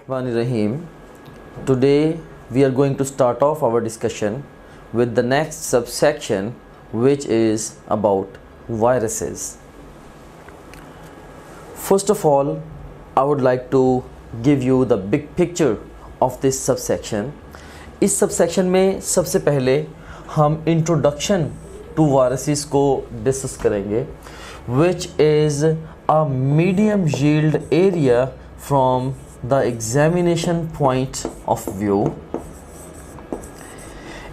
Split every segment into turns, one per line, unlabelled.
Bismillahirrahmanirrahim. Today we are going to start off our discussion with the next subsection, which is about viruses. First of all, I would like to give you the big picture of this subsection. इस subsection में सबसे पहले हम introduction to viruses को discuss करेंगे, which is a medium yield area from the examination point of view.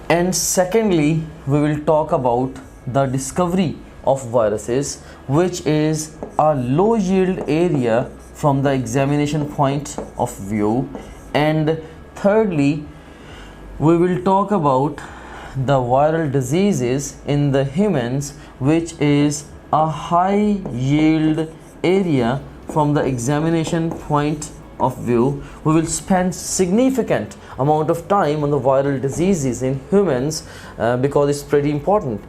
And secondly, we will talk about the discovery of viruses, which is a low yield area from the examination point of view. And thirdly, we will talk about the viral diseases in the humans, which is a high yield area from the examination point of view. We will spend significant amount of time on the viral diseases in humans because it's pretty important.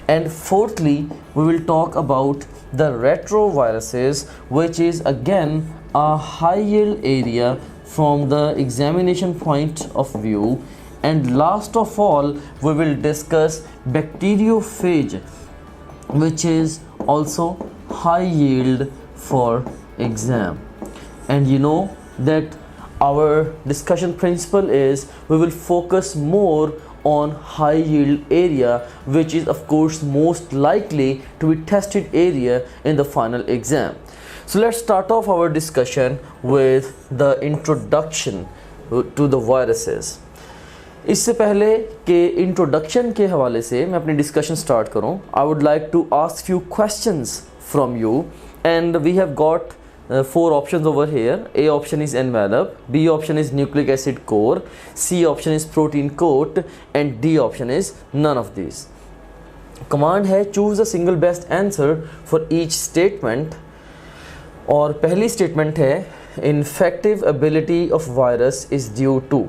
And fourthly, we will talk about the retroviruses, which is again a high yield area from the examination point of view. And last of all, we will discuss bacteriophage, which is also high yield for exam. And you know that our discussion principle is we will focus more on high yield area, which is of course most likely to be tested area in the final exam. So let's start off our discussion with the introduction to the viruses. इससे पहले कि introduction के हवाले से मैं अपनी discussion start करूं, I would like to ask few questions from you and we have got four options over here. A option is envelope, B option is nucleic acid core, C option is protein coat, and D option is none of these. Command है choose a single best answer for each statement. और पहली statement है infective ability of virus is due to.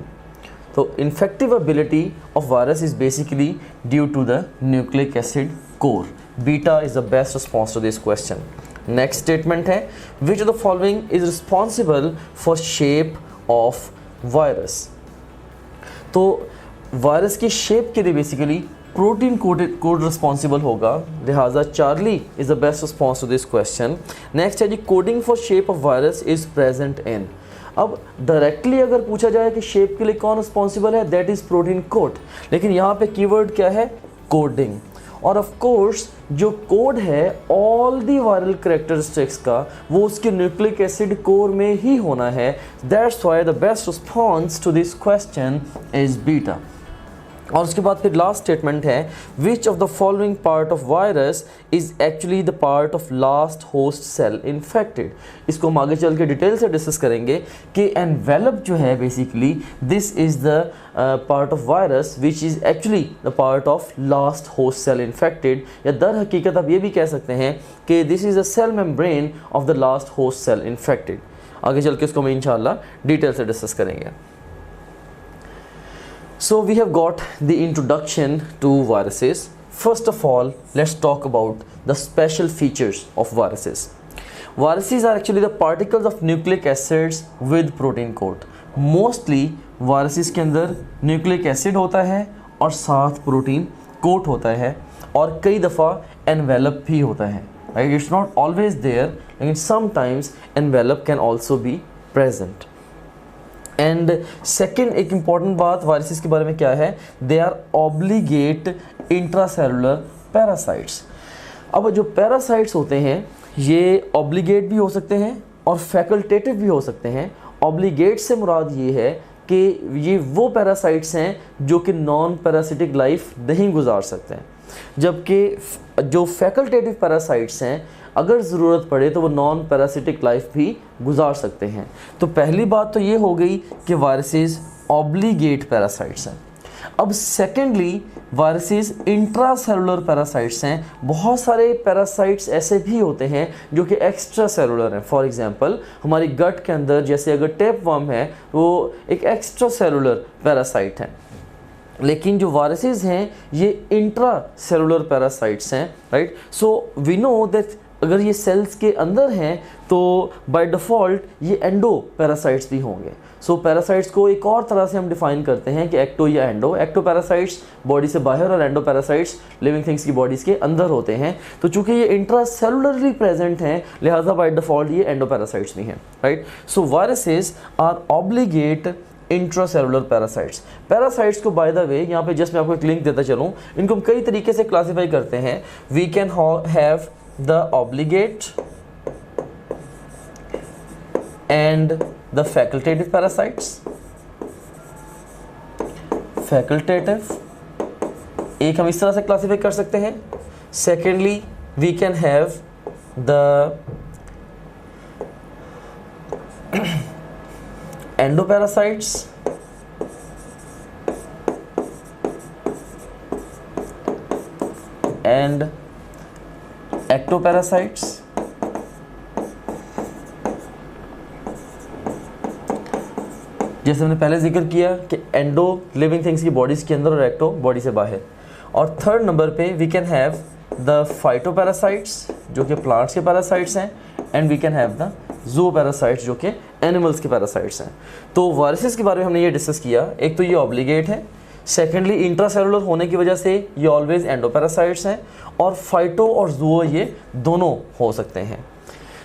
तो infective ability of virus is basically due to the nucleic acid core. Beta is the best response to this question. Next statement है which of the following is responsible for shape of virus. तो virus की shape के लिए basically protein code responsible होगा, लिहाजा Charlie is the best response to this question. Next है जी coding for shape of virus is present in. अब directly अगर पूछा जाए कि शेप के लिए कौन रिस्पॉन्सिबल है, दैट इज प्रोटीन कोड, लेकिन यहाँ पे कीवर्ड क्या है, कोडिंग. और ऑफ कोर्स जो कोड है ऑल दी वायरल करेक्टरिस्टिक्स का वो उसके न्यूक्लिक एसिड कोर में ही होना है. That's why the best response to this question is beta. और उसके बाद फिर लास्ट स्टेटमेंट है which of the following part of virus is actually the part of last host cell infected. इसको हम आगे चल के डिटेल से डिस्कस करेंगे कि एनवेलप जो है basically this is the part of virus which is actually the part of last host cell infected, या दर हकीकत आप ये भी कह सकते हैं कि this is the cell membrane of the last host cell infected. आगे चल के इसको हम इंशाल्लाह डिटेल से डिस्कस करेंगे. So we have got the introduction to viruses. First of all, let's talk about the special features of viruses. Viruses are actually the particles of nucleic acids with protein coat. Mostly viruses के अंदर nucleic acid होता है और साथ protein coat होता है और कई दफ़ा envelope भी होता है. Right? It's not always there, लेकिन sometimes envelope can also be present. And second एक इम्पॉर्टेंट बात वायरसेस के बारे में क्या है, they are obligate intracellular parasites. अब जो पैरासाइट्स होते हैं ये ऑब्लिगेट भी हो सकते हैं और फैकल्टेटिव भी हो सकते हैं. ऑब्लिगेट से मुराद ये है कि ये वो पैरासाइट्स हैं जो कि नॉन पैरासिटिक लाइफ नहीं गुजार सकते हैं, जबकि जो फैकल्टेटिव पैरासाइट्स हैं अगर ज़रूरत पड़े तो वो नॉन पैरासिटिक लाइफ भी गुजार सकते हैं. तो पहली बात तो ये हो गई कि वायरसेस ऑब्लिगेट पैरासाइट्स हैं. अब सेकेंडली वायरसेस इंट्रासेलुलर पैरासाइट्स हैं. बहुत सारे पैरासाइट्स ऐसे भी होते हैं जो कि एक्स्ट्रा सेलुलर हैं. फॉर एग्जांपल हमारी गट के अंदर जैसे अगर टेपवर्म है वो एक एक्स्ट्रा सेलुलर पैरासाइट है, लेकिन जो वायरसेस हैं ये इंट्रा सेलुलर पैरासाइट्स हैं. Right, so we know that अगर ये सेल्स के अंदर हैं तो बाय डिफ़ॉल्ट ये एंडो पैरासाइट्स भी होंगे. सो पैरासाइट्स को एक और तरह से हम डिफाइन करते हैं कि एक्टो या एंडो। एक्टो पैरासाइट्स बॉडी से बाहर और एंडो पैरासाइट्स लिविंग थिंग्स की बॉडीज़ के अंदर होते हैं। तो चूंकि ये इंट्रासेलुलरली प्रेजेंट हैं, लिहाजा बाय डिफॉल्ट ये एंडो पैरासाइट्स भी हैं, right. So viruses are obligate intracellular parasites. Parasites को बाय द वे यहाँ पे जस्ट मैं आपको एक लिंक देता चलूँ, इनको हम कई तरीके से क्लासीफाई करते हैं। We can have the obligate and the facultative parasites. Facultative एक हम इस तरह से क्लासीफाई कर सकते हैं। Secondly we can have the endoparasites and ectoparasites. जैसे हमने पहले जिक्र किया कि एंडो लिविंग थिंग्स की बॉडीज के अंदर और एक्टो बॉडी से बाहर। और थर्ड नंबर पे we can have the phytoparasites जो कि प्लांट्स के पैरासाइट्स हैं, and we can have the ज़ूओपैरासाइट्स जो कि एनिमल्स के पैरासाइट्स हैं। तो वायरसेस के बारे में हमने ये डिस्कस किया। एक तो ये ऑब्लिगेट है, सेकेंडली इंट्रासेलुलर होने की वजह से ये ऑलवेज एंडोपैरासाइट्स हैं, और फाइटो और ज़ूओ ये दोनों हो सकते हैं।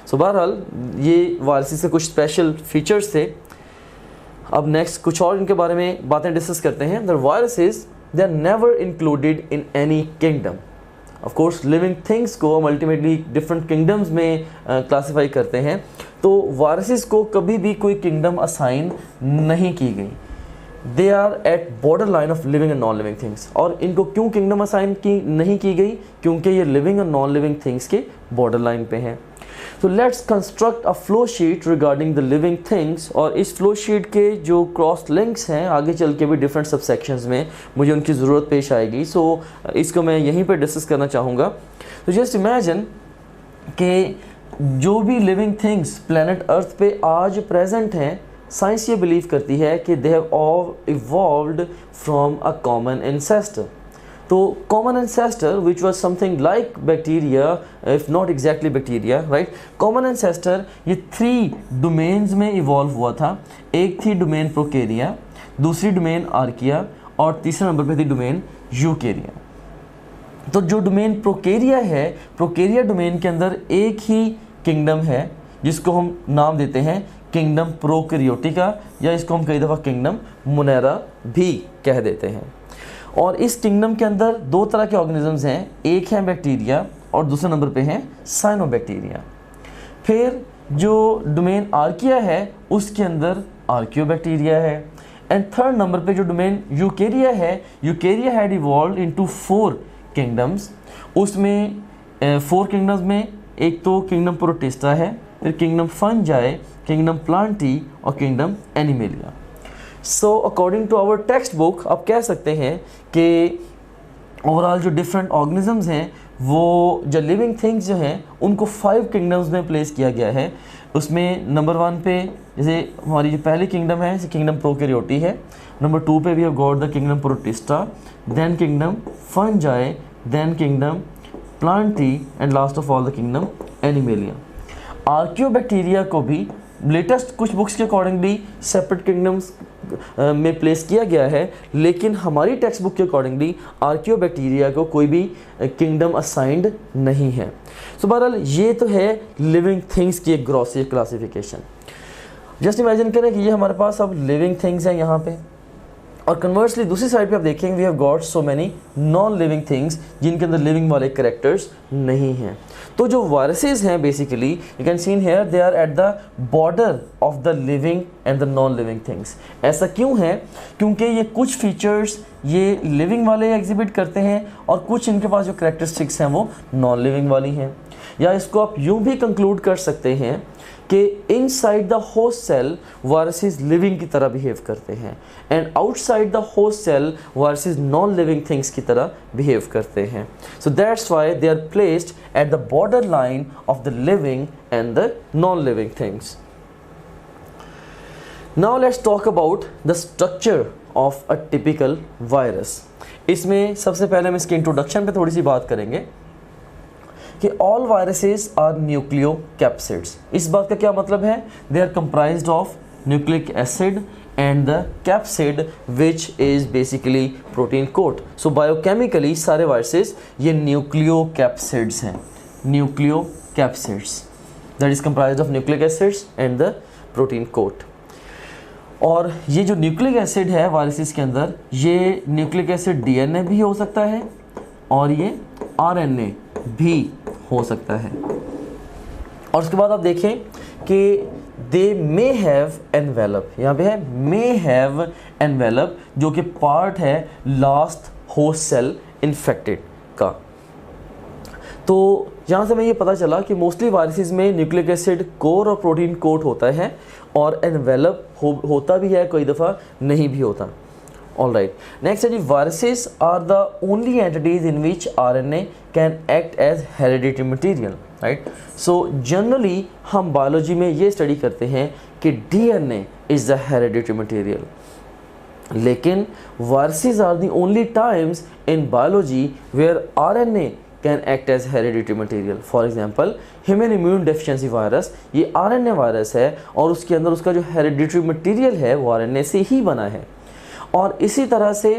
सो बहरहाल ये वायरसेस के कुछ स्पेशल फीचर्स थे। अब नेक्स्ट कुछ और इनके बारे में बातें डिस्कस करते हैं। The viruses they are never included in any kingdom. Of course living things को हम अल्टीमेटली डिफरेंट किंगडम्स में क्लासीफाई करते हैं, तो वायरसेस को कभी भी कोई किंगडम असाइन नहीं की गई। They are at border line of living and non living things. और इनको क्यों किंगडम असाइन की नहीं की गई? क्योंकि ये लिविंग और नॉन लिविंग थिंग्स के बॉर्डर लाइन पे हैं। तो let's construct a flow sheet regarding the living things. और इस फ्लो शीट के जो क्रॉस लिंक्स हैं आगे चल के भी डिफरेंट सबसेक्शंस में मुझे उनकी ज़रूरत पेश आएगी। सो इसको मैं यहीं पर डिस्कस करना चाहूँगा। तो जस्ट इमेजिन कि जो भी लिविंग थिंग्स प्लेनेट अर्थ पे आज प्रेजेंट हैं, साइंस ये बिलीव करती है कि they have all evolved from a common ancestor. तो common ancestor which was something like bacteria, if not exactly bacteria, right. Common ancestor ये 3 डोमेन्स में इवॉल्व हुआ था। एक थी डोमेन प्रोकेरिया, दूसरी डोमेन आर्किया, और तीसरे नंबर पे थी डोमेन यूकेरिया। तो जो डोमेन प्रोकेरिया है, प्रोकेरिया डोमेन के अंदर एक ही किंगडम है जिसको हम नाम देते हैं किंगडम प्रोकैरियोटिका, या इसको हम कई दफ़ा किंगडम मोनेरा भी कह देते हैं। और इस किंगडम के अंदर 2 तरह के ऑर्गेनिजम्स हैं, एक है बैक्टीरिया और दूसरे नंबर पे हैं साइनोबैक्टीरिया। फिर जो डोमेन आर्किया है उसके अंदर आर्कियोबैक्टीरिया है। एंड थर्ड नंबर पे जो डोमेन यूकेरिया है, Eukarya had evolved into 4 kingdoms. उसमें 4 किंगडम्स में एक तो किंगडम प्रोटिस्टा है, फिर किंगडम फंजाई, किंगडम प्लांटी और kingdom animalia. So according to our textbook आप कह सकते हैं कि ओवरऑल जो डिफरेंट ऑर्गेनिजम्स हैं, वो जो लिविंग थिंग्स जो हैं उनको 5 किंगडम्स में प्लेस किया गया है। उसमें नंबर 1 पे जैसे हमारी जो पहली किंगडम है किंगडम प्रोकैरियोटी है। नंबर 2 पे we have got the kingdom protista, then kingdom fungi, then kingdom plantae, and last of all the kingdom animalia. Archaebacteria को भी लेटेस्ट कुछ बुक्स के अकॉर्डिंगली सेपरेट किंगडम्स में प्लेस किया गया है, लेकिन हमारी टेक्स्ट बुक के अकॉर्डिंगली आर्कियोबैक्टीरिया को कोई भी किंगडम असाइंड नहीं है। सो बहरहाल ये तो है लिविंग थिंग्स की एक ग्रॉस क्लासिफिकेशन। जस्ट इमेजिन करें कि ये हमारे पास अब लिविंग थिंग्स हैं यहाँ पे, और कन्वर्सली दूसरी साइड पे आप देखेंगे we have got so many non living things जिनके अंदर लिविंग वाले कैरेक्टर्स नहीं हैं। तो जो वायरसेस हैं basically you can seen here they are at the border of the living and the non living things. ऐसा क्यों है? क्योंकि ये कुछ फीचर्स ये लिविंग वाले एग्जिबिट करते हैं और कुछ इनके पास जो कैरेक्टरिस्टिक्स हैं वो नॉन लिविंग वाली हैं। या इसको आप यूँ भी कंक्लूड कर सकते हैं कि inside the host cell viruses living की तरह बिहेव करते हैं, and outside the host cell viruses non living things की तरह बिहेव करते हैं। So that's why they are placed at the border line of the living and the non living things. Now let's talk about the structure of a typical virus. इसमें सबसे पहले हम इसके introduction पे थोड़ी सी बात करेंगे कि all viruses are nucleocapsids। इस बात का क्या मतलब है? They are comprised of nucleic acid and the capsid which is basically protein coat. So biochemically सारे viruses ये nucleocapsids हैं, nucleocapsids that is comprised of nucleic acids and the protein coat. और ये जो न्यूक्लिक एसिड है viruses के अंदर, ये न्यूक्लिक एसिड डीएनए भी हो सकता है और ये आरएनए भी हो सकता है। और उसके बाद आप देखें कि दे मे हैव एनवेलप, यहाँ पे है मे हैव एनवेलप, जो कि पार्ट है लास्ट होस्ट सेल इन्फेक्टेड का। तो यहाँ से मैं ये पता चला कि मोस्टली वायरसेस में न्यूक्लिक एसिड कोर और प्रोटीन कोट होता है और एनवेलप होता भी है, कोई दफ़ा नहीं भी होता। ऑल राइट, नेक्स्ट है जी, viruses are the only entities in which RNA can act as hereditary material, right. So generally हम बायोलॉजी में ये स्टडी करते हैं कि DNA is the hereditary material, लेकिन viruses are the only times in biology where RNA can act as hereditary material. For example human immune deficiency virus, ये RNA virus है और उसके अंदर उसका जो हेरिडिटरी मटीरियल है वो आरएनए से ही बना है। और इसी तरह से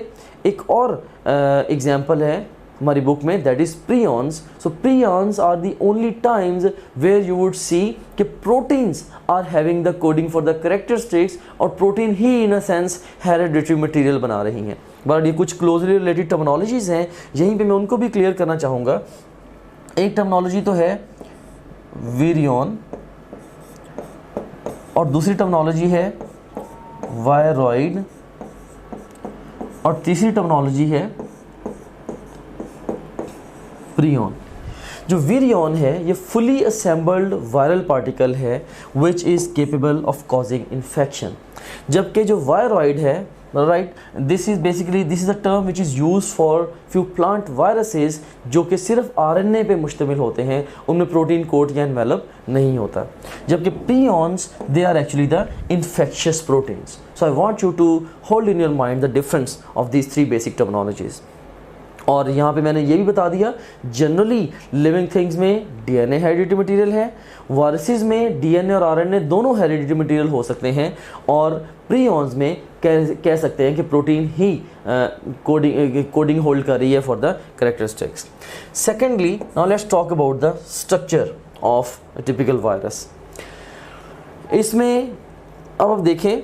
एक और एग्जाम्पल है हमारी बुक में, that is prions. So prions are the only times where you would see कि proteins are having the coding for the characteristics और प्रोटीन ही in a sense hereditary material बना रही हैं। बट ये कुछ क्लोजली रिलेटेड टर्मिनोलॉजीज हैं, यहीं पे मैं उनको भी क्लियर करना चाहूँगा। एक टर्मिनोलॉजी तो है विरियन और दूसरी टर्मिनोलॉजी है वायरॉइड और तीसरी टर्मिनोलॉजी है प्रियन। जो विरियन है ये फुली असेंबल्ड वायरल पार्टिकल है which is capable of causing infection, जबकि जो वायरॉइड है, right, this is a term which is use for few plant viruses जो कि सिर्फ आरएनए पे मुश्तमिल होते हैं, उनमें प्रोटीन कोट या एनवेलप नहीं होता, जबकि prions they are actually the infectious proteins. So I want you to hold in your mind the difference of these three basic terminologies. और यहाँ पे मैंने ये भी बता दिया, जनरली लिविंग थिंग्स में डीएनए हेरिडिटरी मटेरियल है, वायरसेस में डीएनए और आरएनए दोनों हेरिडिटरी मटेरियल हो सकते हैं, और प्रियॉन्स में कह सकते हैं कि प्रोटीन ही कोडिंग होल्ड कर रही है for the characteristics. Secondly, now let's talk about the structure of typical virus. इसमें अब आप देखें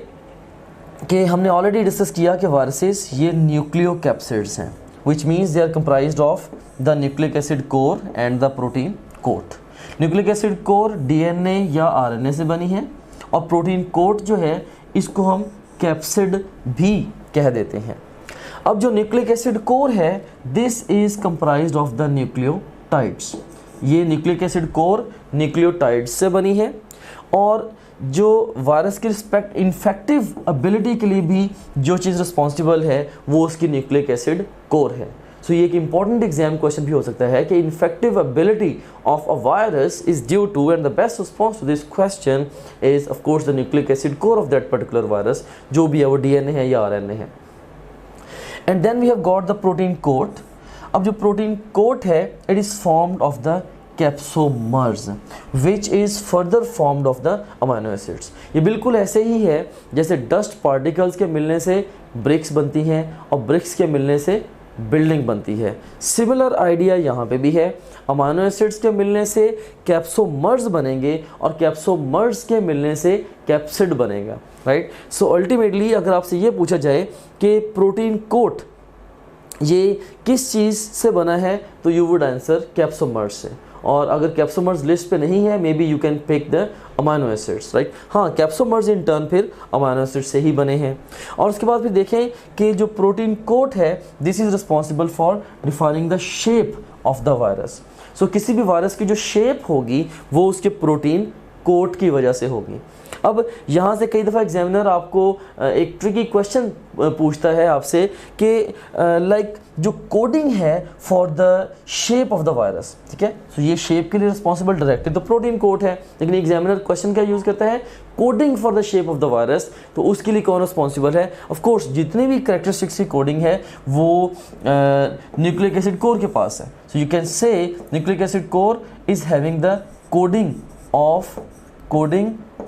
कि हमने ऑलरेडी डिस्कस किया कि वायरसेस ये न्यूक्लियोकैप्सिड्स हैं, which means they are comprised of the nucleic acid core and the protein coat. Nucleic acid core DNA या RNA से बनी है और प्रोटीन कोट जो है इसको हम कैप्सिड भी कह देते हैं। अब जो न्यूक्लिक एसिड कोर है, this is comprised of the nucleotides. ये न्यूक्लिक एसिड कोर न्यूक्लियोटाइड्स से बनी है और जो वायरस की रिस्पेक्ट इन्फेक्टिव एबिलिटी के लिए भी जो चीज़ रिस्पॉन्सिबल है वो उसकी न्यूक्लिक एसिड कोर है। सो ये एक इंपॉर्टेंट एग्जाम क्वेश्चन भी हो सकता है कि infective ability of a virus is due to, and the best response to this question is of course the nucleic acid core of that particular virus, जो भी है वो डीएनए है या आरएनए है। And then we have got the protein coat. अब जो protein coat है, it is formed of the capsomers which is further formed of the amino acids. ये बिल्कुल ऐसे ही है जैसे डस्ट पार्टिकल्स के मिलने से ब्रिक्स बनती हैं और ब्रिक्स के मिलने से बिल्डिंग बनती है। सिमिलर आइडिया यहाँ पे भी है, अमाइनो एसिड्स के मिलने से कैप्सोमर्स बनेंगे और कैप्सोमर्स के मिलने से कैप्सिड बनेगा, राइट। सो अल्टीमेटली अगर आपसे ये पूछा जाए कि प्रोटीन कोट ये किस चीज़ से बना है, तो यू वुड आंसर कैप्सोमर्स से। और अगर कैप्सोमर्स लिस्ट पे नहीं है, maybe you can pick the amino acids, right. हाँ, कैप्सोमर्स इन टर्न फिर अमाइनो एसिड से ही बने हैं। और उसके बाद फिर देखें कि जो प्रोटीन कोट है, this is responsible for defining the shape of the virus. So किसी भी वायरस की जो शेप होगी वो उसके प्रोटीन कोट की वजह से होगी। अब यहाँ से कई दफ़ा एग्जामिनर आपको एक ट्रिकी क्वेश्चन पूछता है आपसे कि लाइक जो कोडिंग है for the shape of the virus, ठीक है। सो ये शेप के लिए रिस्पॉन्सिबल डायरेक्टली तो प्रोटीन कोट है, लेकिन एग्जामिनर क्वेश्चन क्या यूज़ करता है, coding for the shape of the virus. तो उसके लिए कौन रिस्पॉन्सिबल है? ऑफ कोर्स जितनी भी कैरेक्टरिस्टिक्स की कोडिंग है वो न्यूक्लिक एसिड कोर के पास है। So you can say nucleic acid core is having the coding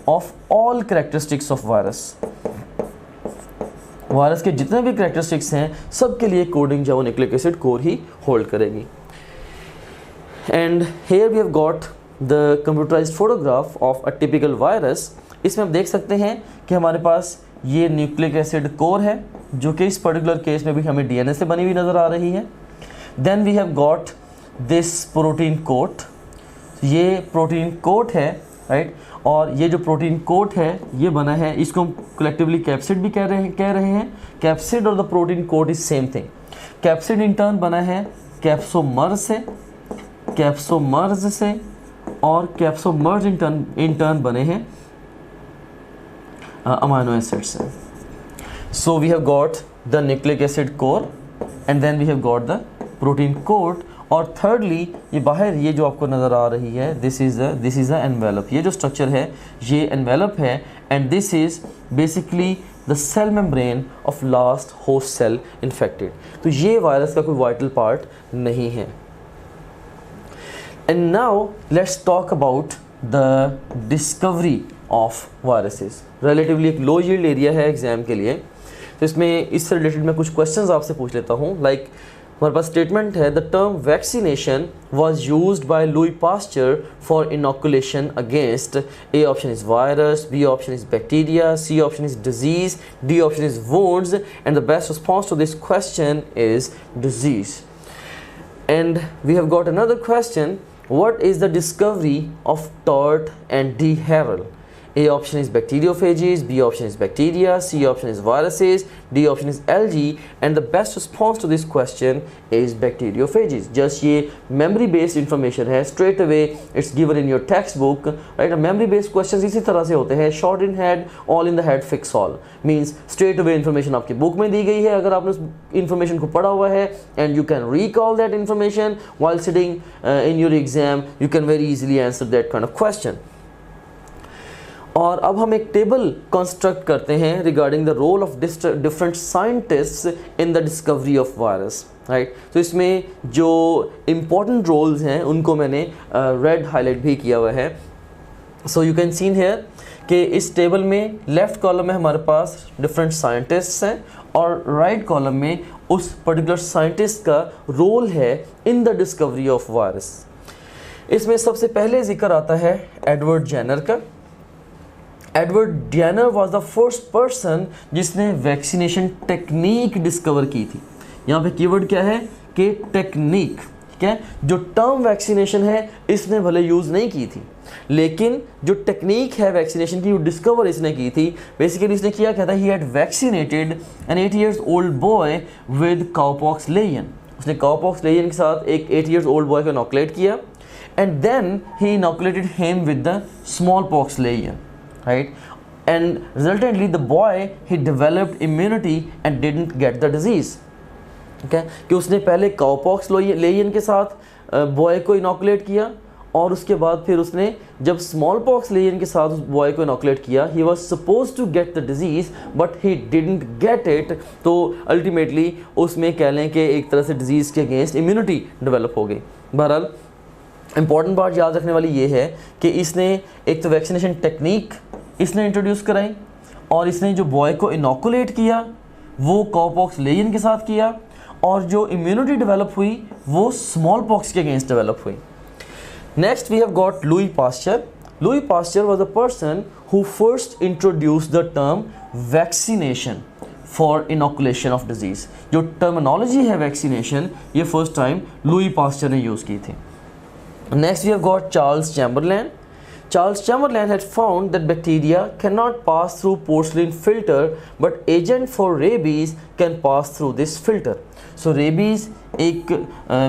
of all characteristics of virus. Virus के जितने भी कैरेक्टरिस्टिक्स हैं सबके लिए कोडिंग जो न्यूक्लिक एसिड कोर ही होल्ड करेगी। And here we have got the computerized photograph of a typical virus. इसमें हम देख सकते हैं कि हमारे पास ये न्यूक्लिक एसिड कोर है जो कि इस पर्टिकुलर केस में भी हमें डीएनए से बनी हुई नज़र आ रही है। Then we have got this protein coat, ये प्रोटीन कोट है राइट, और ये जो प्रोटीन कोट है ये बना है, इसको हम कलेक्टिवली कैप्सिड भी कह रहे हैं। कैप्सिड और the protein coat is same thing. Capsid in turn बना है कैप्सोमर्स से और कैप्सोमर्स इन टर्न बने हैं अमाइनो एसिड से। So we have got the nucleic acid core and then we have got the protein coat. और thirdly ये बाहर ये जो आपको नज़र आ रही है दिस इज़ अ एनवेलप। ये जो स्ट्रक्चर है ये एनवेलप है and this is basically the cell membrane of last host cell infected. तो ये वायरस का कोई वाइटल पार्ट नहीं है। And now let's talk about the discovery of viruses. Relatively एक लो यील्ड एरिया है एग्जाम के लिए, तो इसमें इससे रिलेटेड मैं कुछ क्वेश्चंस आपसे पूछ लेता हूँ। लाइक हमारे पास स्टेटमेंट है the term vaccination was used by Louis Pasteur for inoculation against. A option is virus, B option is bacteria, C option is disease, D option is wounds and the best response to this question is disease. And we have got another question, what is the discovery of Twort and d'Herelle. A option is bacteriophages, B option is bacteria, C option is viruses, D option is algae and the best response to this question is bacteriophages. Just ये memory based information है, straight away it's given in your textbook, right? Memory based questions इसी तरह से होते हैं, short in head, all in the head, fix all, means straight away information आपकी book में दी गई है, अगर आपने उस information को पढ़ा हुआ है and you can recall that information while sitting in your exam, you can very easily answer that kind of question. और अब हम एक टेबल कंस्ट्रक्ट करते हैं regarding the role of different scientists in the discovery of virus, right. तो इसमें जो important roles हैं उनको मैंने रेड हाईलाइट भी किया हुआ है। So you can seen hair कि इस टेबल में लेफ्ट कॉलम में हमारे पास डिफरेंट साइंटिस्ट्स हैं और राइट कॉलम में उस पर्टिकुलर साइंटिस्ट का रोल है in the discovery of virus. इसमें सबसे पहले जिक्र आता है एडवर्ड जेनर का। Edward Jenner was the first person जिसने वैक्सीनेशन टेक्निक डिस्कवर की थी। यहाँ पे कीवर्ड क्या है कि टेक्निक, ठीक है। जो टर्म वैक्सीनेशन है इसने भले यूज़ नहीं की थी, लेकिन जो टेक्निक है वैक्सीनेशन की वो डिस्कवर इसने की थी। बेसिकली इसने किया क्या था, he had vaccinated an 8 years old boy with cowpox lesion. उसने काउपॉक्स लेयन के साथ एक 8 years old बॉय को इनोकुलेट किया and then he inoculated him with the smallpox lesion, right, and resultantly the boy he developed immunity and didn't get the disease, okay, कि उसने पहले cowpox lesion के साथ बॉय को inoculate किया और उसके बाद फिर उसने जब स्मॉल पॉक्स लेयन के साथ उस बॉय को इनोकुलेट किया, he was suppose to get the disease but he didn't get it. तो अल्टीमेटली उसमें कह लें कि एक तरह से डिजीज़ के अगेंस्ट इम्यूनिटी डेवलप हो गई। बहरहाल इंपॉर्टेंट बात याद रखने वाली ये है कि इसने एक तो वैक्सीनेशन टेक्निक इसने इंट्रोड्यूस कराई और इसने जो बॉय को इनोकुलेट किया वो काउपॉक्स लेयन के साथ किया और जो इम्यूनिटी डेवलप हुई वो स्मॉल पॉक्स के अगेंस्ट डेवलप हुई। Next we have got Louis Pasteur. Louis Pasteur was a person who first introduced the term vaccination for inoculation of disease. जो टर्मिनोलॉजी है वैक्सीनेशन ये फर्स्ट टाइम लुई पास्चर ने use की थी। Next we have got Charles Chamberlain. Charles Chamberlain had found that bacteria cannot pass through porcelain filter, but agent for rabies can pass through this filter. So rabies एक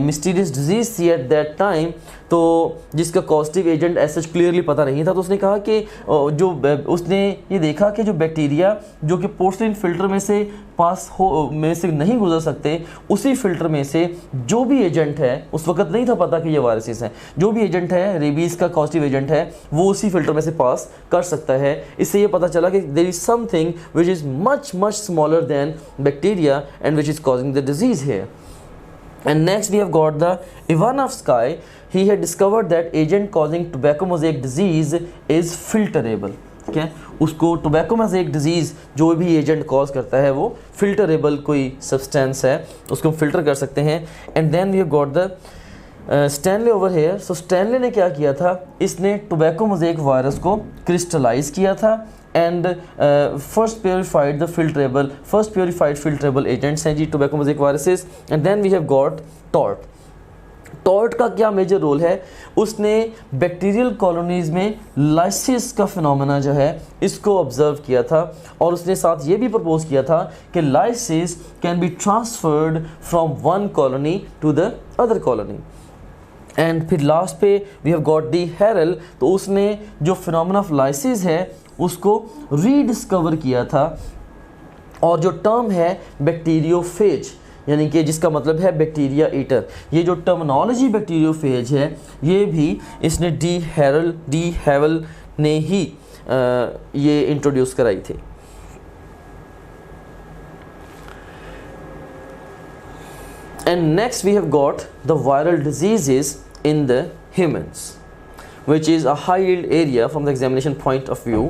mysterious disease थी at that time, तो जिसका causative agent ऐसा clearly पता नहीं था। तो उसने कहा कि जो उसने ये देखा कि जो बैक्टीरिया जो कि पोर्सलिन फ़िल्टर में से पास हो में से नहीं गुजर सकते, उसी फ़िल्टर में से जो भी एजेंट है, उस वक्त नहीं था पता कि ये वायरसेस हैं, जो भी एजेंट है रेबीज़ का कॉस्टिव एजेंट है वो उसी फ़िल्टर में से पास कर सकता है। इससे ये पता चला कि there is something which is much smaller than bacteria and which is causing the disease here. And next we have got the Ivanovsky. He had discovered that agent causing tobacco mosaic disease is filterable. ठीक है, उसको tobacco में से एक disease जो भी agent cause करता है वो फिल्टरेबल कोई सब्सटेंस है, उसको फिल्टर कर सकते हैं। And then we have got the Stanley over here. So Stanley ने क्या किया था, इसने टोबैको मोज़ेक वायरस को क्रिस्टलाइज किया था and first purified filterable agents हैं जी tobacco mosaic viruses. And then we have got Twort. Twort का क्या मेजर रोल है, उसने बैक्टीरियल कॉलोनीज़ में लाइसिस का फिनोमेना जो है इसको ऑब्जर्व किया था और उसने साथ ये भी प्रपोज किया था कि lysis can be transferred from one colony to the other colony. And फिर लास्ट पे we have got d'Herelle, तो उसने जो फिनोमेना ऑफ लाइसिस है उसको रीडिस्कवर किया था और जो टर्म है बैक्टीरियोफेज, यानी कि जिसका मतलब है बैक्टीरिया ईटर, ये जो टर्मिनोलॉजी बैक्टीरियोफेज है ये भी इसने डी हैवल ने ही ये इंट्रोड्यूस कराई थी। And next we have got the viral diseases in the humans, which is a high yield area from the examination point of view.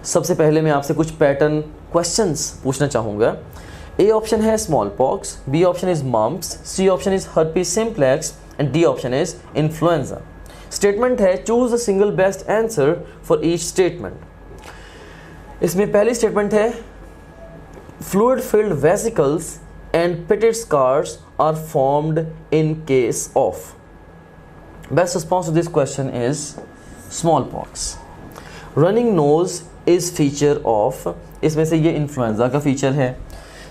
सबसे पहले मैं आपसे कुछ पैटर्न क्वेश्चंस पूछना चाहूँगा। ए ऑप्शन है small pox, B option is mumps, C option is herpes simplex and D option is influenza. Statement है choose the single best answer for each statement. इसमें पहली स्टेटमेंट है fluid filled vesicles and pitted scars are formed in case of. Best response to this question is smallpox. Running nose is feature of, इसमें से ये influenza का feature है।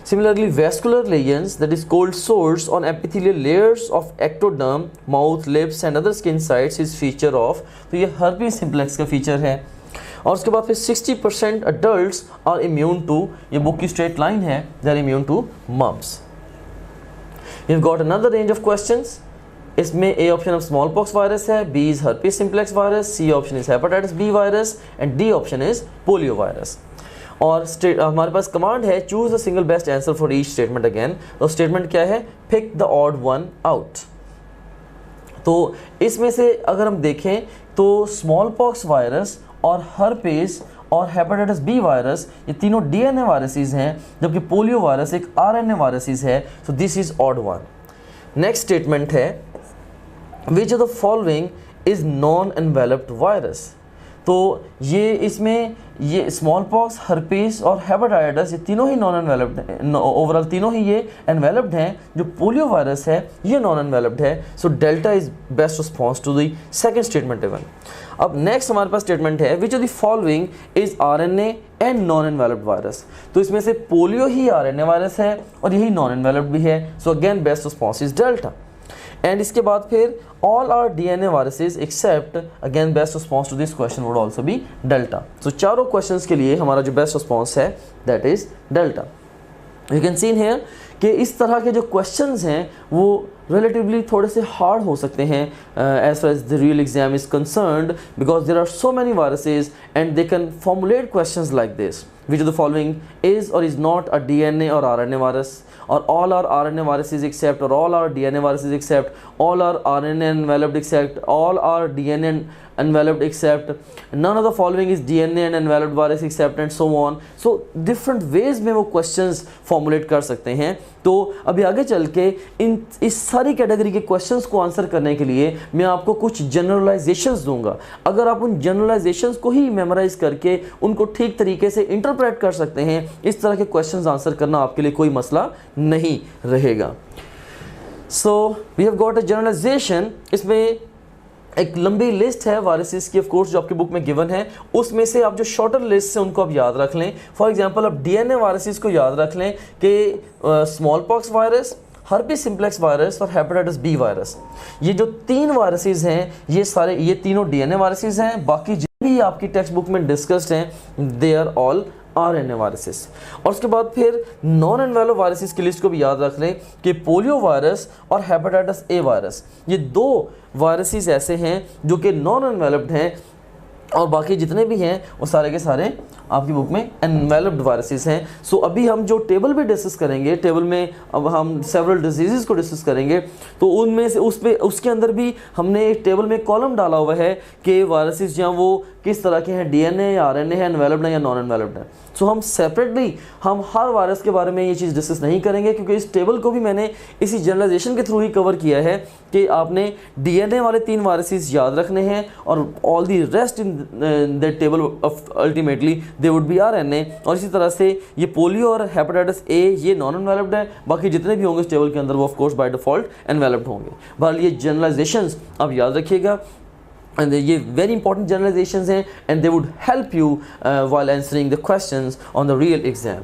Similarly, vascular lesions, that is cold sores on epithelial layers of ectoderm, mouth, lips and other skin sites is feature of, तो ये herpes simplex का feature है। और उसके बाद फिर 60% adults are immune to, ये बुक की स्ट्रेट लाइन है, they are immune to mumps. We've got another range of questions. इसमें A option of smallpox virus है, B is herpes simplex virus, C option is hepatitis B virus and D option is polio virus. और हमारे पास command है choose the single best answer for each statement again. तो statement क्या है, pick the odd one out. तो इसमें से अगर हम देखें तो स्मॉलपॉक्स वायरस और हर्पेस और हेपेटाइटिस बी वायरस ये तीनों डीएनए वायरसेस हैं, जबकि पोलियो वायरस एक आरएनए वायरसेस है। So this is odd one. Next statement है which of the following is non enveloped virus. तो ये इसमें ये स्मॉलपॉक्स, हर्पेस और हेपेटाइटिस ये तीनों ही नॉन एनवेलप्ड हैं, ओवरऑल तीनों ही ये एनवेलप्ड हैं। जो पोलियो वायरस है ये नॉन एनवेलप्ड है। So delta is best response to the second statement even. अब नेक्स्ट हमारे पास स्टेटमेंट है which of the following is RNA and non enveloped virus. तो इसमें से पोलियो ही आरएनए वायरस है और यही नॉन एनवेलप्ड भी है। So again best response is delta. And इसके बाद फिर all are DNA viruses except, again best response to this question would also be delta. So चारों क्वेश्चंस के लिए हमारा जो बेस्ट रिस्पॉन्स है that is delta. You can see here कि इस तरह के जो क्वेश्चंस हैं वो रिलेटिवली थोड़े से हार्ड हो सकते हैं as far as the real exam is concerned, because there are so many viruses and they can formulate questions like this which of the following is or is not a DNA or RNA virus, or all are RNA viruses except, or all are DNA viruses except, all are RNA enveloped except, all are DNA enveloped except, none of the following is DNA and enveloped virus except, and so on. So different ways में वो questions formulate कर सकते हैं। तो अभी आगे चल के इस सारी कैटेगरी के क्वेश्चंस को आंसर करने के लिए मैं आपको कुछ जनरलाइजेशंस दूंगा। अगर आप उन जनरलाइजेशंस को ही मेमोराइज करके उनको ठीक तरीके से इंटरप्रेट कर सकते हैं, इस तरह के क्वेश्चंस आंसर करना आपके लिए कोई मसला नहीं रहेगा। So we have got a generalization. इसमें एक लंबी लिस्ट है वायरसेस की, ऑफ कोर्स जो आपकी बुक में गिवन है, उसमें से आप जो शॉर्टर लिस्ट है उनको आप याद रख लें। फॉर एग्जांपल आप डीएनए वायरसेस को याद रख लें कि smallpox virus, herpes simplex virus और हेपेटाइटिस बी वायरस, ये जो तीन वायरसेस हैं ये तीनों डीएनए वायरसेस हैं। बाकी जितने भी आपकी टेक्स्ट बुक में डिस्कस्ड हैं they are all RNA viruses. और उसके बाद फिर नॉन एनवेलप वायरसेस की लिस्ट को भी याद रख लें कि पोलियो वायरस और हेपेटाइटिस ए वायरस, ये दो वायरसेस ऐसे हैं जो कि नॉन एनवेलप्ड हैं और बाकी जितने भी हैं वो सारे के सारे आपकी बुक में एनवेलप्ड वायरसेस हैं। सो अभी हम जो टेबल पे डिस्कस करेंगे, टेबल में अब हम सेवरल डिजीजेस को डिस्कस करेंगे, तो उनमें से उसके अंदर भी हमने एक टेबल में कॉलम डाला हुआ है कि वायरसेस जहाँ वो किस तरह के हैं, डीएनए या आरएनए है, एनवेलप्ड है या नॉन एनवेलप्ड है। सो हम सेपरेटली हम हर वायरस के बारे में ये चीज़ डिस्कस नहीं करेंगे, क्योंकि इस टेबल को भी मैंने इसी जनरलाइजेशन के थ्रू ही कवर किया है कि आपने डीएनए वाले 3 वायरसेस याद रखने हैं और all the rest in the table of ultimately they would be RNA. और इसी तरह से ये पोलियो और हेपेटाइटिस ए ये नॉन एनवेलप्ड है, बाकी जितने भी होंगे इस टेबल के अंदर वो of course by default enveloped होंगे। बहरहाल ये जनरलाइजेशंस आप याद रखिएगा, and ये very important generalizations हैं and they would help you while answering the questions on the real exam.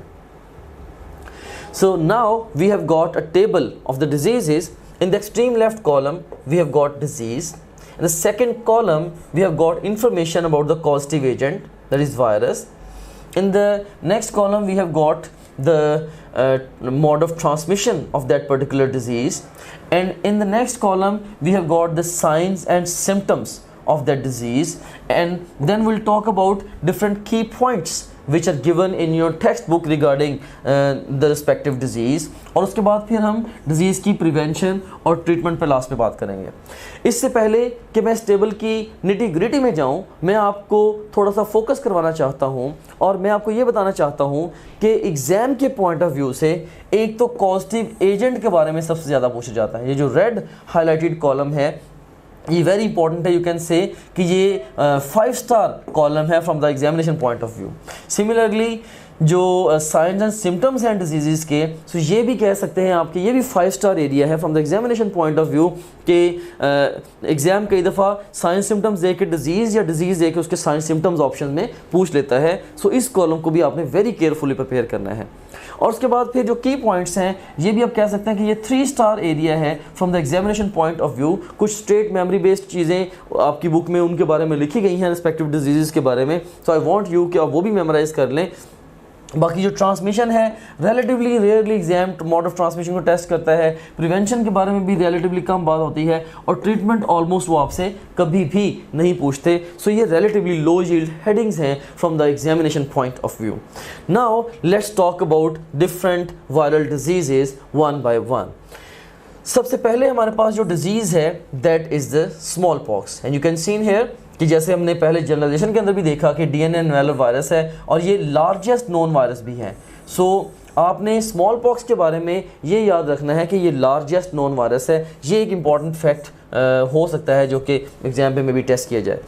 So now we have got a table of the diseases. In the extreme left column we have got disease. In the second column we have got information about the causative agent, that is virus. In the next column we have got the mode of transmission of that particular disease, and in the next column we have got the signs and symptoms of that disease, and then we'll talk about different key points which are given in your textbook regarding the respective disease. और उसके बाद फिर हम disease की prevention और treatment पे last में बात करेंगे। इससे पहले कि मैं इस टेबल की निटी ग्रिटी में जाऊं, मैं आपको थोड़ा सा फोकस करवाना चाहता हूं और मैं आपको ये बताना चाहता हूं कि एग्ज़ाम के पॉइंट ऑफ व्यू से एक तो कॉजेटिव एजेंट के बारे में सबसे ज़्यादा पूछा जाता है। ये जो रेड हाईलाइटेड कॉलम है ये वेरी इंपॉर्टेंट है, यू कैन से कि ये 5 स्टार कॉलम है from the examination point of view. Similarly जो साइंस एंड सिम्टम्स हैं डिजीज़ के, सो ये भी कह सकते हैं आपके, ये भी 5 स्टार एरिया है from the examination point of view कि एग्ज़ाम कई दफ़ा साइंस सिम्टम्स दे के डिजीज़ या डिजीज़ दे के उसके साइंस सिम्टम्स ऑप्शन में पूछ लेता है। सो इस कॉलम को भी आपने वेरी केयरफुली प्रिपेयर करना है। और उसके बाद फिर जो की पॉइंट्स हैं ये भी आप कह सकते हैं कि ये 3 स्टार एरिया है from the examination point of view. कुछ स्ट्रेट मेमोरी बेस्ड चीज़ें आपकी बुक में उनके बारे में लिखी गई हैं रिस्पेक्टिव डिजीज़ के बारे में। सो आई वांट यू कि आप वो भी मेमोराइज कर लें। बाकी जो ट्रांसमिशन है relatively rarely exam mode of transmission को टेस्ट करता है। प्रिवेंशन के बारे में भी रिलेटिवली कम बात होती है और ट्रीटमेंट ऑलमोस्ट वो आपसे कभी भी नहीं पूछते। सो ये रिलेटिवली लो यील्ड हेडिंग्स हैं from the examination point of view. Now let's talk about different viral diseases one by one. सबसे पहले हमारे पास जो डिजीज़ है that is the small pox, and you can seen hair कि जैसे हमने पहले जनरलाइजेशन के अंदर भी देखा कि डीएनए एनवेलप्ड वायरस है और ये लार्जेस्ट नोन वायरस भी है। सो आपने स्मॉल पॉक्स के बारे में ये याद रखना है कि ये लार्जेस्ट नोन वायरस है। ये एक इम्पॉर्टेंट फैक्ट हो सकता है जो कि एग्जाम में भी टेस्ट किया जाए।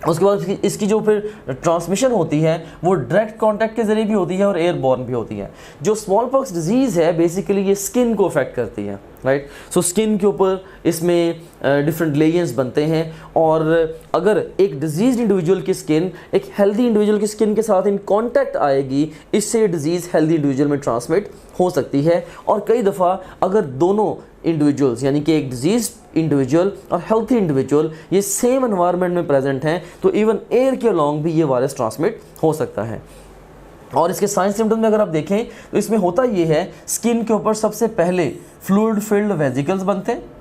उसके बाद इसकी जो फिर ट्रांसमिशन होती है वो डायरेक्ट कांटेक्ट के ज़रिए भी होती है और एयरबॉर्न भी होती है। जो स्मॉल पॉक्स डिजीज़ है बेसिकली ये स्किन को अफेक्ट करती है, राइट। सो स्किन के ऊपर इसमें डिफरेंट लेयर्स बनते हैं और अगर एक डिजीज़ इंडिविजुअल की स्किन एक हेल्दी इंडिविजुअल की स्किन के साथ इन कांटेक्ट आएगी, इससे डिजीज़ हेल्दी इंडिविजुअल में ट्रांसमिट हो सकती है। और कई दफ़ा अगर दोनों इंडिविजुअल्स यानी कि एक डिजीज़ इंडिविजुअल और हेल्थी इंडिविजुअल ये सेम एनवायरनमेंट में प्रेजेंट हैं तो इवन एयर के अलॉन्ग भी ये वायरस ट्रांसमिट हो सकता है। और इसके साइंस सिम्टम्स में अगर आप देखें तो इसमें होता ये है, स्किन के ऊपर सबसे पहले फ्लूइड फिल्ड वेजिकल्स बनते हैं।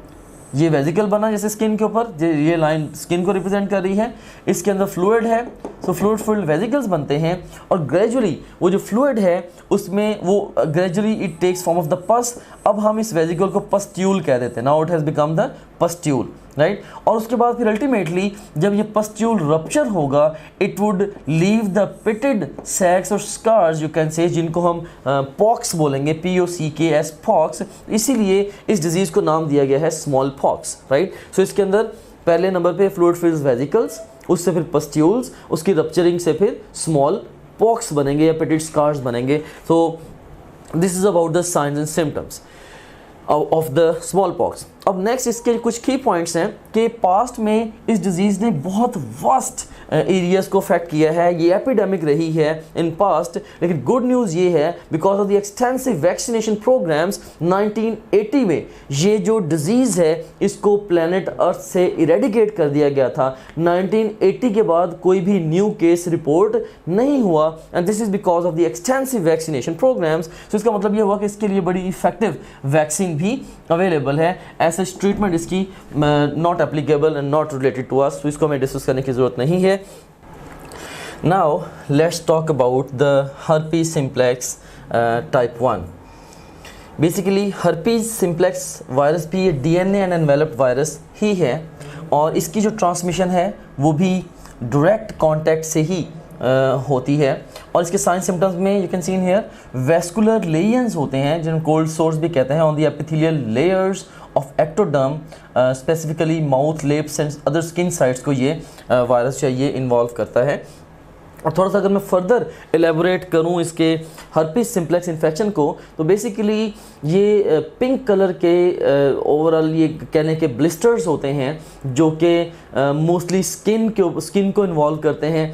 ये वेजिकल बना जैसे स्किन के ऊपर, ये लाइन स्किन को रिप्रेजेंट कर रही है, इसके अंदर फ्लूइड है, सो फ्लूइड फिल्ड वेजिकल्स बनते हैं और ग्रेजुअली वो जो फ्लूइड है उसमें वो gradually it takes form of the pus. अब हम इस वेजिकल को पस्ट्यूल कह देते हैं, now it has become the pustule, right. और उसके बाद फिर अल्टीमेटली जब ये पस्ट्यूल रप्चर होगा it would leave the pitted sacs और स्कार्स यू कैन से, जिनको हम पॉक्स बोलेंगे, POCKS पॉक्स। इसीलिए इस डिजीज़ को नाम दिया गया है स्मॉल पॉक्स, राइट। सो इसके अंदर पहले नंबर पे फ्लूइड फिल्ड वेजिकल्स, उससे फिर पस्ट्यूल्स, उसकी रप्चरिंग से फिर स्मॉल पॉक्स बनेंगे या पिटेड स्कार्स बनेंगे। सो this is about the science and symptoms of the small pox. अब नेक्स्ट इसके कुछ की पॉइंट्स हैं कि पास्ट में इस डिजीज़ ने बहुत वास्ट एरियाज़ को अफेक्ट किया है, ये एपिडेमिक रही है इन पास्ट। लेकिन गुड न्यूज़ ये है because of the extensive vaccination programmes 1980 में ये जो डिजीज़ है इसको प्लैनेट अर्थ से इरेडिकेट कर दिया गया था। 1980 के बाद कोई भी न्यू केस रिपोर्ट नहीं हुआ and this is because of the extensive vaccination programmes. तो इसका मतलब ये हुआ कि इसके लिए बड़ी इफेक्टिव वैक्सीन भी अवेलेबल है। सच ट्रीटमेंट इसकी not applicable and not related to us, तो इसको हमें डिस्कस करने की ज़रूरत नहीं है। Now let's talk about the herpes simplex type 1. Basically herpes simplex virus भी ये DNA एंड एनवेलप्ड वायरस ही है और इसकी जो ट्रांसमिशन है वो भी डायरेक्ट कांटेक्ट से ही होती है। और इसके साइन सिम्टम्स में you can see in here vesicular lesions होते हैं जिन्हें कोल्ड सोर्स भी कहते हैं on the epithelial layers of ectoderm, specifically mouth, lips and other skin sites को ये वायरस चाहिए इन्वॉल्व करता है। और थोड़ा सा अगर मैं फर्दर एलेबोरेट करूं इसके herpes simplex इन्फेक्शन को तो बेसिकली ये पिंक कलर के ओवरऑल ये कहने के ब्लिस्टर्स होते हैं जो कि मोस्टली स्किन को इन्वॉल्व करते हैं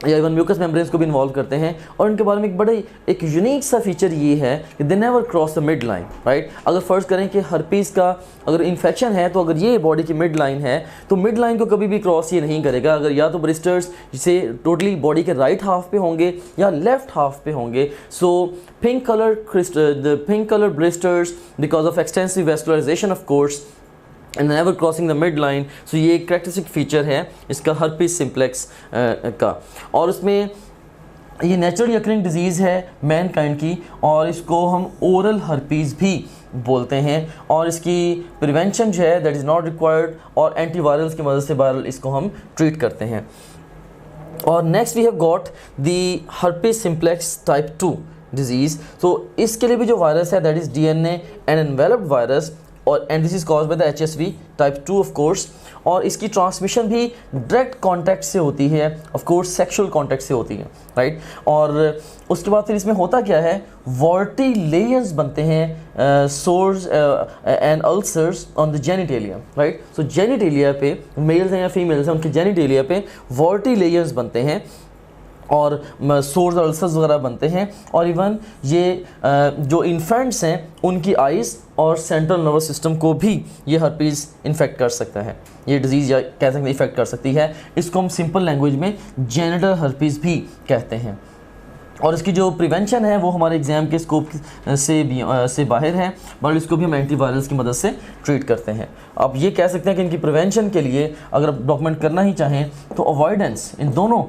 या इवन म्यूकस मेम्ब्रेन्स को भी इन्वॉल्व करते हैं। और इनके बारे में एक यूनिक सा फीचर ये है कि they never cross the mid line, right. अगर फर्स्ट करें कि हर्पीस का अगर इन्फेक्शन है तो अगर ये बॉडी की मिड लाइन है तो मिड लाइन को कभी भी क्रॉस ये नहीं करेगा। अगर या तो ब्लिस्टर्स जिसे टोटली बॉडी के राइट हाफ पे होंगे या लेफ्ट हाफ पे होंगे। So pink colour blisters because of extensive vascularisation of course and never crossing the mid line. So ये एक कैरेक्टरिस्टिक फीचर है इसका herpes simplex का। और उसमें ये नेचुरली अकरिंग डिजीज़ है मैन काइंड की और इसको हम ओरल herpes भी बोलते हैं और इसकी प्रिवेंशन जो है दैट इज़ नॉट रिक्वायर्ड और एंटीवायरल्स की मदद से वायरल इसको हम ट्रीट करते हैं। और next we have got the herpes simplex type 2 disease. तो इसके लिए भी जो वायरस है that is DNA and enveloped virus और and this is caused by the HSV type 2 of course. और इसकी ट्रांसमिशन भी डायरेक्ट कांटेक्ट से होती है, ऑफ कोर्स सेक्सुअल कांटेक्ट से होती है, राइट। और उसके बाद फिर इसमें होता क्या है, वॉर्टी लेयर्स बनते हैं, source and ulcers on the genitalia, right. So genitalia पे मेल्स हैं या फीमेल्स हैं उनके जेनिटेलिया पे वॉर्टी लेयर्स बनते हैं और सोर्स अल्सर्स वगैरह बनते हैं। और इवन ये जो इन्फेंट्स हैं उनकी आइज़ और सेंट्रल नर्वस सिस्टम को भी ये herpes इन्फेक्ट कर सकता है, ये डिजीज़ या कह सकते हैं इफेक्ट कर सकती है। इसको हम सिंपल लैंग्वेज में जेनिटल herpes भी कहते हैं। और इसकी जो प्रिवेंशन है वो हमारे एग्जाम के स्कोप से बाहर है, बट इसको भी हम एंटीवायरल्स की मदद से ट्रीट करते हैं। अब ये कह सकते हैं कि इनकी प्रिवेंशन के लिए अगर आप डॉक्यूमेंट करना ही चाहें तो अवॉइडेंस इन दोनों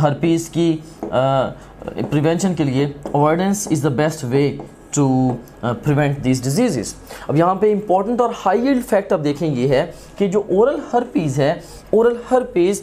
herpes की प्रिवेंशन के लिए avoidance is the best way to prevent this disease. अब यहाँ पे इंपॉर्टेंट और हाई यील्ड फैक्ट आप देखें ये है कि जो ओरल herpes है, oral herpes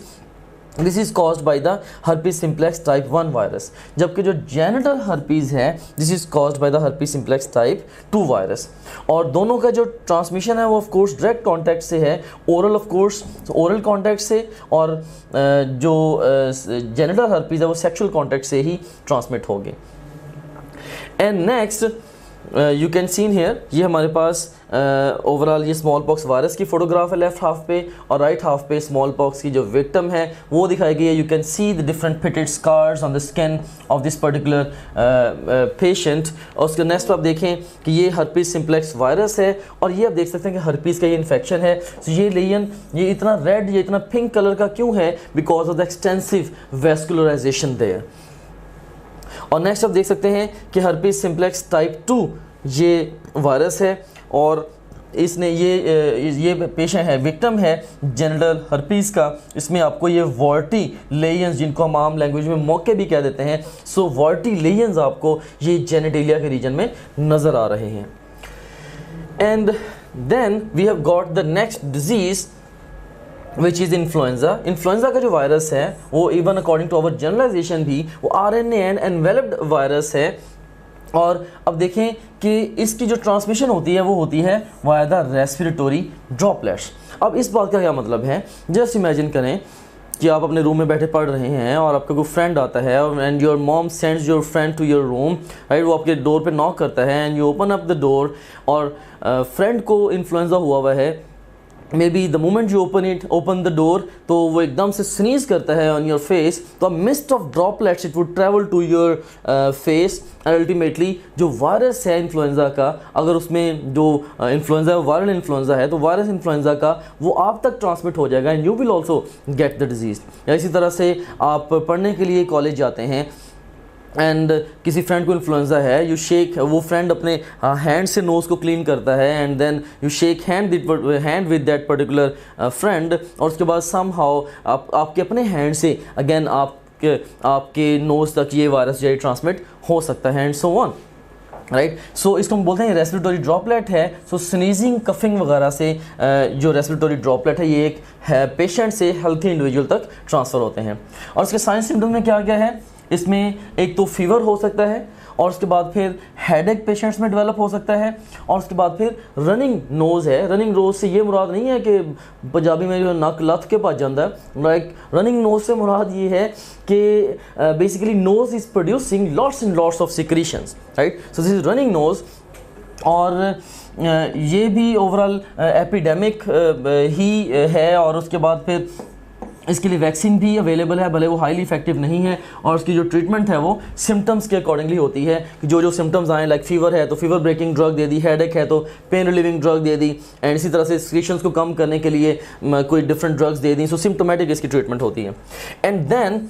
this is caused by the herpes simplex type 1 virus, जबकि जो जेनिटल herpes है this is caused by the herpes simplex type 2 virus. और दोनों का जो ट्रांसमिशन है वो ऑफ कोर्स डायरेक्ट कांटेक्ट से है, oral of course oral contact से, और जो जेनिटल herpes है वो सेक्सुअल कांटेक्ट से ही ट्रांसमिट होगी। And next you can seen here, ये हमारे पास ओवरऑल ये स्मॉल पॉक्स वायरस की फोटोग्राफ है लेफ्ट हाफ पे, और राइट हाफ पे स्मॉल पॉक्स की जो विक्टिम है वो दिखाई गई है। You can see the different pitted scars on the skin of this particular patient. और उसके नेक्स्ट आप देखें कि ये herpes simplex वायरस है और ये आप देख सकते हैं कि herpes का ये इन्फेक्शन है। तो ये लेयन ये इतना रेड, ये इतना पिंक कलर का क्यों है, because of the extensive vascularization there. और नेक्स्ट आप देख सकते हैं कि herpes simplex type 2 ये वायरस है और इसने ये पेशेंट है, विक्टिम है जेनिटल herpes का। इसमें आपको ये वॉर्टी लेयंस, जिनको हम आम लैंग्वेज में मौके भी कह देते हैं, सो वॉर्टी लेयंस आपको ये जेनिटेलिया के रीजन में नज़र आ रहे हैं। And then we have got the next disease which is influenza. Influenza का जो वायरस है वो even according to our generalization भी वो RNA एंड एनवेलप्ड वायरस है। और अब देखें कि इसकी जो ट्रांसमिशन होती है वो होती है वाया द रेस्पिरेटरी ड्रॉपलेट्स। अब इस बात का क्या मतलब है, जस्ट इमेजिन करें कि आप अपने रूम में बैठे पढ़ रहे हैं और आपका कोई फ्रेंड आता है and your mom sends your friend to your room, right. वो आपके डोर पे नॉक करता है and you open up the door और फ्रेंड को इन्फ्लुएंजा हुआ है। Maybe the moment you open the door तो वो एकदम से स्नीज करता है ऑन योर फेस, तो a mist of droplets it would travel to your face and ultimately जो वायरस है इन्फ्लुएंजा का, अगर उसमें जो इन्फ्लुएंजा वायरल इन्फ्लुएंजा है तो वायरस इन्फ्लुएंजा का वो आप तक ट्रांसमिट हो जाएगा and you will also get the disease. या इसी तरह से आप पढ़ने के लिए कॉलेज जाते हैं एंड किसी फ्रेंड को इन्फ्लुएंजा है, यू शेक, वो फ्रेंड अपने हैंड से नोज़ को क्लीन करता है and then you shake hand with that particular friend, और उसके बाद सम हाउ आपके अपने हैंड से अगेन आप आपके नोज़ तक ये वायरस जो है ट्रांसमिट हो सकता है एंड सो ऑन, राइट। सो इसको हम बोलते हैं रेस्पिरेटरी ड्रॉपलेट है। सो स्नीजिंग, कफिंग वगैरह से जो रेस्पिरेटरी ड्रॉपलेट है ये एक पेशेंट से हेल्थी इंडिविजुअल तक ट्रांसफ़र होते हैं। और इसके साइन सिम्टम में क्या क्या है, इसमें एक तो फीवर हो सकता है, और उसके बाद फिर हेडेक पेशेंट्स में डेवलप हो सकता है, और उसके बाद फिर रनिंग नोज़ है। रनिंग नोज़ से ये मुराद नहीं है कि पंजाबी में जो नक लथ के पास जाता है, लाइक रनिंग नोज़ से मुराद ये है कि basically nose is producing lots and lots of secretions, right. So this is running nose. और ये भी ओवरऑल एपिडेमिक ही है, और उसके बाद फिर इसके लिए वैक्सीन भी अवेलेबल है, भले वो हाईली इफेक्टिव नहीं है, और उसकी जो ट्रीटमेंट है वो सिम्टम्स के अकॉर्डिंगली होती है कि जो सिम्टम्स आए, लाइक फीवर है तो फीवर ब्रेकिंग ड्रग दे दी, हेडेक है तो pain relieving drug they the, and इसी तरह से सिक्रीशंस को कम करने के लिए कोई डिफरेंट ड्रग्स दे दी। सो सिम्टोमेटिक इसकी ट्रीटमेंट होती है। And then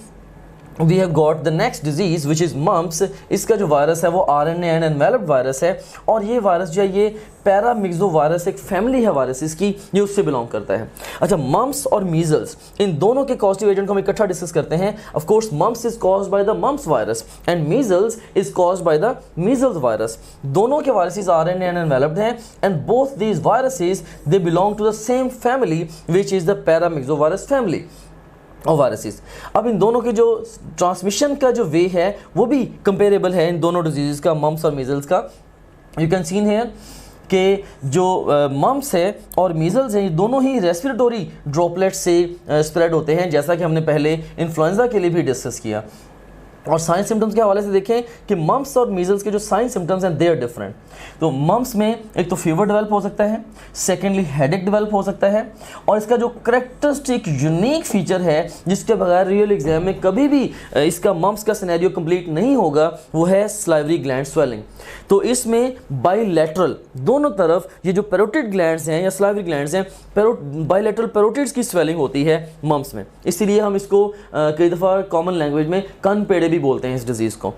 we have got the next disease which is mumps. इसका जो वायरस है वो RNA एंड एनवेलप्ड वायरस है, और ये वायरस जो है ये पैरामिक्सो वायरस, एक फैमिली है वायरस इसकी, ये उससे बिलोंग करता है। अच्छा, मम्प्स और मीजल्स, इन दोनों के कॉजेटिव एजेंट को हम इकट्ठा डिस्कस करते हैं। Of course mumps is caused by the mumps virus and measles is caused by the measles virus. दोनों के वायरसेस RNA एंड एनवेलप्ड हैं, and both these viruses they belong to the same family which is the paramyxo virus family और viruses. अब इन दोनों के जो transmission का जो वे है वो भी कंपेरेबल है इन दोनों डिजीज़ का, मम्प्स और मीजल्स का। यू कैन सीन हेयर कि जो मम्प्स है और मीजल्स हैं, ये दोनों ही रेस्पिरेटरी ड्रॉपलेट से स्प्रेड होते हैं, जैसा कि हमने पहले इन्फ्लुएंजा के लिए भी डिस्कस किया। और साइन सिम्टम्स के हवाले से देखें कि मम्प्स और मीजल्स के जो साइन सिम्टम्स हैं दे आर डिफरेंट। तो मम्प्स में एक तो फीवर डेवलप हो सकता है, सेकेंडली हेडेक डेवलप हो सकता है, और इसका जो करेक्टरिस्टिक यूनिक फीचर है जिसके बगैर रियल एग्जाम में कभी भी इसका मम्प्स का सिनेरियो कंप्लीट नहीं होगा, वो है स्लाइवरी ग्लैंड स्वेलिंग। तो इसमें बाइलेटरल दोनों तरफ ये जो पैरोटिड ग्लैंड्स हैं या स्लाइवरी ग्लैंड्स हैं, बाइलेटरल पैरोटिड्स की स्वेलिंग होती है मम्प्स में। इसीलिए हम इसको कई दफ़ा कॉमन लैंग्वेज में कन पेड़े भी बोलते हैं इस डिजीज़ को।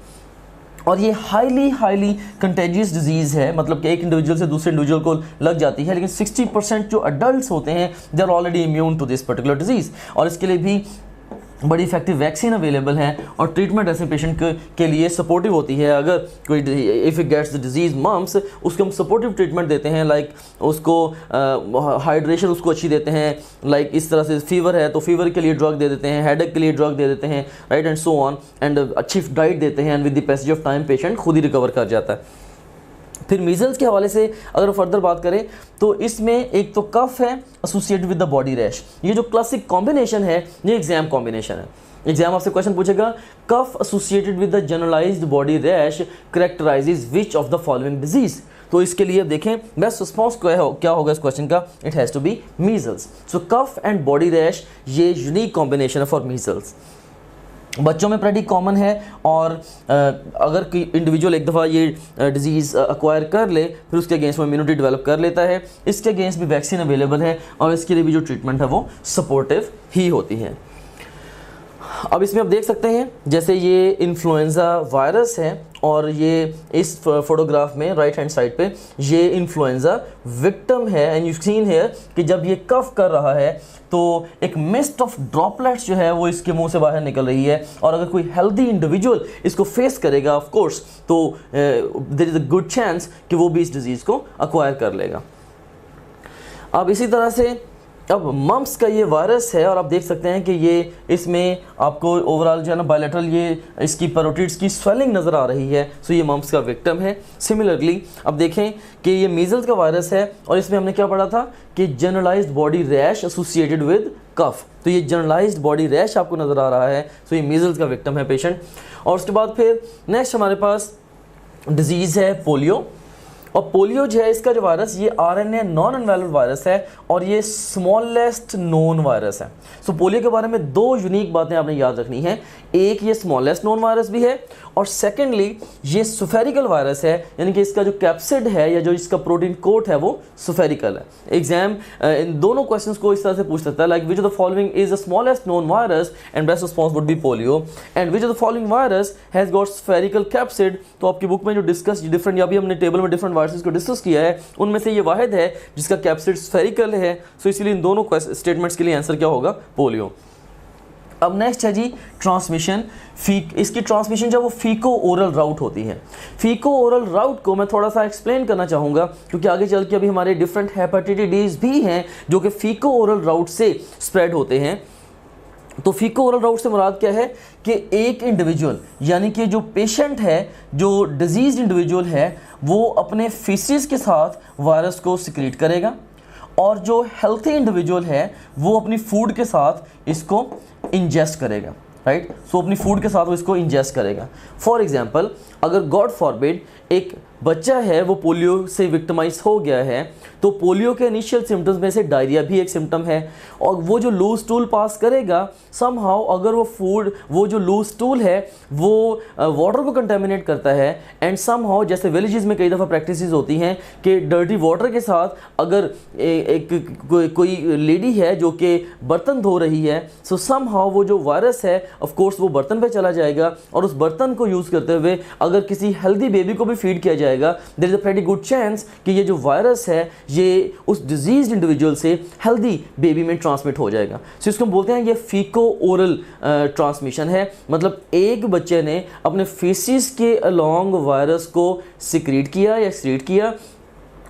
और ये हाईली कंटेजियस डिजीज़ है, मतलब कि एक इंडिविजुअल से दूसरे इंडिविजुअल को लग जाती है, लेकिन 60% जो अडल्ट होते हैं they are already immune to this particular disease. और इसके लिए भी बड़ी इफेक्टिव वैक्सीन अवेलेबल है, और ट्रीटमेंट ऐसे पेशेंट के लिए सपोर्टिव होती है। अगर कोई if it gets the disease mumps, उसको हम सपोर्टिव ट्रीटमेंट देते हैं, लाइक उसको हाइड्रेशन उसको अच्छी देते हैं, लाइक इस तरह से फीवर है तो फीवर के लिए ड्रग दे देते हैं, हेडेक के लिए ड्रग दे देते हैं, right, and so on, and अच्छी डाइट देते हैं, and with the passage of time patient खुद ही रिकवर कर जाता है। फिर मीजल्स के हवाले से अगर फर्दर बात करें तो इसमें एक तो कफ है associated with the body rash. ये जो क्लासिक कॉम्बिनेशन है ये एग्जाम कॉम्बिनेशन है। एग्जाम आपसे क्वेश्चन पूछेगा, cough associated with the generalised body rash characterises which of the following disease. तो इसके लिए देखें बेस्ट रिस्पॉन्स क्या होगा इस क्वेश्चन का, it has to be measles. So cough and body rash ये यूनिक कॉम्बिनेशन है फॉर मीजल्स। बच्चों में प्रेटी कॉमन है, और अगर कोई इंडिविजुअल एक दफ़ा ये डिजीज़ अक्वायर कर ले फिर उसके अगेंस्ट वो इम्यूनिटी डेवलप कर लेता है। इसके अगेंस्ट भी वैक्सीन अवेलेबल है, और इसके लिए भी जो ट्रीटमेंट है वो सपोर्टिव ही होती है। अब इसमें आप देख सकते हैं जैसे ये इन्फ्लुएंजा वायरस है, और ये इस फोटोग्राफ में राइट हैंड साइड पे ये इन्फ्लुएंजा विक्टिम है, एंड यू सीन हियर कि जब ये कफ कर रहा है तो एक मिस्ट ऑफ ड्रॉपलेट्स जो है वो इसके मुंह से बाहर निकल रही है। और अगर कोई हेल्दी इंडिविजुअल इसको फेस करेगा ऑफ कोर्स तो there is a good chance कि वो भी इस डिजीज़ को अक्वायर कर लेगा। अब इसी तरह से अब मम्प्स का ये वायरस है, और आप देख सकते हैं कि ये इसमें आपको ओवरऑल जो है ना बायलैटरल ये इसकी पैरोटिड्स की स्वेलिंग नज़र आ रही है। सो ये मम्प्स का विक्टिम है। सिमिलरली अब देखें कि ये मीजल्स का वायरस है, और इसमें हमने क्या पढ़ा था कि generalised body rash associated with cough. तो ये जनरलाइज्ड बॉडी रैश आपको नज़र आ रहा है। सो ये मीजल्स का विक्टिम है पेशेंट। और उसके बाद फिर नेक्स्ट हमारे पास डिजीज़ है पोलियो। और पोलियो जो है इसका जो वायरस ये RNA नॉन एनवेलप्ड वायरस है, और ये स्मॉलेस्ट नोन वायरस है। सो पोलियो के बारे में दो यूनिक बातें आपने याद रखनी है, एक ये स्मॉलेस्ट नोन वायरस भी है, और सेकेंडली ये सुफेरिकल वायरस है, यानी कि इसका जो कैप्सिड है या जो इसका प्रोटीन कोट है वो सुफेरिकल है। एग्जाम इन दोनों क्वेश्चंस को इस तरह से पूछ सकता है, like which of the following is the smallest known virus, and best response would B polio, and which of the following virus has got spherical capsid. तो आपकी बुक में जो डिस्कस डिफरेंट, या भी हमने टेबल में डिफरेंट वायरसेस को discuss किया है, उनमें से ये वाहिद है जिसका कैप्सिड स्फेरिकल है। सो इसलिए इन दोनों स्टेटमेंट्स के लिए आंसर क्या होगा, पोलियो। अब नेक्स्ट है जी ट्रांसमिशन। इसकी ट्रांसमिशन जब वो फीको ओरल राउट होती है। फीको ओरल राउट को मैं थोड़ा सा एक्सप्लेन करना चाहूँगा, क्योंकि आगे चल के अभी हमारे डिफरेंट हेपेटाइटिस भी हैं जो कि फीको ओरल राउट से स्प्रेड होते हैं। तो फीको ओरल राउट से मुराद क्या है कि एक इंडिविजुअल यानी कि जो पेशेंट है, जो डिजीज इंडिविजुअल है, वो अपने फीसिस के साथ वायरस को सिक्रीट करेगा और जो हेल्थी इंडिविजुअल है वो अपनी फूड के साथ इसको इंजेस्ट करेगा, राइट। सो अपनी फूड के साथ वो इसको इंजेस्ट करेगा। फॉर एग्जांपल, अगर गॉड फॉरबिड एक बच्चा है वो पोलियो से विक्टिमाइज हो गया है, तो पोलियो के इनिशियल सिम्टम्स में से डायरिया भी एक सिम्टम है, और वो जो लूज स्टूल पास करेगा समहाउ, अगर वो जो लूज स्टूल है वो वाटर को कंटेमिनेट करता है, एंड समहाउ जैसे विलेजेस में कई दफ़ा प्रैक्टिसेस होती हैं कि डर्टी वाटर के साथ अगर कोई लेडी है जो कि बर्तन धो रही है, सो समहाउ वो जो वायरस है ऑफ कोर्स वो बर्तन पे चला जाएगा, और उस बर्तन को यूज़ करते हुए अगर किसी हेल्दी बेबी को भी फीड किया जाएगा, there is a pretty good chance कि ये जो वायरस है ये उस डिजीज इंडिविजुअल से हेल्दी बेबी में ट्रांसमिट हो जाएगा। सो इसको हम बोलते हैं ये फीको ओरल ट्रांसमिशन है, मतलब एक बच्चे ने अपने फेसिस के अलोंग वायरस को सिक्रीट किया या एक्सक्रीट किया,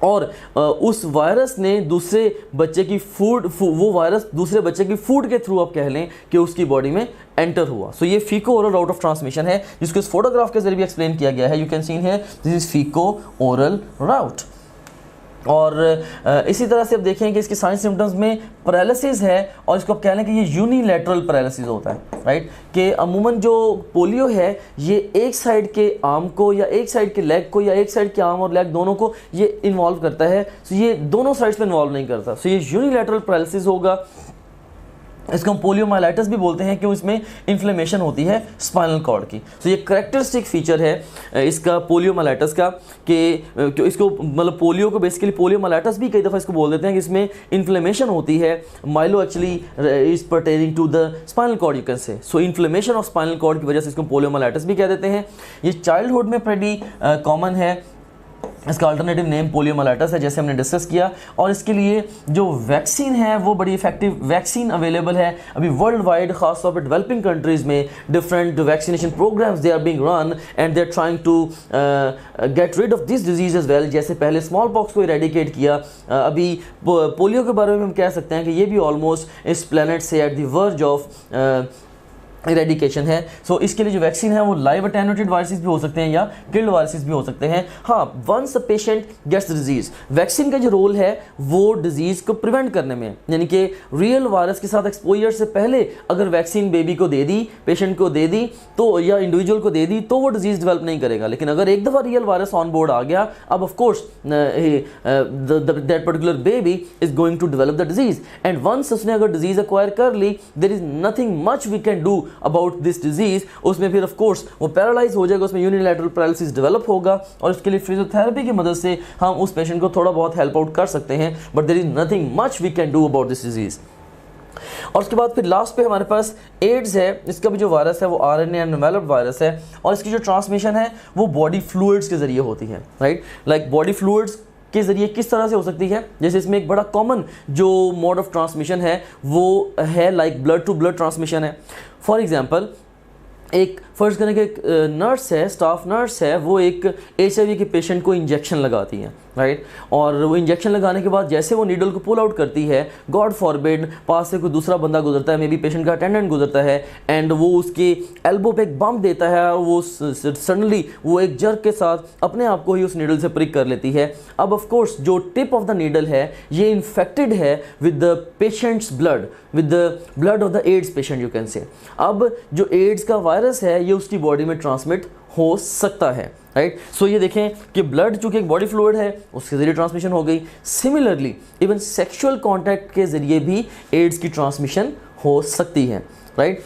और उस वायरस ने दूसरे बच्चे की वो वायरस दूसरे बच्चे की फूड के थ्रू आप कह लें कि उसकी बॉडी में एंटर हुआ। सो ये फीको ओरल राउट ऑफ ट्रांसमिशन है, जिसको इस फोटोग्राफ के जरिए भी एक्सप्लेन किया गया है। You can see here this is faeco oral route. और इसी तरह से अब देखें कि इसके साइन सिम्टम्स में पैरालिसिस है, और इसको आप कह लें कि ये यूनिलैटरल पैरालिसिस होता है, राइट। कि अमूमन जो पोलियो है ये एक साइड के आर्म को या एक साइड के लेग को या एक साइड के आर्म और लेग दोनों को ये इन्वॉल्व करता है। सो ये दोनों साइड्स पे इन्वॉल्व नहीं करता। सो ये यूनिलैटरल पैरालिसिस होगा। इसको हम पोलियोमाइलाइटिस भी बोलते हैं, क्यों इसमें इन्फ्लेमेशन होती है स्पाइनल कॉर्ड की। तो ये करेक्टरिस्टिक फीचर है इसका पोलियोमाइलाइटिस का कि इसको मतलब पोलियो को बेसिकली पोलियोमाइलाइटिस भी कई दफ़ा इसको बोल देते हैं कि इसमें इन्फ्लेमेशन होती है। Myelo actually is pertaining to the spinal cord, you can say. So inflammation of spinal cord की वजह से इसको पोलियोमाइलाइटिस भी कह देते हैं। ये चाइल्डहुड में प्रेटी कॉमन है। इसका अल्टरनेटिव नेम पोलियोमाइलाइटिस है, जैसे हमने डिस्कस किया। और इसके लिए जो वैक्सीन है वो बड़ी इफेक्टिव वैक्सीन अवेलेबल है अभी वर्ल्ड वाइड, खासतौर पर डेवलपिंग कंट्रीज़ में different vaccination programs they are being run and they are trying to get rid of this disease as well. जैसे पहले स्मॉल पॉक्स को इरेडिकेट किया, अभी पोलियो के बारे में हम कह सकते हैं कि ये भी ऑलमोस्ट इस प्लेनेट से at the verge of eradication है। सो इसके लिए जो वैक्सीन है वो लाइव अटेन्यूएटेड वायरसेस भी हो सकते हैं या किल्ड वायरसेस भी हो सकते हैं। हाँ, once a patient gets disease, vaccine का जो रोल है वो डिजीज़ को प्रिवेंट करने में, यानी कि रियल वायरस के साथ एक्सपोजर से पहले अगर वैक्सीन बेबी को दे दी, पेशेंट को दे दी तो या इंडिविजुअल को दे दी तो वो डिजीज़ डेवलप नहीं करेगा। लेकिन अगर एक दफ़ा रियल वायरस ऑन बोर्ड आ गया, अब of course that particular baby is going to develop the disease, and once उसने अगर डिजीज़ एक्वायर कर ली, there is nothing much we can do about this disease. उसमें फिर ऑफ कोर्स वो पैरालाइज हो जाएगा, उसमें यूनिलैटरल पैरालिसिस डेवलप होगा, और इसके लिए फिजियोथेरेपी की मदद से हम उस पेशेंट को थोड़ा बहुत हेल्प आउट कर सकते हैं, but there is nothing much we can do about this disease. और उसके बाद फिर लास्ट पे हमारे पास एड्स है। इसका भी जो वायरस है वो RNA एनवेलप्ड वायरस है, और इसकी जो ट्रांसमिशन है वो बॉडी फ्लूइड्स के जरिए होती है, राइट। लाइक बॉडी फ्लूइड्स के ज़रिए किस तरह से हो सकती है, जैसे इसमें एक बड़ा कॉमन जो मोड ऑफ ट्रांसमिशन है वो है like blood to blood transmission है। फॉर एग्जांपल, एक फ़र्ज़ करें कि एक नर्स है, स्टाफ नर्स है, वो एक HIV के पेशेंट को इंजेक्शन लगाती है, राइट। और वो इंजेक्शन लगाने के बाद जैसे वो नीडल को पुल आउट करती है, गॉड फॉरबिड पास से कोई दूसरा बंदा गुजरता है, मे बी पेशेंट का अटेंडेंट गुजरता है, एंड वो उसके एल्बो पे एक बम्प देता है, और वो सडनली वो एक जर्क के साथ अपने आप को ही उस नीडल से प्रिक कर लेती है। अब ऑफ कोर्स जो टिप ऑफ द नीडल है ये इन्फेक्टेड है with the patients blood, with the blood of the ads patient, you can से। अब जो एड्स का वायरस है ये उसकी बॉडी में ट्रांसमिट हो सकता है, राइट। सो ये देखें कि ब्लड चूँकि एक बॉडी फ्लूइड है उसके ज़रिए ट्रांसमिशन हो गई। सिमिलरली इवन सेक्सुअल कॉन्टैक्ट के ज़रिए भी एड्स की ट्रांसमिशन हो सकती है, राइट।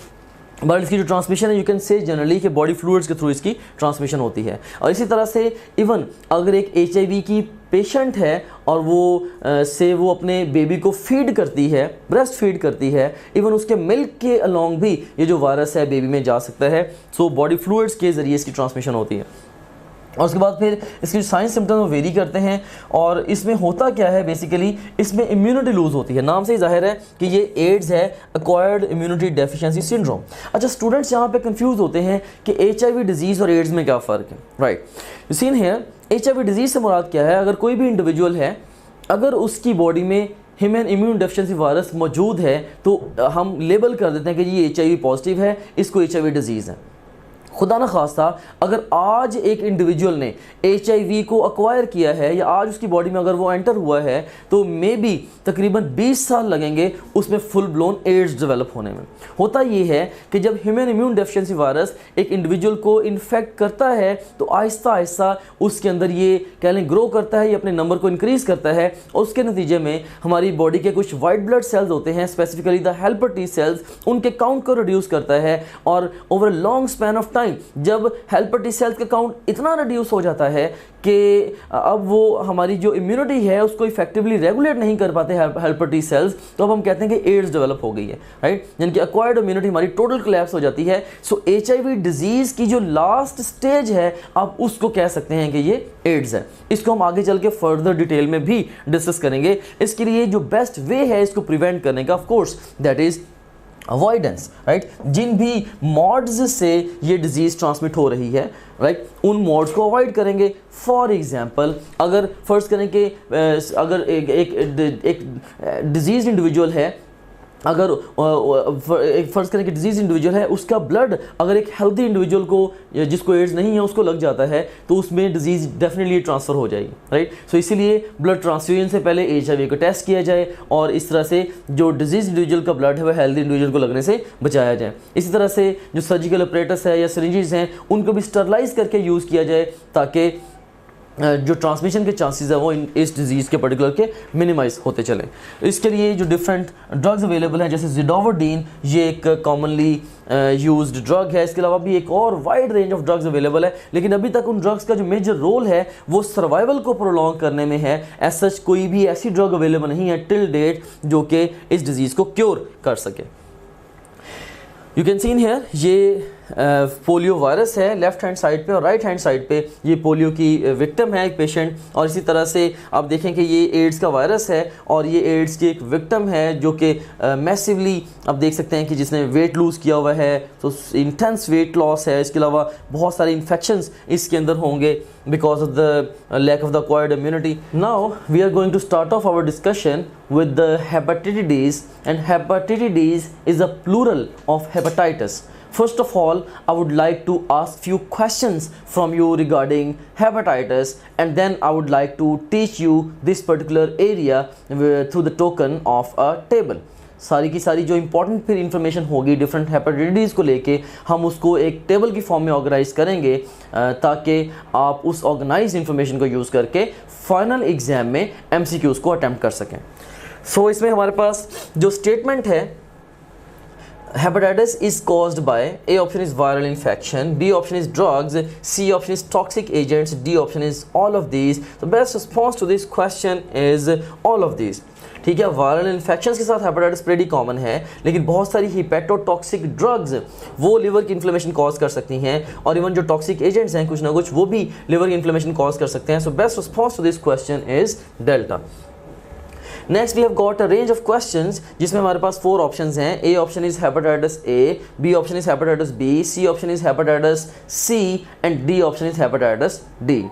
बट इसकी जो ट्रांसमिशन है यू कैन से जनरली कि बॉडी फ्लूइड्स के थ्रू इसकी ट्रांसमिशन होती है। और इसी तरह से इवन अगर एक HIV की पेशेंट है और वो अपने बेबी को फीड करती है, ब्रेस्ट फीड करती है, इवन उसके मिल्क के अलोंग भी ये जो वायरस है बेबी में जा सकता है। सो बॉडी फ्लूइड्स के ज़रिए इसकी ट्रांसमिशन होती है। और उसके बाद फिर इसके जो साइन सिम्टम्स वो वेरी करते हैं। और इसमें होता क्या है बेसिकली, इसमें इम्यूनिटी लूज़ होती है, नाम से ही जाहिर है कि ये एड्स है, एक्वायर्ड इम्यूनिटी डेफिशिएंसी सिंड्रोम। अच्छा, स्टूडेंट्स यहाँ पे कंफ्यूज होते हैं कि HIV डिजीज़ और एड्स में क्या फ़र्क है, राइट। सीन है HIV डिजीज़ से मुराद क्या है, अगर कोई भी इंडिविजुअल है, अगर उसकी बॉडी में ह्यूमन इम्यून डेफिशिएंसी वायरस मौजूद है तो हम लेबल कर देते हैं कि ये HIV पॉजिटिव है, इसको HIV डिजीज़ है। खुदा न खास्ता अगर आज एक इंडिविजुअल ने HIV को अक्वायर किया है या आज उसकी बॉडी में अगर वो एंटर हुआ है तो मे बी तकरीबन 20 साल लगेंगे उसमें फुल ब्लोन एड्स डेवलप होने में। होता ये है कि जब ह्यूमन इम्यून डेफिशिएंसी वायरस एक इंडिविजुअल को इन्फेक्ट करता है तो आहिस्ता आहिस्ता उसके अंदर ये कह लें ग्रो करता है, ये अपने नंबर को इंक्रीज़ करता है और उसके नतीजे में हमारी बॉडी के कुछ वाइट ब्लड सेल्स होते हैं, specifically the helper T cells, उनके काउंट को रिड्यूस करता है। और over a long span of time जब हेल्पर टी सेल्स का काउंट इतना रिड्यूस हो जाता है कि अब वो हमारी जो इम्यूनिटी है उसको इफेक्टिवली रेगुलेट नहीं कर पाते हेल्पर टी सेल्स, तो अब हम कहते हैं कि एड्स डेवलप हो गई है, राइट, यानी कि एक्वायर्ड इम्यूनिटी हमारी टोटल कोलैप्स हो जाती है। सो HIV डिजीज़ की जो लास्ट स्टेज है आप उसको कह सकते हैं कि ये एड्स है। इसको हम आगे चल के फर्दर डिटेल में भी डिस्कस करेंगे। इसके लिए जो बेस्ट वे है इसको प्रिवेंट करने का, of course that is avoidance, right. जिन भी मॉड्स से ये डिजीज़ ट्रांसमिट हो रही है, राइट, उन मॉड्स को अवॉइड करेंगे। फॉर एग्जांपल अगर फर्स्ट करें कि अगर एक डिजीज़ इंडिविजुअल है, अगर फर्ज करें कि डिजीज़ इंडिविजुअल है, उसका ब्लड अगर एक हेल्दी इंडिविजुअल को जिसको एड्स नहीं है उसको लग जाता है तो उसमें डिजीज़ डेफिनेटली ट्रांसफ़र हो जाएगी, राइट। सो इसीलिए ब्लड ट्रांसफ्यूजन से पहले HIV को टेस्ट किया जाए और इस तरह से जो डिजीज़ इंडिविजुअल का ब्लड है वह हेल्दी इंडिविजुअल को लगने से बचाया जाए। इसी तरह से जो सर्जिकल ऑपरेटर्स है या सिरिंजेस हैं उनको भी स्टरलाइज करके यूज़ किया जाए ताकि जो ट्रांसमिशन के चांसेस है वो इस डिजीज़ के पर्टिकुलर के मिनिमाइज होते चलें। इसके लिए जो डिफरेंट ड्रग्स अवेलेबल हैं जैसे ज़िडोवोडीन, ये एक कॉमनली यूज्ड ड्रग है। इसके अलावा भी एक और wide range of drugs available है, लेकिन अभी तक उन ड्रग्स का जो मेजर रोल है वो सर्वाइवल को प्रोलॉन्ग करने में है। एज सच कोई भी ऐसी ड्रग अवेलेबल नहीं है टिल डेट जो कि इस डिज़ीज़ को क्योर कर सके। You can see in here ये पोलियो वायरस है लेफ्ट हैंड साइड पे और राइट हैंड साइड पे ये पोलियो की विक्टिम है एक पेशेंट। और इसी तरह से आप देखें कि ये एड्स का वायरस है और ये एड्स की एक विक्टिम है जो कि मैसिवली आप देख सकते हैं कि जिसने वेट लूज़ किया हुआ है, तो इंटेंस वेट लॉस है। इसके अलावा बहुत सारे इन्फेक्शंस इसके अंदर होंगे because of the lack of the acquired immunity. Now we are going to start off our discussion with the hepatitis, and hepatitis is a plural of hepatitis. First of all, I would like to ask few questions from you regarding hepatitis, and then I would like to teach you this particular area through the token of a table. सारी की सारी जो important फिर information होगी different hepatitis को लेके हम उसको एक टेबल की फॉर्म में ऑर्गेनाइज करेंगे ताकि आप उस ऑर्गेनाइज इंफॉर्मेशन को यूज़ करके फाइनल एग्जाम में MCQs को अटैम्प्ट कर सकें। सो इसमें हमारे पास जो स्टेटमेंट है, hepatitis is caused by, A option is viral infection, B option is drugs, C option is toxic agents, D option is all of these. The best response to this question is all of these. ठीक है, viral infections के साथ hepatitis pretty common है, लेकिन बहुत सारी hepatotoxic drugs वो liver की इन्फ्लेमेशन कॉज कर सकती हैं और इवन जो टॉक्सिक एजेंट्स हैं कुछ ना कुछ वो भी लिवर की इन्फ्लेमेशन कॉज कर सकते हैं। So best response to this question is delta. Next we have got a range of questions जिसमें हमारे पास 4 ऑप्शंस हैं। A option is hepatitis A, B option is hepatitis B, C option is hepatitis C and D option is hepatitis D.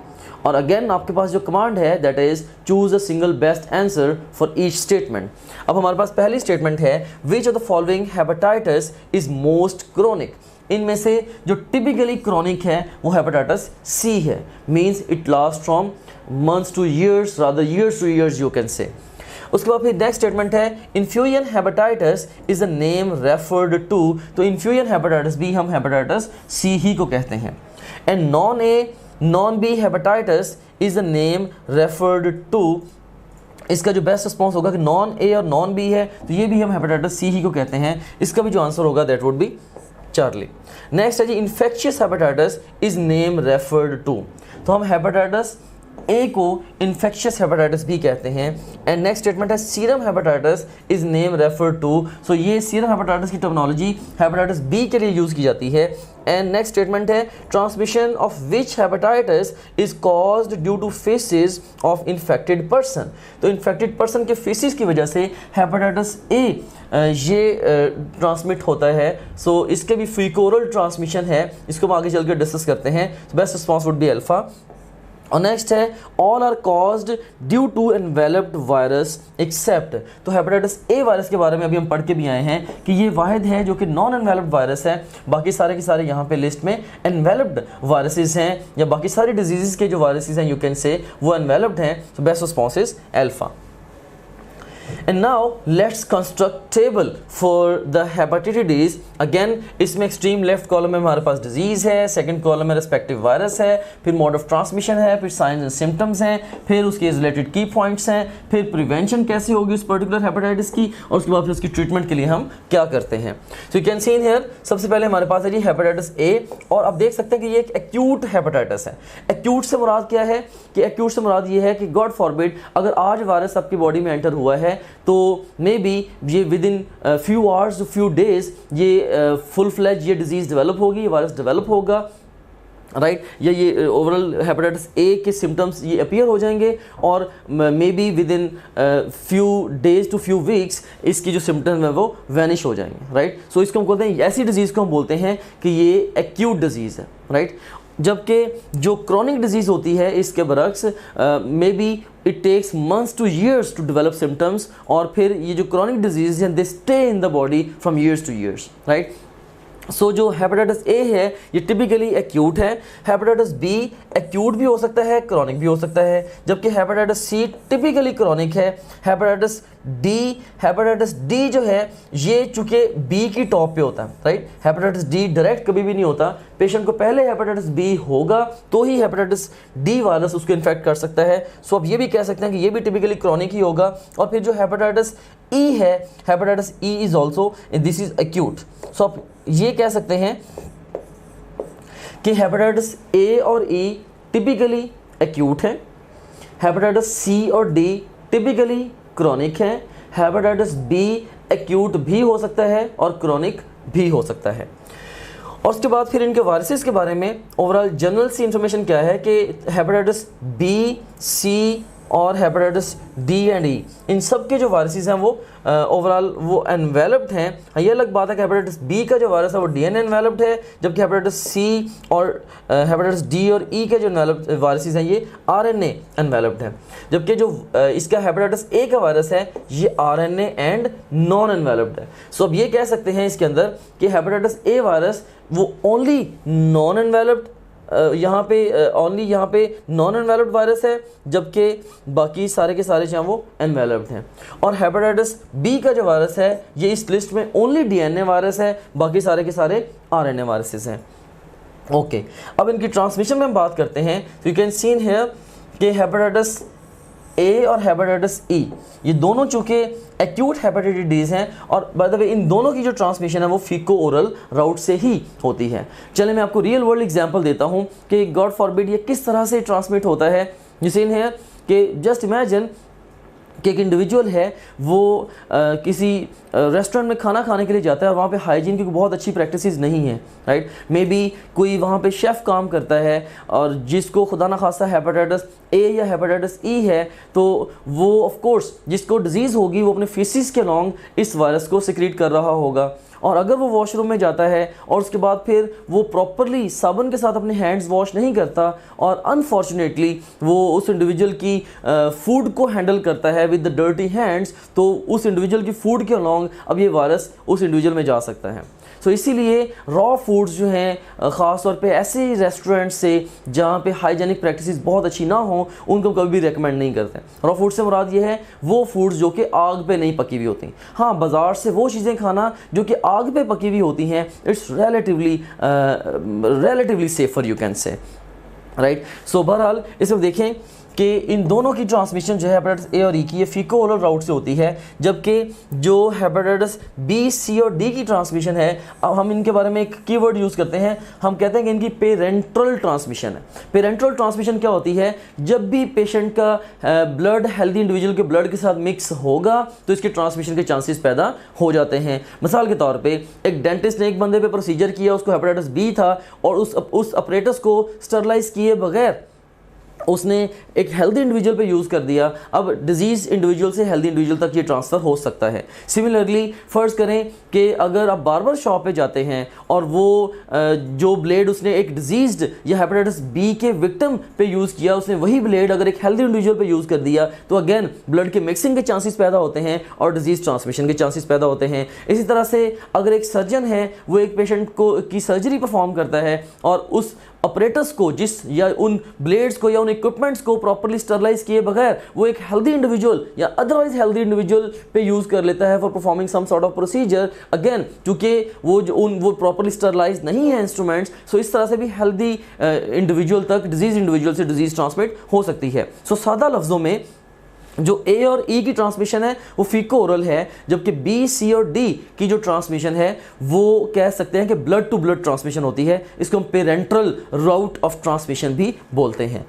और again आपके पास जो command है that is choose a single best answer for each statement. अब हमारे पास पहली statement है which of the following hepatitis is most chronic. इनमें से जो टिपिकली क्रोनिक है वो हेपेटाइटिस सी है, means it last from months to years, rather years to years you can say. उसके बाद फिर नेक्स्ट स्टेटमेंट है infusion hepatitis is a name referred to, तो इन्फ्यूजन हेपेटाइटिस भी हम हेपेटाइटिस सी ही को कहते हैं। And non A non B hepatitis is a name referred to, इसका जो बेस्ट रिस्पॉन्स होगा कि नॉन ए और नॉन बी है तो ये भी हम हेपेटाइटिस सी ही को कहते हैं। इसका भी जो आंसर होगा that would be Charlie. Next है जी infectious hepatitis is name referred to, तो हम हेपेटाइटिस ए को इन्फेक्शियस हेपेटाइटिस बी कहते हैं। एंड नेक्स्ट स्टेटमेंट है serum hepatitis is name refer to, so ये सीरम हेपेटाइटिस की टर्मिनोलॉजी हेपेटाइटिस बी के लिए यूज़ की जाती है। एंड नेक्स्ट स्टेटमेंट है transmission of which hepatitis is caused due to faeces of infected person, तो इन्फेक्टेड पर्सन के फेसिस की वजह से हेपेटाइटिस ए ये ट्रांसमिट होता है। सो इसके भी फीकोरल ट्रांसमिशन है, इसको हम आगे चल कर डिस्कस करते हैं। Best response would be alpha. और नेक्स्ट है all are caused due to enveloped virus except, तो हेपेटाइटिस ए वायरस के बारे में अभी हम पढ़ के भी आए हैं कि ये वाहिद है जो कि नॉन एनवेलप्ड वायरस है, बाकी सारे के सारे यहाँ पे लिस्ट में एनवेलप्ड वायरसेस हैं, या बाकी सारी डिजीज़ के जो वायरसेस हैं यू कैन से वो एनवेलप्ड हैं। So best response is alpha. And now let's construct table for the hepatitis. Again इसमें extreme left column में हमारे पास disease है, second column में respective virus है, फिर mode of transmission है, फिर signs and symptoms हैं, फिर उसके related key points हैं, फिर prevention कैसे होगी उस particular hepatitis की, और उसके बाद फिर उसकी treatment के लिए हम क्या करते हैं। So you can see in here सबसे पहले हमारे पास है जी hepatitis A, और आप देख सकते हैं कि ये एक acute hepatitis है। acute से मुराद क्या है कि acute से मुराद ये है कि God forbid अगर आज वायरस आपकी बॉडी में एंटर हुआ है तो मे बी ये with in few hours few days ये फुल फ्लैज ये डिजीज़ डेवलप होगी, ये वायरस डेवलप होगा, राइट, या ये ओवरऑल हेपेटाइटिस ए के सिम्टम्स ये अपीयर हो जाएंगे, और maybe within few days to few weeks इसकी जो सिम्टम्स हैं वो वैनिश हो जाएंगे, राइट। सो इसको हम बोलते हैं, ऐसी डिजीज़ को हम बोलते हैं कि ये एक्यूट डिजीज़ है, राइट। जबकि जो क्रॉनिक डिजीज़ होती है इसके बरक्स maybe it takes months to years to develop symptoms, और फिर ये जो क्रॉनिक डिजीज़ हैं they stay in the body from years to years, right. So जो हेपेटाइटिस ए है ये टिपिकली एक्यूट है, हेपेटाइटिस बी एक्यूट भी हो सकता है, क्रॉनिक भी हो सकता है, जबकि हेपेटाइटिस सी टिपिकली क्रॉनिक है। हेपेटाइटिस डी जो है ये चूँकि बी की टॉप पे होता है, राइट। हेपेटाइटिस डी डायरेक्ट कभी भी नहीं होता, पेशेंट को पहले हेपेटाइटिस बी होगा तो ही हेपेटाइटिस डी वायरस उसको इन्फेक्ट कर सकता है। सो अब ये भी कह सकते हैं कि ये भी टिपिकली क्रॉनिक ही होगा। और फिर जो हेपेटाइटिस ई है, hepatitis E is also this is acute. So आप ये कह सकते हैं कि हेपेटाइटिस ए और ई टिपिकली एक्यूट है, हेपेटाइटिस सी और डी टिपिकली क्रॉनिक है, हेपेटाइटिस बी एक्यूट भी हो सकता है और क्रॉनिक भी हो सकता है। और उसके बाद फिर इनके वायरसेस के बारे में ओवरऑल जनरल सी इंफॉर्मेशन क्या है कि हेपेटाइटिस बी, सी और हेपेटाइटिस डी एंड ई, इन सब के जो वायरसेस हैं वो ओवरऑल वो एनवेलप्ड हैं। ये अलग बात है कि हेपेटाइटिस बी का जो वायरस है वो डीएनए एनवेलप्ड है, जबकि हेपेटाइटिस सी और हेपेटाइटिस डी और ई के जो एनवेलप्ड वायरसेस हैं ये आरएनए एनवेलप्ड हैं, जबकि जो इसका हेपेटाइटिस ए का वायरस है ये आरएनए एंड नॉन एनवेलप्ड है। सो अब ये कह सकते हैं इसके अंदर कि हेपेटाइटिस ए वायरस वो ओनली नॉन एनवेलप्ड यहाँ पे नॉन एनवेलप्ड वायरस है, जबकि बाकी सारे के सारे जो हैं वो एनवेलप्ड हैं। और हेपेटाइटिस बी का जो वायरस है ये इस लिस्ट में ओनली डीएनए वायरस है, बाकी सारे के सारे आरएनए वायरसेस हैं। ओके, अब इनकी ट्रांसमिशन में हम बात करते हैं। तो you can see in here कि हेपेटाइटिस ए और हेपेटाइटिस ई ये दोनों चूँकि एक्यूट हेपेटाइटिस हैं, और बाय द वे इन दोनों की जो ट्रांसमिशन है वो फीको ओरल राउट से ही होती है। चलिए मैं आपको रियल वर्ल्ड एग्जांपल देता हूँ कि गॉड फॉरबिड ये किस तरह से ट्रांसमिट होता है। जैसे इन है कि जस्ट इमेजिन कि एक इंडिविजुअल है वो किसी रेस्टोरेंट में खाना खाने के लिए जाता है और वहाँ पे हाइजीन की बहुत अच्छी प्रैक्टिसेस नहीं है, राइट। मे बी कोई वहाँ पे शेफ़ काम करता है और जिसको खुदा ना खासा हेपेटाइटिस ए या हेपेटाइटिस ई है, तो वो ऑफ कोर्स जिसको डिजीज़ होगी वो अपने फेसिस के लॉन्ग इस वायरस को सिक्रीट कर रहा होगा। और अगर वो वॉशरूम में जाता है और उसके बाद फिर वो प्रॉपरली साबुन के साथ अपने हैंड्स वॉश नहीं करता और अनफॉर्चुनेटली वो उस इंडिविजुअल की फूड को हैंडल करता है विद द डर्टी हैंड्स, तो उस इंडिविजुअल की फूड के अलॉन्ग अब ये वायरस उस इंडिविजुअल में जा सकता है। सो इसीलिए रॉ फूड्स जो हैं ख़ास तौर पे ऐसे रेस्टोरेंट से जहाँ पे हाइजेनिक प्रैक्टिसेस बहुत अच्छी ना हो उनको कभी भी रेकमेंड नहीं करते। रॉ फूड से मुराद ये है वो फूड्स जो कि आग पे नहीं पकी हुई होती। हाँ, बाज़ार से वो चीज़ें खाना जो कि आग पे पकी हुई होती हैं it's relatively safer you can say, right. So बहरहाल इसमें देखें कि इन दोनों की ट्रांसमिशन जो है हेपेटाइटिस ए और ई की ये फीको ओरल राउट से होती है, जबकि जो हेपेटाइटिस बी, सी और डी की ट्रांसमिशन है, अब हम इनके बारे में एक कीवर्ड यूज़ करते हैं, हम कहते हैं कि इनकी पेरेंट्रल ट्रांसमिशन है। पेरेंट्रल ट्रांसमिशन क्या होती है? जब भी पेशेंट का ब्लड हेल्दी इंडिविजुअल के ब्लड के साथ मिक्स होगा तो इसके ट्रांसमिशन के चांसेस पैदा हो जाते हैं। मिसाल के तौर पे एक डेंटिस्ट ने एक बंदे पे प्रोसीजर किया, उसको हेपेटाइटिस बी था और उस अपरेटस को स्टरलाइज किए बगैर उसने एक हेल्दी इंडिविजुअल पे यूज़ कर दिया, अब डिजीज़ इंडिविजुअल से हेल्दी इंडिविजुअल तक ये ट्रांसफ़र हो सकता है। सिमिलरली फ़र्ज़ करें कि अगर आप बार्बर शॉप पे जाते हैं और वो जो ब्लेड उसने एक डिजीज़्ड या हेपेटाइटिस बी के विक्टिम पे यूज़ किया, उसने वही ब्लेड अगर एक हेल्दी इंडिविजुअल पे यूज़ कर दिया तो अगेन ब्लड के मिक्सिंग के चांसेस पैदा होते हैं और डिजीज़ ट्रांसमिशन के चांसेस पैदा होते हैं। इसी तरह से अगर एक सर्जन है वो एक पेशेंट को की सर्जरी परफॉर्म करता है और उस ऑपरेटर्स को जिस या उन ब्लेड्स को या उन इक्विपमेंट्स को प्रॉपर्ली स्टरलाइज किए बगैर वो एक हेल्दी इंडिविजुअल या अदरवाइज हेल्दी इंडिविजुअल पे यूज़ कर लेता है for performing some sort of procedure, again चूँकि वो प्रॉपर्ली स्टरलाइज नहीं है इंस्ट्रूमेंट्स, सो इस तरह से भी हेल्दी इंडिविजुअल तक डिजीज़ इंडिविजुअल से डिजीज़ ट्रांसमिट हो सकती है। सो सादा लफ्ज़ों में जो ए और ई की ट्रांसमिशन है वो फीको ओरल है, जबकि बी, सी और डी की जो ट्रांसमिशन है वो कह सकते हैं कि ब्लड टू ब्लड ट्रांसमिशन होती है। इसको हम पेरेंट्रल राउट ऑफ ट्रांसमिशन भी बोलते हैं।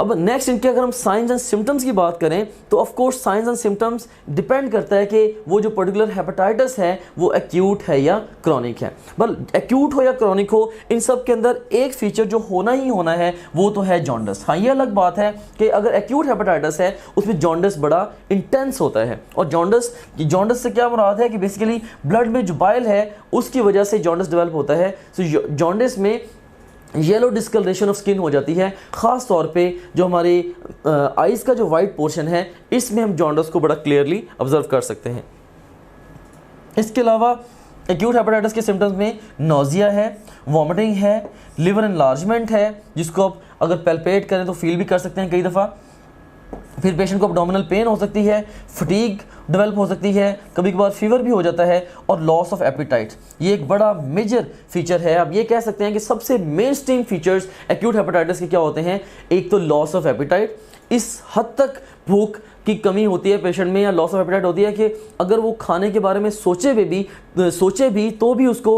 अब नेक्स्ट इनके अगर हम साइंस एंड सिम्टम्स की बात करें तो of course science and symptoms depend करता है कि वो जो पर्टिकुलर हेपेटाइटिस है वो एक्यूट है या क्रॉनिक है। बट एक्यूट हो या क्रॉनिक हो, इन सब के अंदर एक फीचर जो होना ही होना है वो तो है जॉन्डिस। हाँ, ये अलग बात है कि अगर एक्यूट हेपेटाइटिस है उसमें जॉन्डिस बड़ा इंटेंस होता है, और जॉन्डिस से क्या मुराद है कि बेसिकली ब्लड में जो बाइल है उसकी वजह से जॉन्डिस डेवलप होता है। सो जॉन्डिस में येलो डिस्कलरेशन ऑफ स्किन हो जाती है, ख़ास तौर पे जो हमारे आइज़ का जो वाइट पोर्शन है इसमें हम जॉन्डिस को बड़ा क्लियरली ऑब्जर्व कर सकते हैं। इसके अलावा एक्यूट हेपेटाइटिस के सिम्टम्स में नोजिया है, वॉमिटिंग है, लिवर एनलार्जमेंट है जिसको आप अगर पैल्पेट करें तो फील भी कर सकते हैं कई दफ़ा। फिर पेशेंट को एब्डोमिनल पेन हो सकती है, फटीग डेवलप हो सकती है, कभी कभार फीवर भी हो जाता है, और लॉस ऑफ एपिटाइट ये एक बड़ा मेजर फीचर है। आप ये कह सकते हैं कि सबसे main stream features acute hepatitis के क्या होते हैं? एक तो लॉस ऑफ एपिटाइट, इस हद तक भूख की कमी होती है पेशेंट में या लॉस ऑफ एपेटाइट होती है कि अगर वो खाने के बारे में सोचे भी तो भी उसको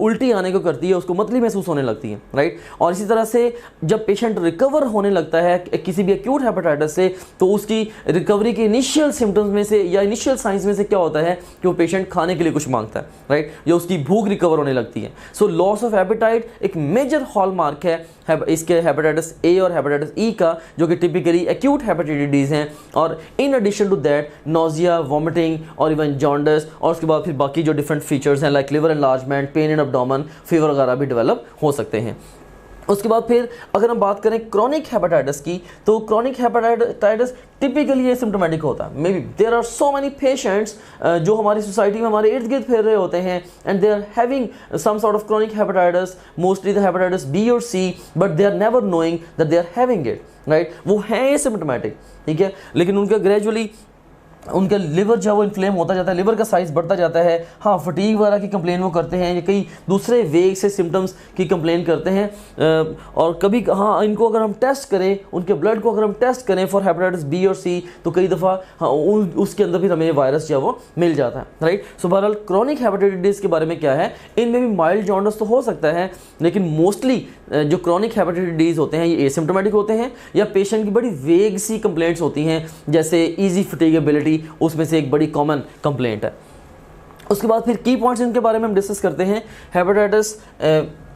उल्टी आने को करती है, उसको मतली महसूस होने लगती है, राइट। और इसी तरह से जब पेशेंट रिकवर होने लगता है किसी भी एक्यूट हेपेटाइटिस से तो उसकी रिकवरी के इनिशियल सिम्टम्स में से या इनिशियल साइंस में से क्या होता है कि वो पेशेंट खाने के लिए कुछ मांगता है, राइट, या उसकी भूख रिकवर होने लगती है। सो लॉस ऑफ एपेटाइट एक मेजर हॉलमार्क है इसके हेपेटाइटिस ए और हेपेटाइटिस ई का, जो कि टिपिकली एक्यूट हेपेटाइटिस हैं। और in addition to that nausea, vomiting और इवन जॉन्डिस, और उसके बाद फिर बाकी जो डिफरेंट फीचर्स हैं like liver enlargement, pain in abdomen, fever वगैरह भी डेवलप हो सकते हैं। उसके बाद फिर अगर हम बात करें क्रॉनिक हेपेटाइटिस की, तो क्रॉनिक हेपेटाइटिस टिपिकली एसिम्प्टोमेटिक होता है। Maybe there are so many patients जो हमारी सोसाइटी में हमारे इर्द गिर्द फिर रहे होते हैं and they are having some sort of chronic hepatitis, mostly the hepatitis B और C, but they are never knowing that they are having it, right. वो हैं एसिम्प्टोमेटिक, ठीक है, लेकिन उनका ग्रेजुअली उनका लिवर जो है वो इन्फ्लेम होता जाता है, लिवर का साइज़ बढ़ता जाता है। हाँ, फटीग वगैरह की कंप्लेन वो करते हैं या कई दूसरे वेग से सिम्टम्स की कंप्लेन करते हैं। और कभी हाँ, इनको अगर हम टेस्ट करें, उनके ब्लड को अगर हम टेस्ट करें फॉर हेपेटाइटिस बी और सी, तो कई दफ़ा हाँ उसके अंदर फिर हमें वायरस जो है वो मिल जाता है, राइट। सो बहरहाल क्रॉनिक हेपेटाइटिस के बारे में क्या है, इनमें भी माइल्ड जॉन्डिस तो हो सकता है, लेकिन मोस्टली जो क्रॉनिक हेपेटाइटिस होते हैं ये एसिम्प्टोमेटिक होते हैं या पेशेंट की बड़ी वेग सी कंप्लेंट्स होती हैं, जैसे ईजी फटीगेबिलिटी उसमें से एक बड़ी कॉमन कंप्लेंट है। उसके बाद फिर की पॉइंट्स इनके बारे में हम डिस्कस करते हैं। हेपेटाइटिस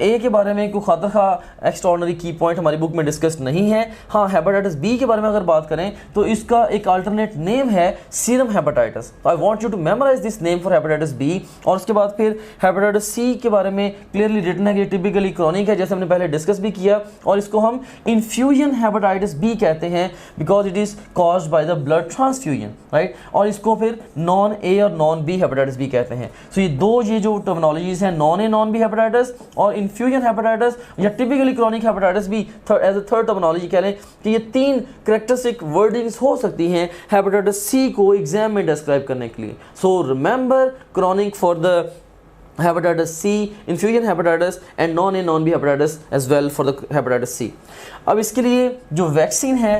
ए के बारे में कोई खातर खा एक्स्ट्राऑर्डिनरी की पॉइंट हमारी बुक में डिस्कस नहीं है। हाँ, हेपेटाइटिस बी के बारे में अगर बात करें तो इसका एक अल्टरनेट नेम है serum hepatitis. I want you to memorize this name for hepatitis B. और उसके बाद फिर हेपेटाइटिस सी के बारे में क्लियरली रिटन है कि टिपिकली क्रॉनिक है, जैसे हमने पहले डिस्कस भी किया, और इसको हम इन्फ्यूजन हेपेटाइटिस बी कहते हैं because it is caused by the blood transfusion, right. और इसको फिर नॉन ए और नॉन बी हेपेटाइटिस बी कहते हैं। सो ये जो टर्मिनोलॉजीज हैं, non A non B hepatitis और इन्फ्यूजन हेपेटाइटिस या टिपिकली क्रॉनिक हेपेटाइटिस भी एज अ थर्ड टर्मिनोलॉजी कह लें कि ये तीन कैरेक्टरिस्टिक वर्डिंग्स हो सकती हैं हेपेटाइटिस सी को एग्जाम में डिस्क्राइब करने के लिए। So remember chronic for the hepatitis C, infusion hepatitis and non-A non-B hepatitis as well for the hepatitis C. अब इसके लिए जो वैक्सीन है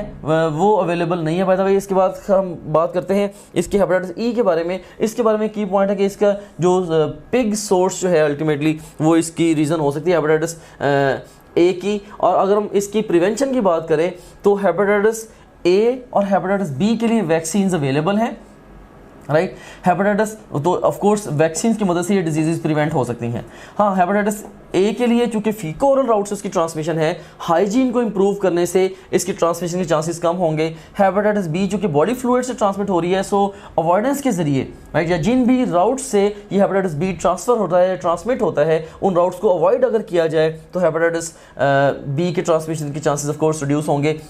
वो अवेलेबल नहीं है बाय द वे। इसके बाद हम बात करते हैं इसकी हेपेटाइटिस ई के बारे में। इसके बारे में की पॉइंट है कि इसका जो पिग सोर्स जो है अल्टीमेटली वो इसकी रीज़न हो सकती है हेपेटाइटिस ए की। और अगर हम इसकी प्रिवेंशन की बात करें तो हेपेटाइटिस ए और हेपेटाइटिस बी के लिए वैक्सीन अवेलेबल हैं, राइट। हेपेटाइटिस तो ऑफ कोर्स वैक्सीन की मदद से ये डिजीज़ प्रिवेंट हो सकती हैं। हाँ, हेपेटाइटिस ए के लिए चूंकि फीको ओरल राउट से इसकी ट्रांसमिशन है, हाइजीन को इंप्रूव करने से इसकी ट्रांसमिशन के चांसेस कम होंगे। हेपेटाइटिस बी चूंकि बॉडी फ्लूइड से ट्रांसमिट हो रही है, सो अवॉइडेंस के जरिए, राइट, या जिन भी राउट से ये हेपेटाइटिस बी ट्रांसफ़र होता है, ट्रांसमिट होता है, उन राउट्स को अवॉइड अगर किया जाए तो हेपेटाइटिस बी के ट्रांसमिशन के चांसेस ऑफ कोर्स रिड्यूस होंगे।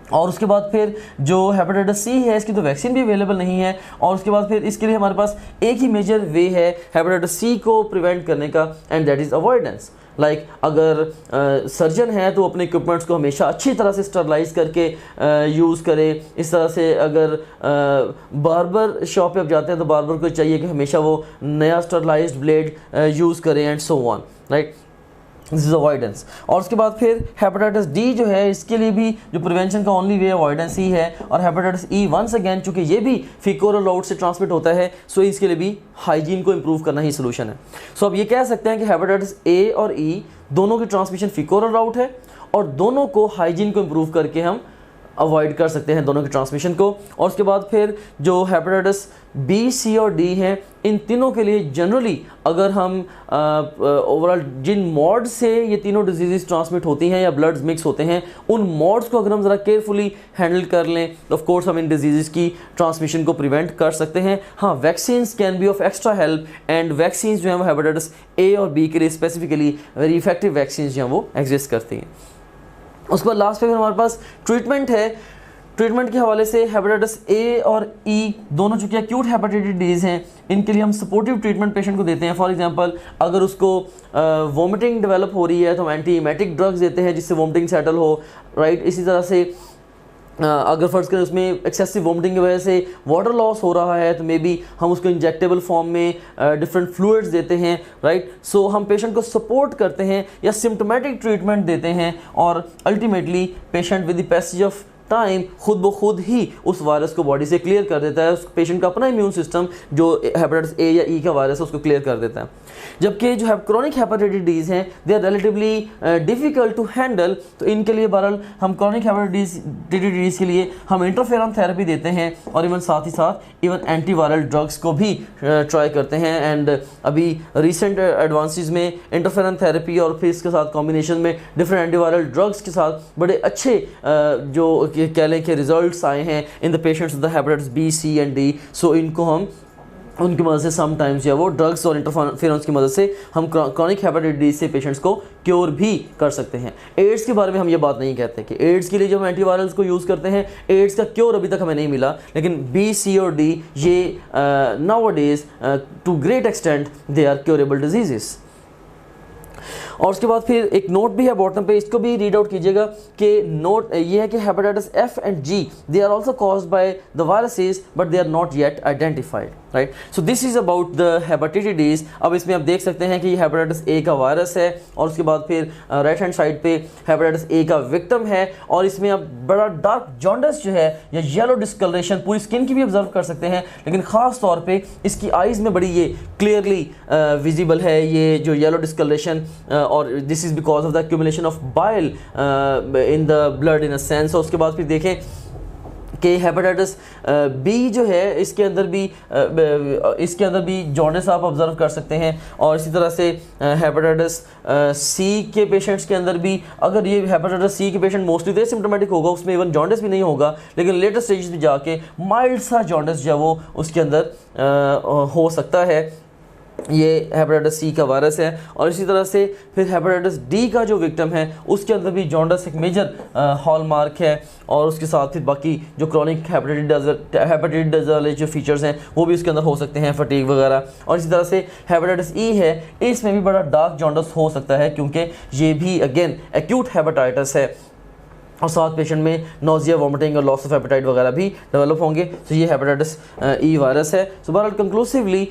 और उसके बाद फिर जो हेपेटाइटिस सी है इसकी तो वैक्सीन भी अवेलेबल नहीं है। और उसके बाद फिर इसके लिए हमारे पास एक ही मेजर वे है हेपेटाइटिस सी को प्रिवेंट करने का, and that is avoidance. Like अगर सर्जन है तो अपने इक्विपमेंट्स को हमेशा अच्छी तरह से स्टरलाइज करके यूज़ करे। इस तरह से अगर बार्बर शॉप पे आप जाते हैं तो बार्बर को चाहिए कि हमेशा वो नया स्टरलाइज्ड ब्लेड यूज़ करें and so on, right. This is avoidance. और उसके बाद फिर हेपेटाइटिस डी जो है इसके लिए भी जो प्रिवेंशन का ओनली वे अवॉइडेंस ही है। और हेपेटाइटिस ई वंस अगेन चूंकि ये भी फीकोरल राउट से ट्रांसमिट होता है, सो इसके लिए भी हाइजीन को इंप्रूव करना ही सोल्यूशन है। सो अब ये कह सकते हैं कि हेपेटाइटिस ए और ई दोनों की ट्रांसमिशन फीकोरल राउट है और दोनों को हाइजीन को इंप्रूव करके हम अवॉइड कर सकते हैं दोनों की ट्रांसमिशन को। और उसके बाद फिर जो हेपेटाइटिस बी, सी और डी हैं, इन तीनों के लिए जनरली अगर हम ओवरऑल जिन मॉड से ये तीनों डिजीज़ ट्रांसमिट होती हैं या ब्लड्स मिक्स होते हैं, उन मॉड्स को अगर हम ज़रा केयरफुली हैंडल कर लें तो ऑफ कोर्स हम इन डिजीज़ की ट्रांसमिशन को प्रिवेंट कर सकते हैं। हाँ, vaccines can be of extra help, and vaccines जो हैं वो हेपेटाइटिस ए और बी के लिए स्पेसिफिकली वेरी इफेक्टिव वैक्सीन्स जो हैं वो एग्जिस्ट करती हैं। उसके बाद लास्ट पे फिर हमारे पास ट्रीटमेंट है। ट्रीटमेंट के हवाले से हेपेटाइटिस ए और ई दोनों चूँकि एक्यूट हेपेटाइटिस हैं, इनके लिए हम सपोर्टिव ट्रीटमेंट पेशेंट को देते हैं। फॉर एग्जांपल अगर उसको वोमिटिंग डेवलप हो रही है तो हम एंटी इमेटिक ड्रग्स देते हैं जिससे वोमिटिंग सेटल हो, राइट। इसी तरह से अगर फ़र्ज़ करें उसमें एक्सेसिव वोमिटिंग की वजह से वाटर लॉस हो रहा है तो मे बी हम उसको इंजेक्टेबल फॉर्म में डिफरेंट फ्लूइड्स देते हैं, राइट। सो हम पेशेंट को सपोर्ट करते हैं या सिम्टोमेटिक ट्रीटमेंट देते हैं, और ultimately patient with the passage of time खुद ब खुद ही उस वायरस को बॉडी से क्लियर कर देता है। उस पेशेंट का अपना इम्यून सिस्टम जो हेपेटाइटिस ए या ई का वायरस है उसको क्लियर कर देता है। जबकि जो क्रॉनिक हेपेटाइटिस हैं they are relatively difficult to handle, तो इनके लिए बहरहाल हम क्रॉनिक हेपेटाइटिस के लिए हम इंटरफेरॉन थेरेपी देते हैं और इवन साथ ही साथ इवन एंटीवायरल ड्रग्स को भी ट्राई करते हैं। एंड अभी रिसेंट एडवांसेस में इंटरफेरॉन थेरेपी और फिर इसके साथ कॉम्बिनेशन में डिफरेंट एंटीवायरल ड्रग्स के साथ बड़े अच्छे जो कह लें कि रिजल्ट्स आए हैं in the patients with hepatitis B, C and D. So इनको हम उनकी मदद से समटाइम्स या वो ड्रग्स और इंटरफेरेंस की मदद से हम क्रॉनिक हेपेटाइटिस से पेशेंट्स को क्योर भी कर सकते हैं। एड्स के बारे में हम ये बात नहीं कहते कि एड्स के लिए जो हम एंटीवायरल्स को यूज़ करते हैं एड्स का क्योर अभी तक हमें नहीं मिला, लेकिन बी, सी और डी ये nowadays to great extent they are curable disease. और उसके बाद फिर एक नोट भी है बॉटम पे, इसको भी रीड आउट कीजिएगा कि नोट ये है कि hepatitis F and G they are also caused by the viruses but they are not yet identified, right. So this is about the hepatitis. अब इसमें आप देख सकते हैं कि हेपेटाइटिस ए का वायरस है और उसके बाद फिर राइट हैंड साइड पे हेपेटाइटिस ए का विक्टिम है, और इसमें आप बड़ा डार्क जॉन्डिस जो है या येलो डिस्कलरेशन पूरी स्किन की भी ऑब्जर्व कर सकते हैं, लेकिन ख़ास तौर पे इसकी आइज़ में बड़ी ये क्लियरली विजिबल है ये जो येलो डिस्कलरेशन, और this is because of the accumulation of bile in the blood in a sense. और उसके बाद फिर देखें कि हेपेटाइटिस बी जो है इसके अंदर भी जॉन्डिस आप ऑब्जर्व कर सकते हैं। और इसी तरह से हेपेटाइटिस सी के पेशेंट्स के अंदर भी, अगर ये हेपेटाइटिस सी के पेशेंट मोस्टली तो सिम्टोमेटिक होगा, उसमें इवन जॉन्डिस भी नहीं होगा, लेकिन लेटेस्ट स्टेज में जाके माइल्ड सा जॉन्डिस जो वो उसके अंदर हो सकता है। ये हेपेटाइटिस सी का वायरस है। और इसी तरह से फिर हेपेटाइटिस डी का जो विक्टिम है उसके अंदर भी जॉन्डिस एक मेजर हॉलमार्क है, और उसके साथ फिर बाकी जो क्रॉनिक हेपेटाइटिस वाले जो फीचर्स हैं वो भी उसके अंदर हो सकते हैं, फटीग वगैरह। और इसी तरह से हेपेटाइटिस ई है, इसमें भी बड़ा डार्क जॉन्डिस हो सकता है क्योंकि ये भी अगेन एक्यूट हेपेटाइटिस है, और साथ पेशेंट में नोजिया, वॉमिटिंग और लॉस ऑफ एपेटाइट वगैरह भी डेवलप होंगे। तो ये हेपेटाइटिस ई वायरस है। सो बहरहाल कंक्लूसिवली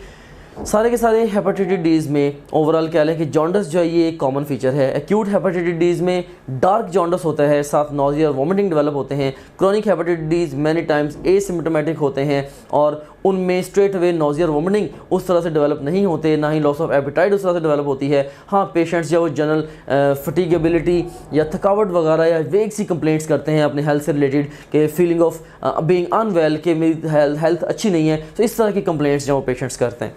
सारे के सारे हेपेटाइटिस डी में ओवरऑल क्या है कि जॉन्डस जो है ये एक कॉमन फीचर है। एक्यूट हेपेटाइटिस डी में डार्क जॉन्डस होता है, साथ नॉजिया और वोमिटिंग डेवलप होते हैं। Chronic hepatitis D many times asymptomatic होते हैं और उनमें स्ट्रेट अवे नॉजिया और वोमिटिंग उस तरह से डेवलप नहीं होते, ना ही लॉस ऑफ एपेटाइट उस तरह से डेवलप होती है। हाँ, पेशेंट्स जो जनरल फटीगेबिलिटी या थकावट वगैरह या वेग सी कंप्लेंट्स करते हैं अपने हेल्थ से रिलेटेड के फीलिंग ऑफ बीइंग अनवेल, कि मेरी हेल्थ अच्छी नहीं है, तो इस तरह की कंप्लेंट्स जो पेशेंट्स करते हैं।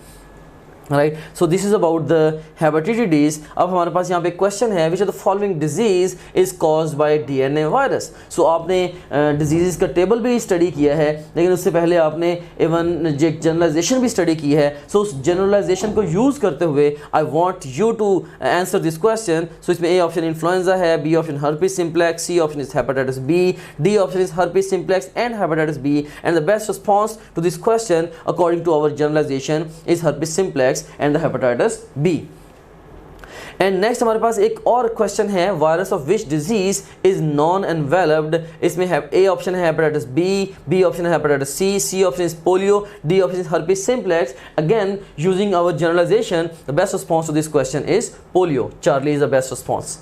Right, so this is about the hepatitis D. अब हमारे पास यहाँ पे क्वेश्चन है, which of the following disease is caused by DNA virus. So आपने डिजीज़ का टेबल भी स्टडी किया है, लेकिन उससे पहले आपने इवन जनरलाइजेशन भी स्टडी की है। सो उस जनरलाइजेशन को यूज़ करते हुए I want you to answer this question. So इसमें ए ऑप्शन इन्फ्लुएंजा है, B option herpes simplex, C option is hepatitis B, D option is herpes simplex and hepatitis B, and the best response to this question according to our generalization is herpes simplex and the hepatitis B. And next हमारे पास एक और question है, virus of which disease is non enveloped. इसमें A option है hepatitis B, B option है hepatitis C, C option is polio, D option is herpes simplex. Again using our generalization the best response to this question is polio. Charlie is the best response.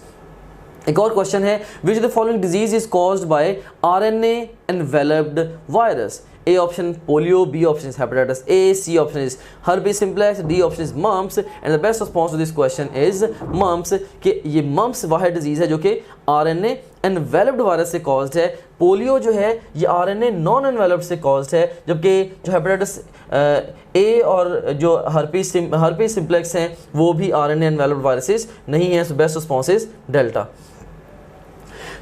एक और question है, which of the following disease is caused by RNA enveloped virus. A option polio, B option is hepatitis A, C option is herpes simplex, D option is mumps, and the best response to this question is mumps। कि ये mumps वाहिद disease है जो कि RNA enveloped virus से caused है। Polio जो है ये RNA नॉन एनवेलप्ड से कॉज्ड है, जबकि जो हेपेटाइटिस ए और जो हर्पीस सिम्प्लेक्स हैं वो भी RNA एनवेलप्ड वायरसेस नहीं हैं। So best response is delta.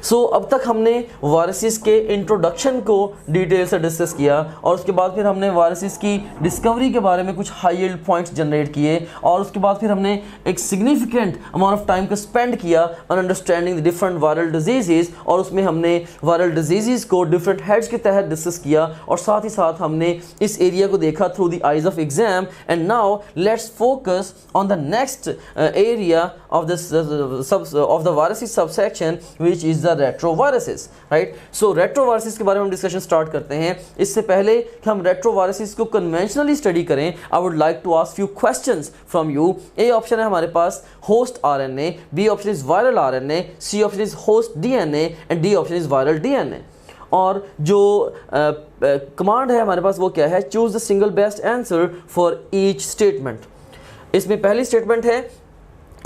So अब तक हमने वायरसेस के इंट्रोडक्शन को डिटेल से डिस्कस किया और उसके बाद फिर हमने वायरसेस की डिस्कवरी के बारे में कुछ हाई यील्ड पॉइंट्स जनरेट किए और उसके बाद फिर हमने एक सिग्निफिकेंट अमाउंट ऑफ टाइम को स्पेंड किया on understanding the different viral disease, और उसमें हमने वायरल डिजीज़ को डिफरेंट हेड्स के तहत डिस्कस किया और साथ ही साथ हमने इस एरिया को देखा through the eyes of exam. And now let's focus on the next area of the viruses subsection which is retroviruses. Right, so retroviruses के बारे में हम डिस्कशन स्टार्ट करते हैं। इससे पहले कि हम रेट्रोवायरसेस को कन्वेंशनली स्टडी करें, I would like to ask few questions from you. A option है हमारे पास host RNA, B option is viral RNA, C option is host DNA and D option is viral DNA. और जो command है हमारे पास वो क्या है, choose the single best answer for each statement. इसमें पहली स्टेटमेंट है,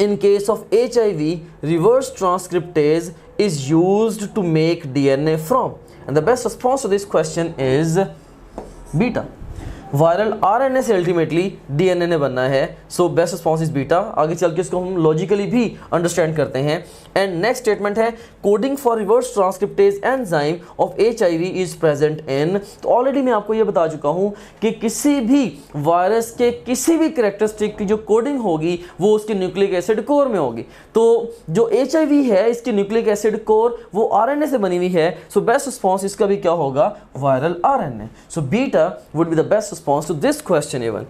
in case of HIV, reverse transcriptase is used to make DNA from, and the best response to this question is beta। Viral RNA से ultimately DNA ने बनना है, सो best response is beta. आगे चल के इसको हम लॉजिकली भी अंडरस्टैंड करते हैं। एंड नेक्स्ट स्टेटमेंट है, coding for reverse transcriptase enzyme of HIV is present इन। तो ऑलरेडी मैं आपको ये बता चुका हूँ कि किसी भी वायरस के किसी भी करेक्टरिस्टिक की जो कोडिंग होगी वो उसके न्यूक्लिक एसिड कोर में होगी। तो जो HIV है इसकी न्यूक्लिक एसिड कोर वो आरएनए से बनी हुई है, सो बेस्ट रिस्पॉन्स इसका भी क्या होगा, viral RNA. So beta would be the best response to this question even.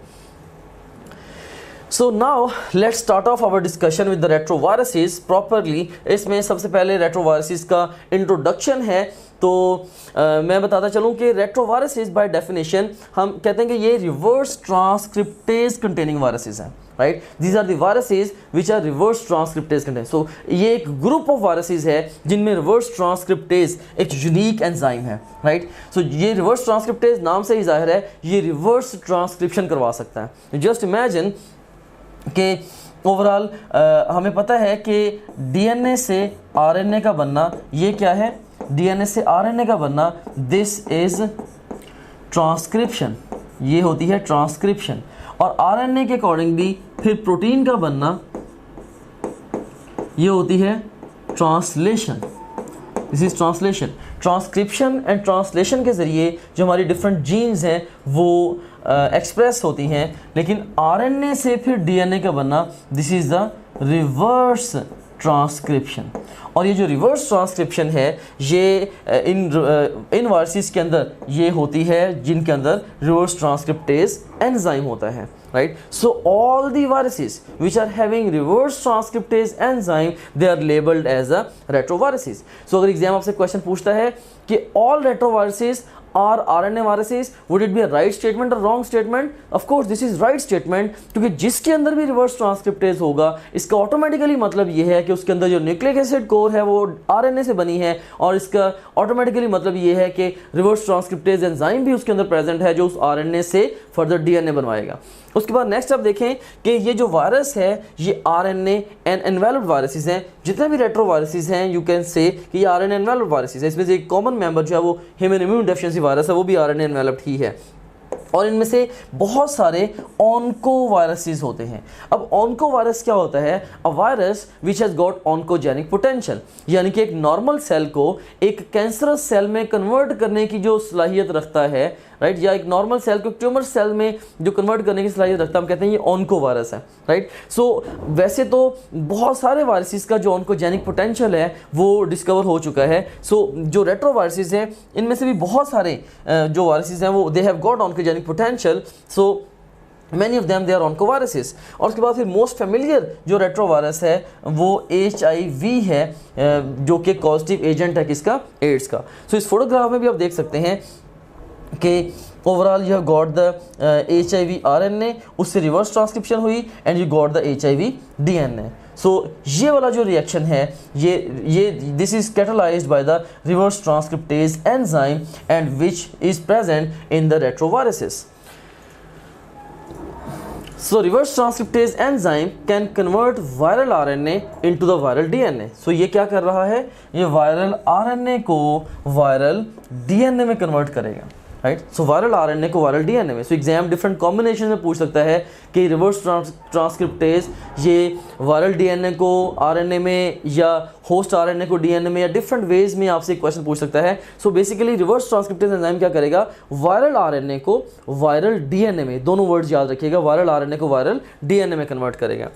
So now let's start off our discussion with the retroviruses properly। इसमें सबसे पहले retroviruses का introduction है। तो मैं बताता चलूँ कि रेट्रोवायरसेस बाय डेफिनेशन हम कहते हैं कि ये रिवर्स ट्रांसक्रिप्टेज कंटेनिंग वायरसेस हैं। Right, these are the viruses which are reverse transcriptase containing. So ये एक ग्रुप ऑफ वायरसेस है जिनमें रिवर्स ट्रांसक्रिप्टेज एक यूनिक एंजाइम है। राइट, सो ये रिवर्स ट्रांसक्रिप्टेज नाम से ही जाहिर है ये रिवर्स ट्रांसक्रिप्शन करवा सकता है। जस्ट इमेजिन कि ओवरऑल हमें पता है कि डीएनए से आरएनए का बनना ये क्या है, डीएनए से आरएनए का बनना दिस इज ट्रांसक्रिप्शन, ये होती है ट्रांसक्रिप्शन। और आरएनए के अकॉर्डिंगली फिर प्रोटीन का बनना ये होती है translation, this is translation. Transcription and translation के ज़रिए जो हमारी डिफरेंट जीन्स हैं वो एक्सप्रेस होती हैं, लेकिन आरएनए से फिर डीएनए का बनना this is the reverse transcription. और ये जो रिवर्स ट्रांसक्रिप्शन है ये इन वायरसेस के अंदर ये होती है जिनके अंदर रिवर्स ट्रांसक्रिप्टेज एंजाइम होता है। Right, so all the viruses which are having reverse transcriptase enzyme they are labeled as a retroviruses। So अगर एग्जाम आपसे क्वेश्चन पूछता है कि all retroviruses are RNA viruses? Would it be a right statement और wrong statement? Of course this is right statement, क्योंकि जिसके अंदर भी रिवर्स ट्रांसक्रिप्टेज होगा इसका ऑटोमेटिकली मतलब ये है कि उसके अंदर जो न्यूक्लिक एसिड कोर है वो आरएनए से बनी है, और इसका ऑटोमेटिकली मतलब ये है कि रिवर्स ट्रांसक्रिप्टेज एंजाइम भी उसके अंदर प्रेजेंट है जो उस आरएनए से फर्दर डीएनए बनवाएगा। उसके बाद नेक्स्ट आप देखें कि ये जो वायरस है ये आरएनए एंड एनवेलप्ड वायरसेस हैं। जितने भी रेट्रो वायरसेस हैं यू कैन से कि ये आरएनए एनवेलप्ड वायरसेस है। इसमें से एक कॉमन मेंबर जो है वो ह्यूमन इम्यून डेफिशिएंसी वायरस है, वो भी आरएनए एनवेलप्ड ही है। और इनमें से बहुत सारे ऑन्को वायरसेस होते हैं। अब ऑन्को वायरस क्या होता है? A virus which has got oncogenic potential, यानी कि एक नॉर्मल सेल को एक कैंसरस सेल में कन्वर्ट करने की जो सलाहियत रखता है, राइट, या एक नॉर्मल सेल को ट्यूमर सेल में जो कन्वर्ट करने की सलाहियत रखता है, हम कहते हैं ये ऑन्को वायरस है, राइट। सो वैसे तो बहुत सारे वायरसेस का जो ऑन्कोजेनिक पोटेंशियल है वो डिस्कवर हो चुका है। सो जो रेट्रो वायरसेस हैं इनमें से भी बहुत सारे जो वायरसेस हैं वो they have got oncogenic potential, so many of them they are oncoviruses. और उसके बाद फिर मोस्ट फेमिलियर जो रेट्रो वायरस है वो HIV है, जो कि कॉजेटिव एजेंट है किसका? एड्स का। सो इस फोटोग्राफ में भी आप देख सकते हैं कि overall you have got the HIV RNA, उससे रिवर्स ट्रांसक्रिप्शन हुई and you got the HIV DNA। सो ये वाला जो रिएक्शन है ये this is catalysed by the reverse transcriptase enzyme and which is present in the retroviruses. So reverse transcriptase enzyme can convert viral RNA into the viral DNA. So ये क्या कर रहा है? ये viral RNA को viral DNA में convert करेगा, right. So viral RNA को वायरल डीएनए में। सो एग्जाम डिफरेंट कॉम्बिनेशन में पूछ सकता है कि रिवर्स ट्रांसक्रिप्टेज ये वायरल डीएनए को आरएनए में या होस्ट आरएनए को डीएनए में या डिफरेंट वेज में आपसे क्वेश्चन पूछ सकता है। So basically reverse transcriptase enzyme क्या करेगा? वायरल आरएनए को वायरल डीएनए में, दोनों वर्ड्स याद रखिएगा, वायरल आरएनए को वायरल डीएनए में कन्वर्ट करेगा।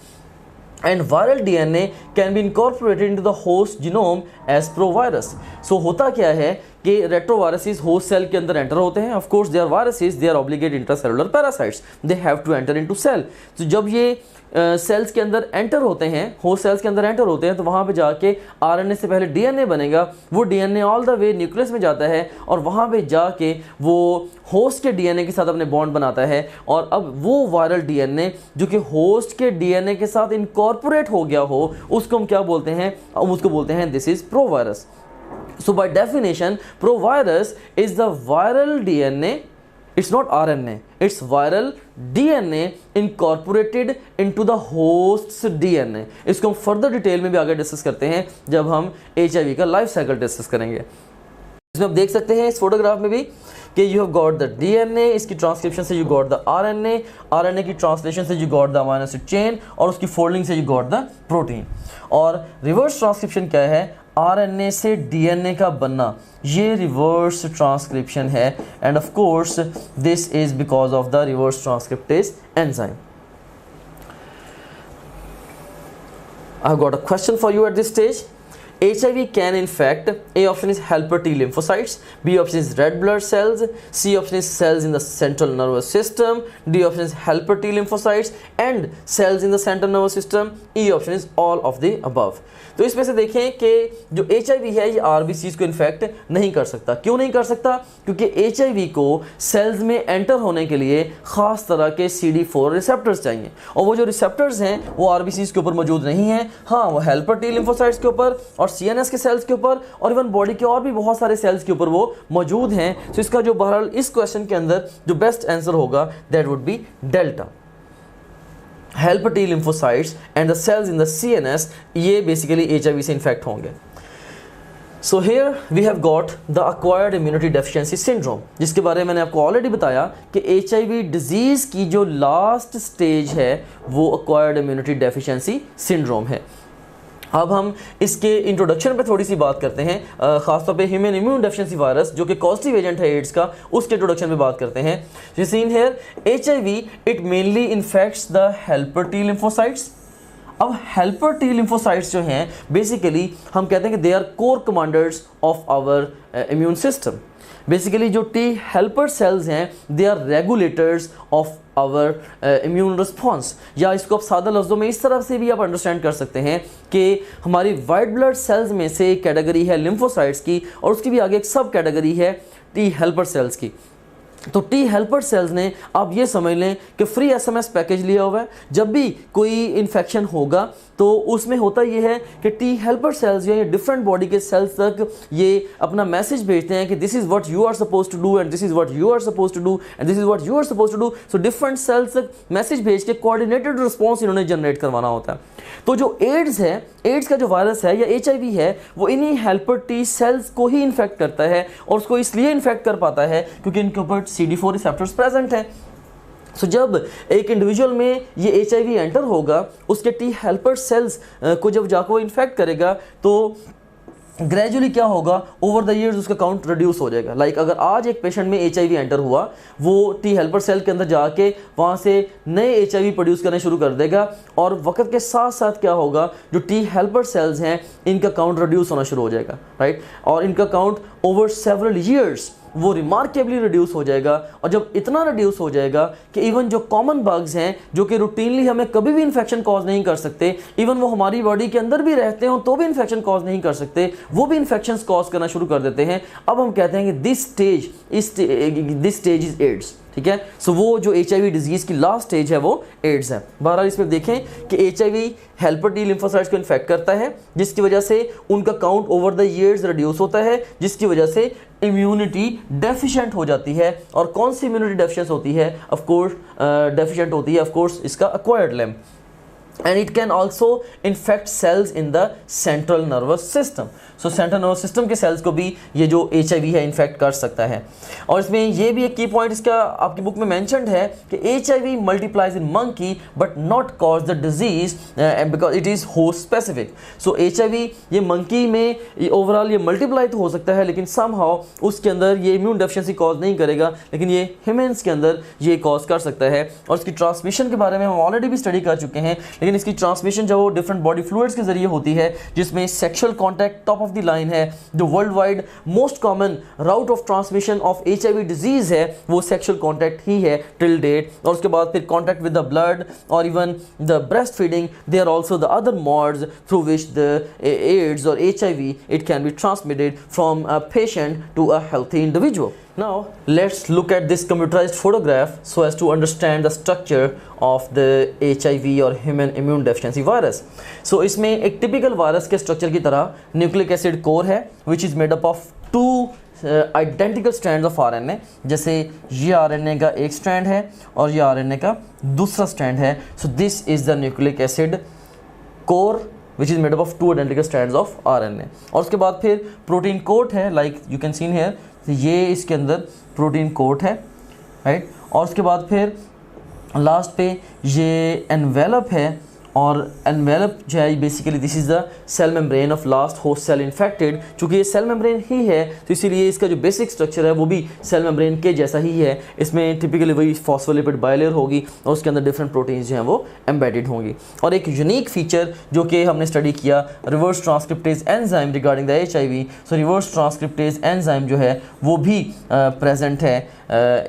And viral DNA can be incorporated into the host genome as provirus. So होता क्या है कि रेट्रोवायरसेस होस्ट सेल के अंदर एंटर होते हैं। Of course they are viruses, they are obligate intracellular parasites, they have to enter into cell. तो जब ये सेल्स के अंदर एंटर होते हैं, होस्ट सेल्स के अंदर एंटर होते हैं, तो वहाँ पे जाके आरएनए से पहले डीएनए बनेगा, वो DNA all the way nucleus में जाता है और वहाँ पे जाके वो होस्ट के डीएनए के साथ अपने बॉन्ड बनाता है। और अब वो वायरल डीएनए जो कि होस्ट के डीएनए के साथ इनकॉर्पोरेट हो गया हो, उसको हम क्या बोलते हैं? उसको बोलते हैं this is provirus. So by definition, provirus is the viral DNA. It's not RNA. It's viral DNA incorporated into the host's DNA. इसको हम फर्दर डिटेल में भी आगे डिस्कस करते हैं जब हम HIV का लाइफ साइकिल डिस्कस करेंगे। इसमें आप देख सकते हैं इस फोटोग्राफ में भी कि you have got the DNA, इसकी ट्रांसक्रिप्शन से you got the RNA, RNA की ट्रांसलेशन से you got the amino acid chain, और उसकी फोल्डिंग से यू गॉट द प्रोटीन। और रिवर्स ट्रांसक्रिप्शन क्या है? RNA से DNA का बनना, ये रिवर्स ट्रांसक्रिप्शन है। End of course this is because of the reverse transcriptase enzyme. I have got a question for you at this stage. HIV can infect, A option is helper T lymphocytes, B option is red blood cells, C option is cells in the central nervous system, D option is helper T lymphocytes and cells in the central nervous system, E option is all of the above। तो इसमें से देखें कि जो HIV है ये RBCs को infect नहीं कर सकता। क्यों नहीं कर सकता? क्योंकि HIV को सेल्स में एंटर होने के लिए ख़ास तरह के CD4 रिसेप्टर्स चाहिए, और वो जो रिसेप्टर्स हैं वो RBCs के ऊपर मौजूद नहीं हैं। हाँ, वो हेल्पर T lymphocytes के ऊपर और CNS के सेल्स के ऊपर और इवन बॉडी के और भी बहुत सारे सेल्स के ऊपर वो मौजूद हैं। तो इसका जो बहरहाल इस क्वेश्चन के अंदर जो बेस्ट आंसर होगा that would be delta. Helper T lymphocytes and the cells in the CNS ये बेसिकली HIV से इन्फेक्ट होंगे। So here we have got the acquired immunity deficiency syndrome, जिसके बारे में मैंने आपको ऑलरेडी बताया कि HIV डिजीज़ की जो लास्ट स्टेज है वो अक्वायर्ड इम्यूनिटी डेफिशिएंसी सिंड्रोम है। अब हम इसके इंट्रोडक्शन पे थोड़ी सी बात करते हैं, खासतौर पे ह्यूमन इम्यून डेफिशिएंसी वायरस जो कि कॉजेटिव एजेंट है एड्स का, उसके इंट्रोडक्शन पे बात करते हैं। जो seen here HIV it mainly infects the helper T lymphocytes। अब हेल्पर T lymphocytes जो हैं बेसिकली हम कहते हैं कि they are core commanders of our immune system. Basically जो T हेल्पर सेल्स हैं they are regulators of our immune response, या इसको आप सादा लफ्ज़ों में इस तरह से भी आप अंडरस्टैंड कर सकते हैं कि हमारी वाइट ब्लड सेल्स में से एक कैटेगरी है लिम्फोसाइट्स की, और उसकी भी आगे एक सब कैटेगरी है टी हेल्पर सेल्स की। तो टी हेल्पर सेल्स ने आप ये समझ लें कि फ्री एसएमएस पैकेज लिया हुआ है। जब भी कोई इन्फेक्शन होगा तो उसमें होता ये है कि टी हेल्पर सेल्स या डिफरेंट बॉडी के सेल्स तक ये अपना मैसेज भेजते हैं कि this is what you are suppose to do and this is what you are suppose to do and this is what you are suppose to do. So different cells तक message भेज के coordinated response इन्होंने generate करवाना होता है। तो जो ads है, एड्स का जो वायरस है या HIV है, वो इन्हीं हेल्पर टी सेल्स को ही इन्फेक्ट करता है और उसको इसलिए इन्फेक्ट कर पाता है क्योंकि इनके ऊपर CD4 रिसेप्टर्स प्रेजेंट हैं। सो जब एक इंडिविजुअल में ये HIV एंटर होगा, उसके टी हेल्पर सेल्स को जब जाकर वो इन्फेक्ट करेगा तो ग्रेजुअली क्या होगा, ओवर द ईयर्स उसका काउंट रिड्यूस हो जाएगा। लाइक अगर आज एक पेशेंट में HIV एंटर हुआ, वो टी हेल्पर सेल के अंदर जाके वहाँ से नए HIV प्रोड्यूस करने शुरू कर देगा और वक्त के साथ साथ क्या होगा, जो टी हेल्पर सेल्स हैं इनका काउंट रिड्यूस होना शुरू हो जाएगा, राइट। और इनका काउंट ओवर सेवरल ईयर्स वो रिमार्केबली रिड्यूस हो जाएगा। और जब इतना रिड्यूस हो जाएगा कि इवन जो कॉमन बग्स हैं जो कि रूटीनली हमें कभी भी इन्फेक्शन कॉज नहीं कर सकते, इवन वो हमारी बॉडी के अंदर भी रहते हो तो भी इन्फेक्शन कॉज नहीं कर सकते, वो भी इन्फेक्शन कॉज करना शुरू कर देते हैं। अब हम कहते हैं कि दिस स्टेज इज एड्स, ठीक है। सो वो जो HIV डिजीज़ की लास्ट स्टेज है वो एड्स है। बहरहाल इसमें देखें कि HIV हेल्पर टी लिम्फोसाइट्स को इन्फेक्ट करता है, जिसकी वजह से उनका count over the years reduce होता है, जिसकी वजह से इम्यूनिटी डेफिशिएंट हो जाती है। और कौन सी इम्यूनिटी डेफिशिएंट होती है, ऑफ कोर्स डेफिशिएंट होती है ऑफ कोर्स इसका acquired limb. and it can also infect cells in the central nervous system। So central nervous system के सेल्स को भी ये जो HIV है इन्फेक्ट कर सकता है। और इसमें ये भी एक की पॉइंट इसका आपकी बुक में मेंशन्ड है कि HIV multiplies in monkey but not cause the disease because it is host specific. So HIV ये मंकी में ओवरऑल ये मल्टीप्लाई तो हो सकता है, लेकिन समहाउ उसके अंदर ये इम्यून डेफिशिएंसी कॉज नहीं करेगा, लेकिन ये ह्यूमन्स के अंदर ये कॉज कर सकता है। और इसकी ट्रांसमिशन के बारे में हम ऑलरेडी भी स्टडी कर चुके हैं, लेकिन इसकी ट्रांसमिशन जब वो डिफरेंट बॉडी फ्लूइड्स के जरिए होती है, जिसमें sexual contact top the line है। जो world wide most common route of transmission of HIV disease है वो सेक्सुअल कॉन्टैक्ट ही है टिल डेट। और उसके बाद फिर कॉन्टैक्ट विद द ब्लड और even the breast feeding, they are also the other modes through which the AIDS और HIV it can be transmitted from a patient to a healthy individual. Now let's look at this computerized photograph so as to understand the structure of the HIV or human immune deficiency virus। So इसमें एक typical virus के structure की तरह nucleic acid core है which is made up of two identical strands of RNA। जैसे ये RNA का एक strand है और ये RNA का दूसरा strand है। So this is the nucleic acid core which is made up of two identical strands of RNA। और उसके बाद फिर protein coat है, like you can see here, ये इसके अंदर प्रोटीन कोट है, राइट। और उसके बाद फिर लास्ट पे ये एनवेलप है और एनवेलप जो है basically this is the cell membrane of last host cell infected. चूँकि ये सेल मेम्ब्रेन ही है तो इसीलिए इसका जो बेसिक स्ट्रक्चर है वो भी सेल मेम्ब्रेन के जैसा ही है। इसमें टिपिकली वही फॉस्फोलिपिड बायलेयर होगी और उसके अंदर डिफरेंट प्रोटीन्स जो हैं वो एम्बेडेड होंगी। और एक यूनिक फीचर जो कि हमने स्टडी किया, reverse transcriptase enzyme regarding the HIV। So reverse transcriptase enzyme जो है वो भी प्रेजेंट है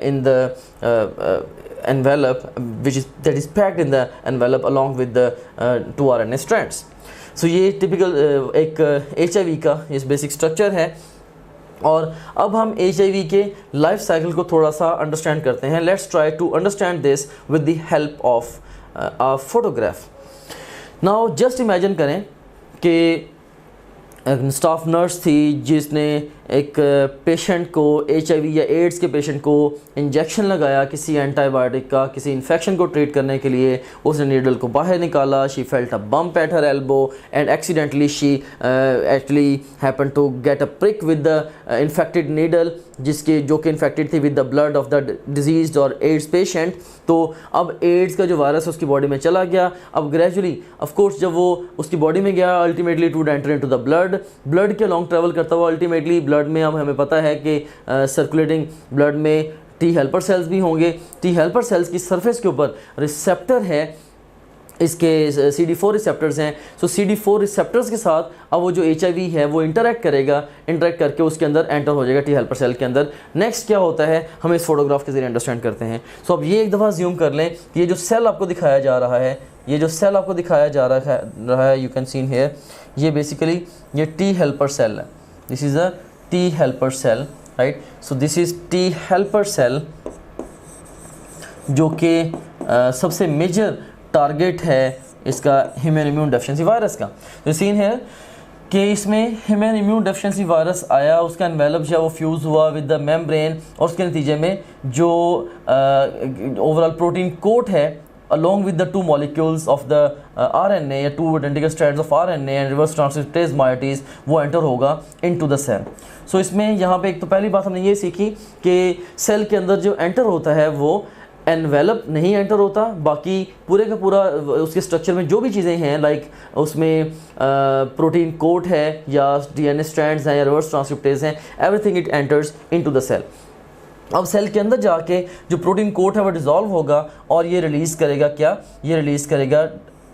in the envelope that is packed in the envelope along with the two RNA strands। so ये typical एक HIV का ये बेसिक स्ट्रक्चर है। और अब हम HIV के लाइफ साइकिल को थोड़ा सा अंडरस्टैंड करते हैं। Let's try to understand this with the help of a photograph. Now just imagine करें कि स्टाफ नर्स थी जिसने एक पेशेंट को HIV या एड्स के पेशेंट को इंजेक्शन लगाया किसी एंटीबायोटिक का, किसी इन्फेक्शन को ट्रीट करने के लिए। उसने नीडल को बाहर निकाला, she felt a bump at her elbow and accidentally she actually happen to get a prick with the infected needle, जो कि इन्फेक्टेड थी with the blood of the disease और एड्स पेशेंट। तो अब एड्स का जो वायरस उसकी body में चला गया। अब ग्रेजुअली ऑफ कोर्स जब वो उसकी बॉडी में गया, ultimately it would enter into the blood के लॉन्ग ट्रैवल करता हुआ अल्टीमेटली ब्लड में, अब हमें पता है कि सर्कुलेटिंग ब्लड में टी हेल्पर सेल्स भी होंगे। टी हेल्पर सेल्स की सरफेस के ऊपर रिसेप्टर है, इसके CD4 रिसेप्टर्स हैं। सो CD4 रिसेप्टर्स के साथ अब वो जो HIV है वो इंटरेक्ट करके उसके अंदर एंटर हो जाएगा टी हेल्पर सेल के अंदर। नेक्स्ट क्या होता है हम इस फोटोग्राफ के जरिए अंडरस्टैंड करते हैं। सो अब ये एक दफ़ा ज्यूम कर लें कि ये जो सेल आपको दिखाया जा रहा है, यू कैन सीन हियर, ये बेसिकली ये टी हेल्पर सेल है। This is a T helper cell, right. So this is T helper cell, जो कि सबसे मेजर टारगेट है इसका ह्यूमन इम्यून डेफिशिएंसी वायरस का। तो सीन है कि इसमें ह्यूमन इम्यून डेफिशिएंसी वायरस आया, उसका एनवेलप जो है वो फ्यूज़ हुआ विद द मेम्ब्रेन, और उसके नतीजे में जो ओवरऑल प्रोटीन कोट है along with the two molecules of the RNA या two identical strands of RNA and reverse transcriptase moieties वो एंटर होगा into the cell। सो इसमें यहाँ पे एक तो पहली बात हमने ये सीखी कि सेल के अंदर जो एंटर होता है वो एनवेलप नहीं एंटर होता, बाकी पूरे का पूरा उसके स्ट्रक्चर में जो भी चीज़ें हैं लाइक उसमें प्रोटीन कोट है या DNA स्ट्रैंड्स हैं या रिवर्स ट्रांसक्रिप्टेज हैं, everything it enters into the cell. अब सेल के अंदर जाके जो प्रोटीन कोट है वो डिज़ोल्व होगा और ये रिलीज़ करेगा क्या, ये रिलीज़ करेगा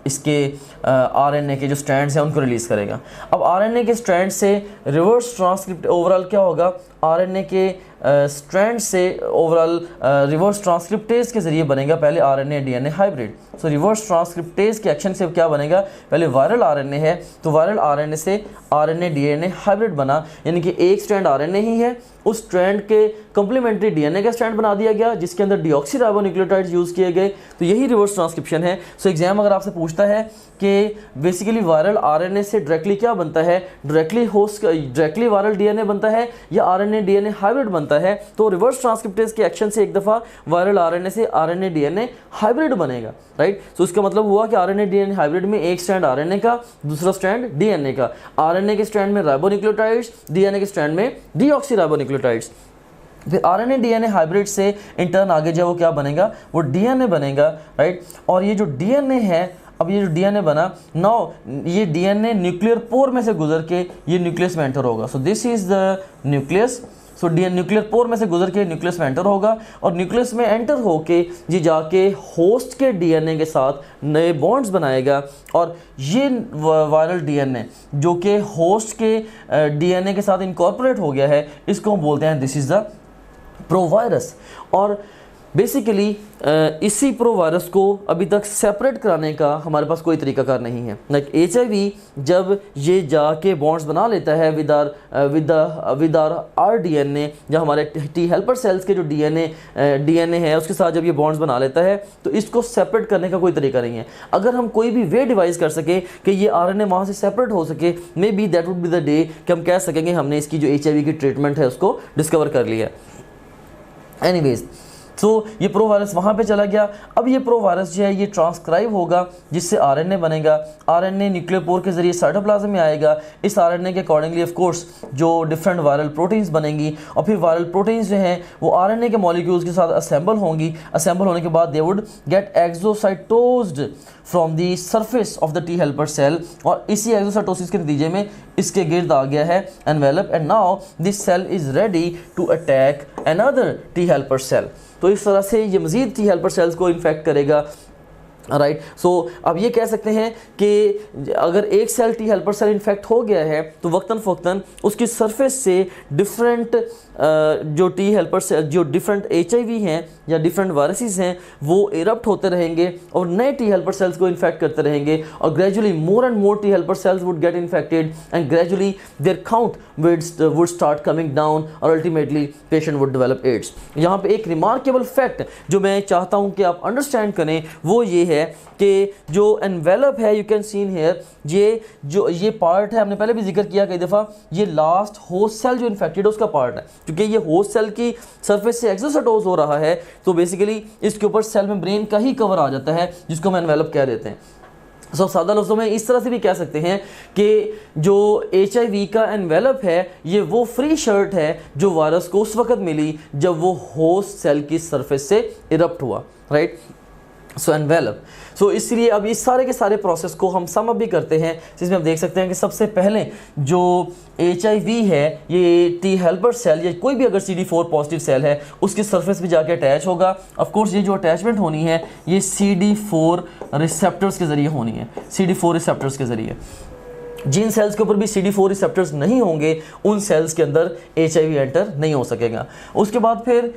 इसके RNA के जो स्ट्रैंड्स हैं उनको रिलीज़ करेगा। अब RNA के स्ट्रैंड से रिवर्स ट्रांसक्रिप्ट ओवरऑल क्या होगा, RNA के स्ट्रैंड से ओवरऑल रिवर्स ट्रांसक्रिप्टेज के ज़रिए बनेगा पहले RNA DNA हाइब्रिड। सो रिवर्स ट्रांसक्रिप्टेज के एक्शन से क्या बनेगा, पहले वायरल RNA है तो वायरल RNA से RNA DNA हाइब्रिड बना, यानी कि एक स्ट्रैंड RNA ही है, उस स्ट्रैंड के कम्प्लीमेंट्री DNA का स्ट्रैंड बना दिया गया जिसके अंदर डीऑक्सीराइबोन्यूक्लियोटाइड्स यूज़ किए गए, तो यही रिवर्स ट्रांसक्रिप्शन है। सो एग्जाम अगर आपसे पूछता है कि बेसिकली वायरल RNA से डायरेक्टली क्या बनता है, डायरेक्टली वायरल DNA बनता है या RNA DNA हाइब्रिड बनता है, तो रिवर्स ट्रांसक्रिप्टेज के एक्शन से एक दफ़ा वायरल RNA से RNA DNA हाइब्रिड बनेगा, राइट। सो इसका मतलब हुआ कि RNA DNA हाइब्रिड में एक स्ट्रैंड RNA का, दूसरा स्ट्रैंड DNA का, RNA के स्ट्रैंड में राइबोन्यूक्लियोटाइड्स, DNA के स्ट्रैंड में डीऑक्सीराइबोन्यूक्लियोटाइड्स। फिर RNA DNA हाइब्रिड से इंटर्न आगे जो वो क्या बनेगा, वो DNA बनेगा, राइट। और ये जो DNA है, अब ये जो DNA बना नाउ, ये DNA न्यूक्लियर पोर में से गुजर के ये न्यूक्लियस में एंटर होगा। सो this is the nucleus. So nuclear pore में से गुजर के न्यूक्लियस में एंटर होगा और न्यूक्लियस में एंटर होके ये जाके होस्ट के DNA के साथ नए बॉन्ड्स बनाएगा, और ये वायरल DNA जो कि होस्ट के DNA के साथ इनकॉर्पोरेट हो गया है, इसको हम बोलते हैं दिस इज़ द प्रोवायरस। और बेसिकली इसी प्रोवायरस को अभी तक सेपरेट कराने का हमारे पास कोई तरीकाकार नहीं है। लाइक HIV जब ये जाके बॉन्ड्स बना लेता है विद आर DNA, या हमारे टी हेल्पर सेल्स के जो DNA है उसके साथ जब ये बॉन्ड्स बना लेता है, तो इसको सेपरेट करने का कोई तरीका नहीं है। अगर हम कोई भी वे डिवाइस कर सके कि ये RNA वहाँ से सेपरेट हो सके, may be that would be the day कि हम कह सकेंगे हमने इसकी जो HIV की ट्रीटमेंट है उसको डिस्कवर कर लिया। एनीवेज, सो ये प्रोवायरस वहाँ पे चला गया। अब ये प्रोवायरस जो है ये ट्रांसक्राइब होगा जिससे RNA बनेगा, RNA न्यूक्लियर पोर के ज़रिए साइटोप्लाज्म में आएगा। इस RNA के अकॉर्डिंगली ऑफ कोर्स जो डिफरेंट वायरल प्रोटीन्स बनेंगी, और फिर वायरल प्रोटीन्स जो हैं वो RNA के मॉलिक्यूल्स के साथ असेंबल होंगी। असेंबल होने के बाद they would get exocytosed from the surface of the T helper cell, और इसी एक्सोसाइटोसिस के नतीजे में इसके गिर्द आ गया है envelope, and now this cell is ready to attack another T helper cell. तो इस तरह से ये मज़ीद टी हेल्पर सेल्स को इन्फेक्ट करेगा, राइट। सो अब ये कह सकते हैं कि अगर एक cell T helper cell infect हो गया है तो वक्तन फ़वक्तन उसकी सरफेस से डिफरेंट जो टी हेल्पर सेल, जो डिफरेंट HIV हैं या डिफरेंट वायरसेस हैं, वो इरप्ट होते रहेंगे और नए टी हेल्पर सेल्स को इन्फेक्ट करते रहेंगे, और gradually more and more T helper cells would get infected and gradually their count would start coming down, और ultimately patient would develop AIDS. यहाँ पे एक रिमार्केबल फैक्ट जो मैं चाहता हूँ कि आप अंडरस्टैंड करें वो ये है कि जो एनवेलप है, यू कैन सीन हेयर, ये पार्ट है, हमने पहले भी जिक्र किया कई दफ़ा, ये लास्ट होस्ट सेल जो इन्फेक्टेड है उसका पार्ट है। क्योंकि ये होस्ट सेल की सरफेस से एक्सोसाइटोज हो रहा है तो बेसिकली इसके ऊपर सेल मेम्ब्रेन का ही कवर आ जाता है जिसको हम एनवेलप कह देते हैं। सो सादा लफ्ज़ों में इस तरह से भी कह सकते हैं कि जो HIV का एनवेलप है ये वो फ्री शर्ट है जो वायरस को उस वक्त मिली जब वो होस्ट सेल की सरफेस से इरप्ट हुआ, राइट। सो एनवेलप, सो इसलिए अब इस सारे के सारे प्रोसेस को हम सम अप भी करते हैं, जिसमें हम देख सकते हैं कि सबसे पहले जो HIV है ये टी हेल्पर सेल या कोई भी अगर CD4 पॉजिटिव सेल है उसकी सरफेस पे जाके अटैच होगा। ऑफ कोर्स ये जो अटैचमेंट होनी है ये CD4 रिसेप्टर्स के ज़रिए होनी है, CD4 रिसेप्टर्स के ज़रिए। जिन सेल्स के ऊपर भी CD4 रिसेप्टर्स नहीं होंगे उन सेल्स के अंदर HIV एंटर नहीं हो सकेगा। उसके बाद फिर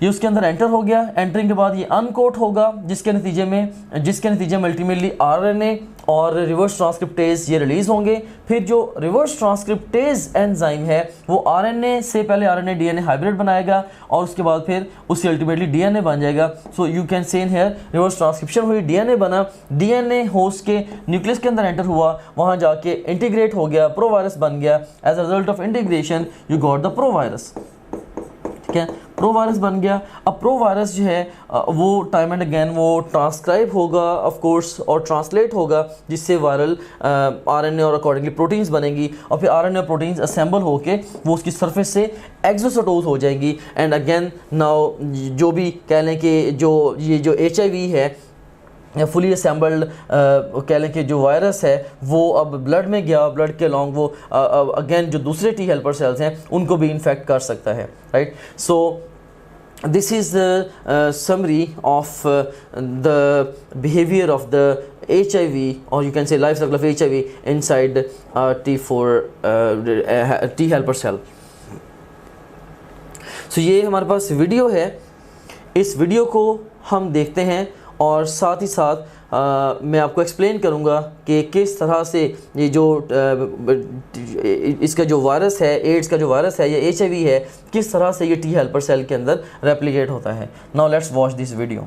ये उसके अंदर एंटर हो गया, एंटरिंग के बाद ये अनकोट होगा, जिसके नतीजे में अल्टीमेटली आरएनए और रिवर्स ट्रांसक्रिप्टेज ये रिलीज होंगे। फिर जो रिवर्स ट्रांसक्रिप्टेज एंजाइम है वो आरएनए से पहले आरएनए डीएनए हाइब्रिड बनाएगा और उसके बाद फिर उससे अल्टीमेटली डीएनए बन जाएगा। सो यू कैन से इन हियर रिवर्स ट्रांसक्रिप्शन हुई, डीएनए बना, डीएनए होस्ट के न्यूक्लियस के अंदर एंटर हुआ, वहाँ जाके इंटीग्रेट हो गया, प्रोवायरस बन गया। As a result of integration you got the provirus. ठीक है, प्रोवायरस बन गया। अब प्रोवायरस जो है वो टाइम एंड अगेन वो ट्रांसक्राइब होगा ऑफ कोर्स और ट्रांसलेट होगा, जिससे वायरल आरएनए और अकॉर्डिंगली प्रोटीन्स बनेंगी और फिर आरएनए और प्रोटीन्स असेंबल होके वो उसकी सरफेस से एक्सोसाइटोज हो जाएंगी। एंड अगेन नाउ जो भी कह लें कि जो एचआईवी है फुली असेंबल्ड कह लें कि जो वायरस है वो अब ब्लड में गया, ब्लड के अलॉन्ग वो अगेन जो दूसरे टी हेल्पर सेल्स हैं उनको भी इन्फेक्ट कर सकता है, right. So this is the summary of the behaviour of the HIV or you can say life cycle of HIV inside T helper cell. So ये हमारे पास वीडियो है, इस वीडियो को हम देखते हैं और साथ ही साथ मैं आपको एक्सप्लेन करूंगा कि किस तरह से ये जो इसका जो वायरस है, एड्स का जो वायरस है या HIV है, किस तरह से ये टी हेल्पर सेल के अंदर रेप्लिकेट होता है। Now let's watch this video.